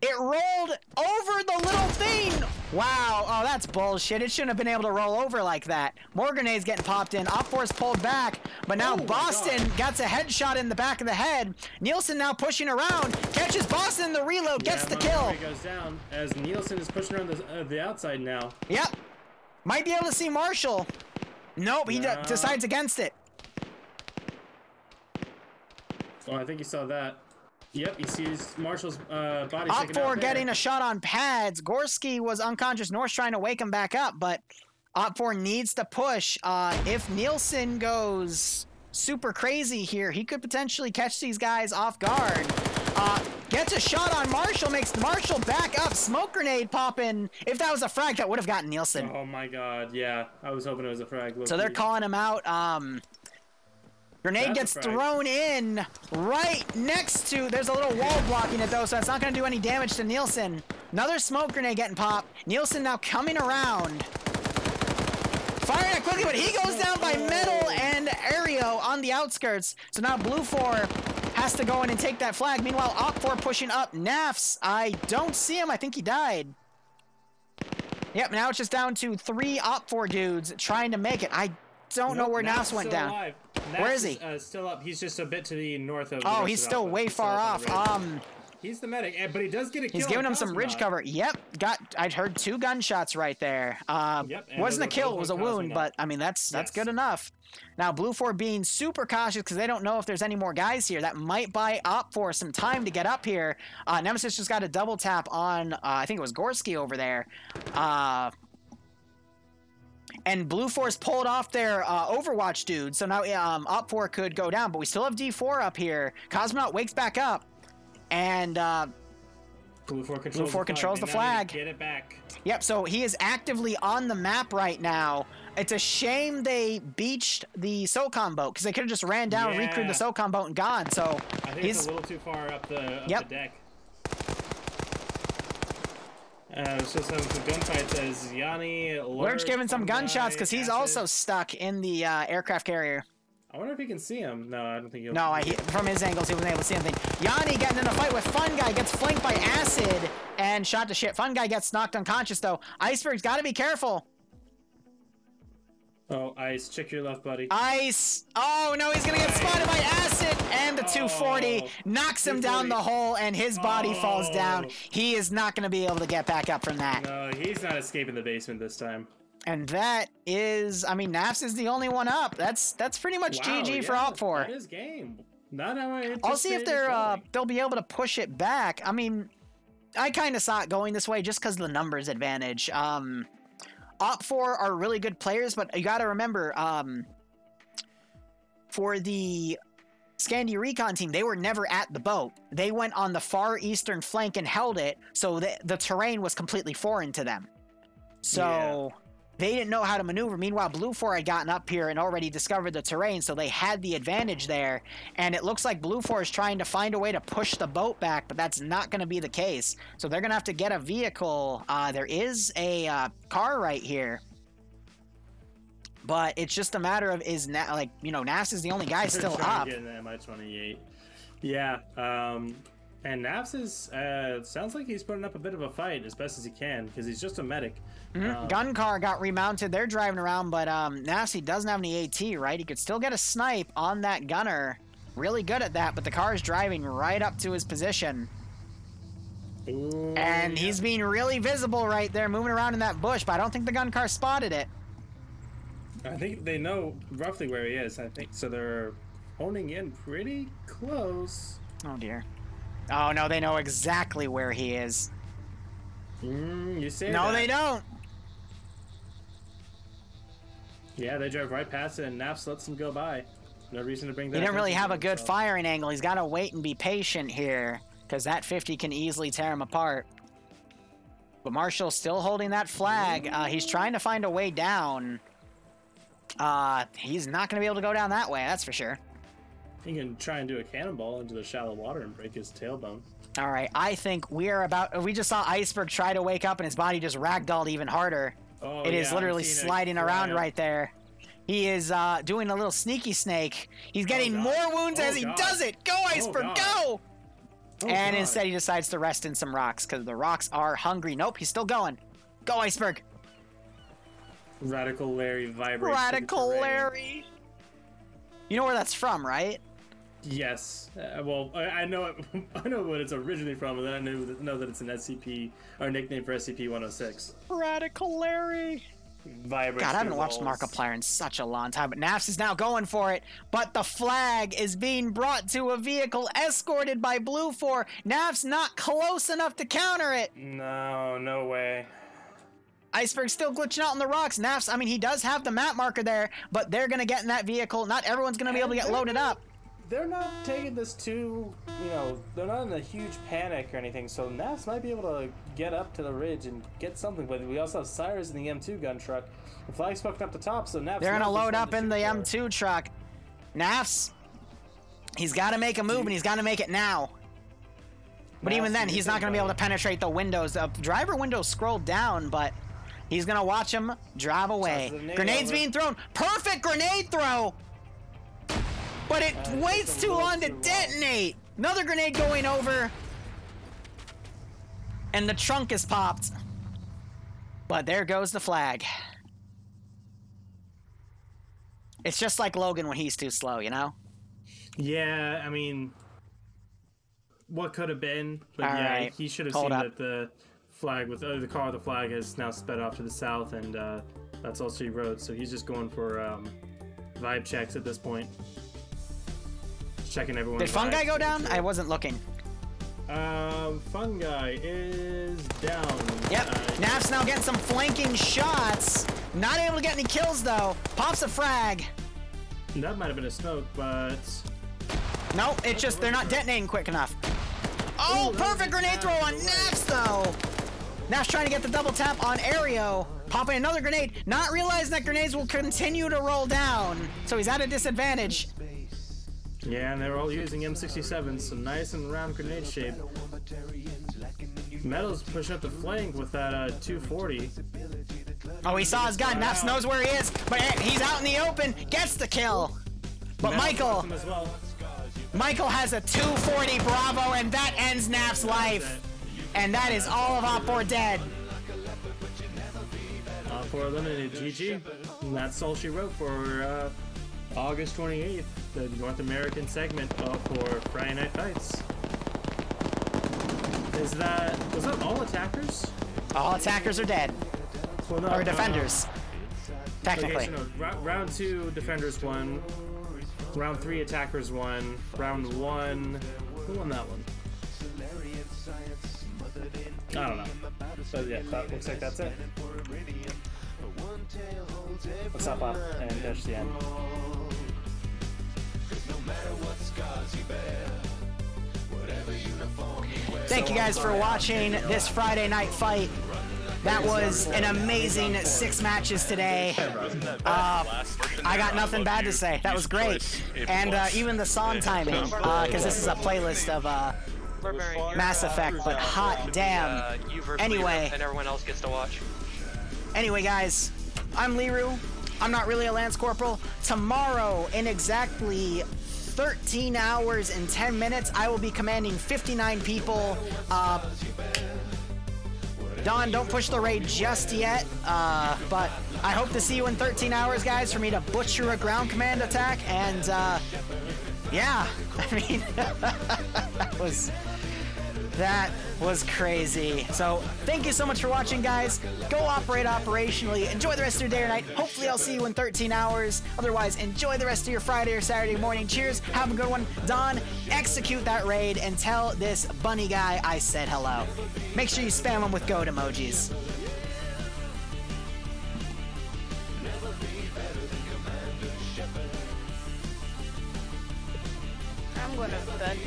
It rolled over the little thing. Wow. Oh, that's bullshit. It shouldn't have been able to roll over like that. More grenades getting popped in. Op 4's pulled back. But now Boston gets a headshot in the back of the head. Nielsen now pushing around. Catches Boston in the reload. Gets the kill. Goes down as Nielsen is pushing around the outside now. Yep. Might be able to see Marshall. Nope, he decides against it. Oh, I think he saw that. Yep, he sees Marshall's body. Op4 getting a shot on pads. Gorski was unconscious. North's trying to wake him back up, but Op4 needs to push. If Nielsen goes super crazy here, he could potentially catch these guys off guard. Gets a shot on Marshall, makes Marshall back up. Smoke grenade popping. If that was a frag, that would have gotten Nielsen. Oh my god, yeah. I was hoping it was a frag. So they're calling him out. Grenade gets thrown in right next to... There's a little wall blocking it, though, so it's not going to do any damage to Nielsen. Another smoke grenade getting popped. Nielsen now coming around. Firing it quickly, but he goes down by Metal and Aereo on the outskirts. So now Blue 4 has to go in and take that flag. Meanwhile, Op4 pushing up. Nafs, I don't see him. I think he died. Yep, now it's just down to 3 Op4 dudes trying to make it. I don't know where Nafs went down. Alive. Where is he? Still up. He's just a bit to the north of. Oh, he's still way far off. He's the medic, but he does get a kill. He's giving him some ridge cover. Yep, I'd heard 2 gunshots right there. Wasn't a kill, it was a wound, but I mean that's good enough. Now Blue 4 being super cautious because they don't know if there's any more guys here. That might buy Op4 some time to get up here. Nemesis just got a double tap on I think it was Gorski over there. And Blue 4's pulled off their Overwatch dude, so now Op4 could go down, but we still have D4 up here. Cosmonaut wakes back up, and Blue 4 controls the flag. Get it back. Yep, so he is actively on the map right now. It's a shame they beached the SOCOM boat, because they could have just ran down, recrewed the SOCOM boat, and gone. So I think it's a little too far up the deck. So some gunfights as Yanni. Lurch giving some gunshots because he's also stuck in the aircraft carrier. I wonder if he can see him. No, I don't think he'll. No, from his angles, he wasn't able to see anything. Yanni getting in a fight with Fun Guy, gets flanked by Acid and shot to shit. Fun Guy gets knocked unconscious, though. Iceberg's got to be careful. Oh, Ice, check your left, buddy. Ice! Oh, no, he's going to get spotted by Acid! And the 240 knocks him down the hole, and his body falls down. He is not going to be able to get back up from that. No, he's not escaping the basement this time. And that is, I mean, Nafs is the only one up. That's pretty much GG for Op4. That is game. Not how I I'll see if they'll be able to push it back. I mean, I kind of saw it going this way just because of the numbers advantage. Op4 are really good players, but you got to remember, for the Scandi Recon team, they were never at the boat. They went on the far eastern flank and held it, so the terrain was completely foreign to them. So they didn't know how to maneuver. Meanwhile, Blue 4 had gotten up here and already discovered the terrain, so they had the advantage there. And it looks like Blue 4 is trying to find a way to push the boat back, but that's not going to be the case. So they're going to have to get a vehicle. There is a car right here. But it's just a matter of, Nafs is the only guy still up. Getting the MI-28. Yeah, and Nafs is, sounds like he's putting up a bit of a fight as best as he can, because he's just a medic. Gun car got remounted. They're driving around, but Nafs, he doesn't have any AT, right? He could still get a snipe on that gunner. Really good at that, but the car is driving right up to his position. Ooh, and he's being really visible right there, moving around in that bush, but I don't think the gun car spotted it. I think they know roughly where he is, I think. So they're honing in pretty close. Oh, dear. Oh, no, they know exactly where he is. You say No, that. they don't. Yeah, they drove right past it, and Nafs lets them go by. No reason to bring that. He didn't really have a good firing angle. He's got to wait and be patient here, because that 50 can easily tear him apart. But Marshall's still holding that flag. He's trying to find a way down. He's not going to be able to go down that way, that's for sure. He can try and do a cannonball into the shallow water and break his tailbone. All right, I think we just saw Iceberg try to wake up and his body just ragdolled even harder. Oh, it is literally sliding around right there. He is doing a little sneaky snake. He's getting more wounds as he does it. Go, Iceberg, go! And instead he decides to rest in some rocks because the rocks are hungry. Nope, he's still going. Go, Iceberg. Radical Larry vibrates. Radical Larry. You know where that's from, right? Yes. Well, I know it. I know what it's originally from, and then I know that it's an SCP or nickname for SCP-106. Radical Larry. vibrates. God, I haven't through watched walls. Markiplier in such a long time, but Nafs is now going for it. But the flag is being brought to a vehicle escorted by Blue 4. Nafs not close enough to counter it. No, no way. Iceberg still glitching out on the rocks. Nafs, I mean, he does have the map marker there, but they're going to get in that vehicle. Not everyone's going to be able to get loaded up. They're not taking this too, they're not in a huge panic or anything, so Nafs might be able to get up to the ridge and get something, but we also have Cyrus in the M2 gun truck. The flag's fucking up the top, so Nafs... They're going to load up in the M2 truck. Nafs, he's got to make a move, and he's got to make it now. But even then, he's not going to be able to penetrate the windows. The driver window scrolled down, but he's going to watch him drive away. Grenades being thrown. Perfect grenade throw! But it waits too long to detonate. Another grenade going over. And the trunk is popped. But there goes the flag. It's just like Logan when he's too slow, you know? Yeah, I mean... What could have been, but All yeah, right. he should have Hold seen up. that the flag with the car with the flag has now sped off to the south, and that's all she wrote. So he's just going for vibe checks at this point, checking everyone. Did Fungi go down? I wasn't looking. Fungi is down. Yep. Naf's now getting some flanking shots. Not able to get any kills though. Pops a frag. That might have been a smoke, but no, it's just they're not detonating quick enough. Oh, perfect grenade throw on Nafs though. Naf's trying to get the double tap on Aereo. Popping another grenade, not realizing that grenades will continue to roll down. So he's at a disadvantage. Yeah, and they're all using M67s, so nice and round grenade shape. Metal's pushing up the flank with that 240. Oh, he saw his gun. Wow. Nafs knows where he is, but he's out in the open. Gets the kill. But Metal Michael has a 240 Bravo, and that ends Naf's life. And that is all of Op4 dead. Op4 eliminated. GG. And that's all she wrote for August 28th, the North American segment for Friday Night Fights. Was that all attackers? All attackers are dead. Well, no, or defenders. Technically. Okay, so no, round 2, defenders won. Round 3, attackers won. Round 1, who won that one? I don't know. So yeah, that looks like that's it. Let's hop up and dash the end. Thank you guys for watching this Friday night fight. That was an amazing 6 matches today. I got nothing bad to say. That was great. And even the song timing, because this is a playlist of Mass Effect, but hot damn. Anyway. And everyone else gets to watch. Anyway, guys, I'm Liru. I'm not really a Lance Corporal. Tomorrow, in exactly 13 hours and 10 minutes, I will be commanding 59 people. Don, don't push the raid just yet, but I hope to see you in 13 hours, guys, for me to butcher a ground command attack, and, yeah, I mean, that was crazy. So, thank you so much for watching, guys. Go operate operationally. Enjoy the rest of your day or night. Hopefully, I'll see you in 13 hours. Otherwise, enjoy the rest of your Friday or Saturday morning. Cheers. Have a good one. Don, execute that raid and tell this bunny guy I said hello. Make sure you spam him with goat emojis. I'm going to bed.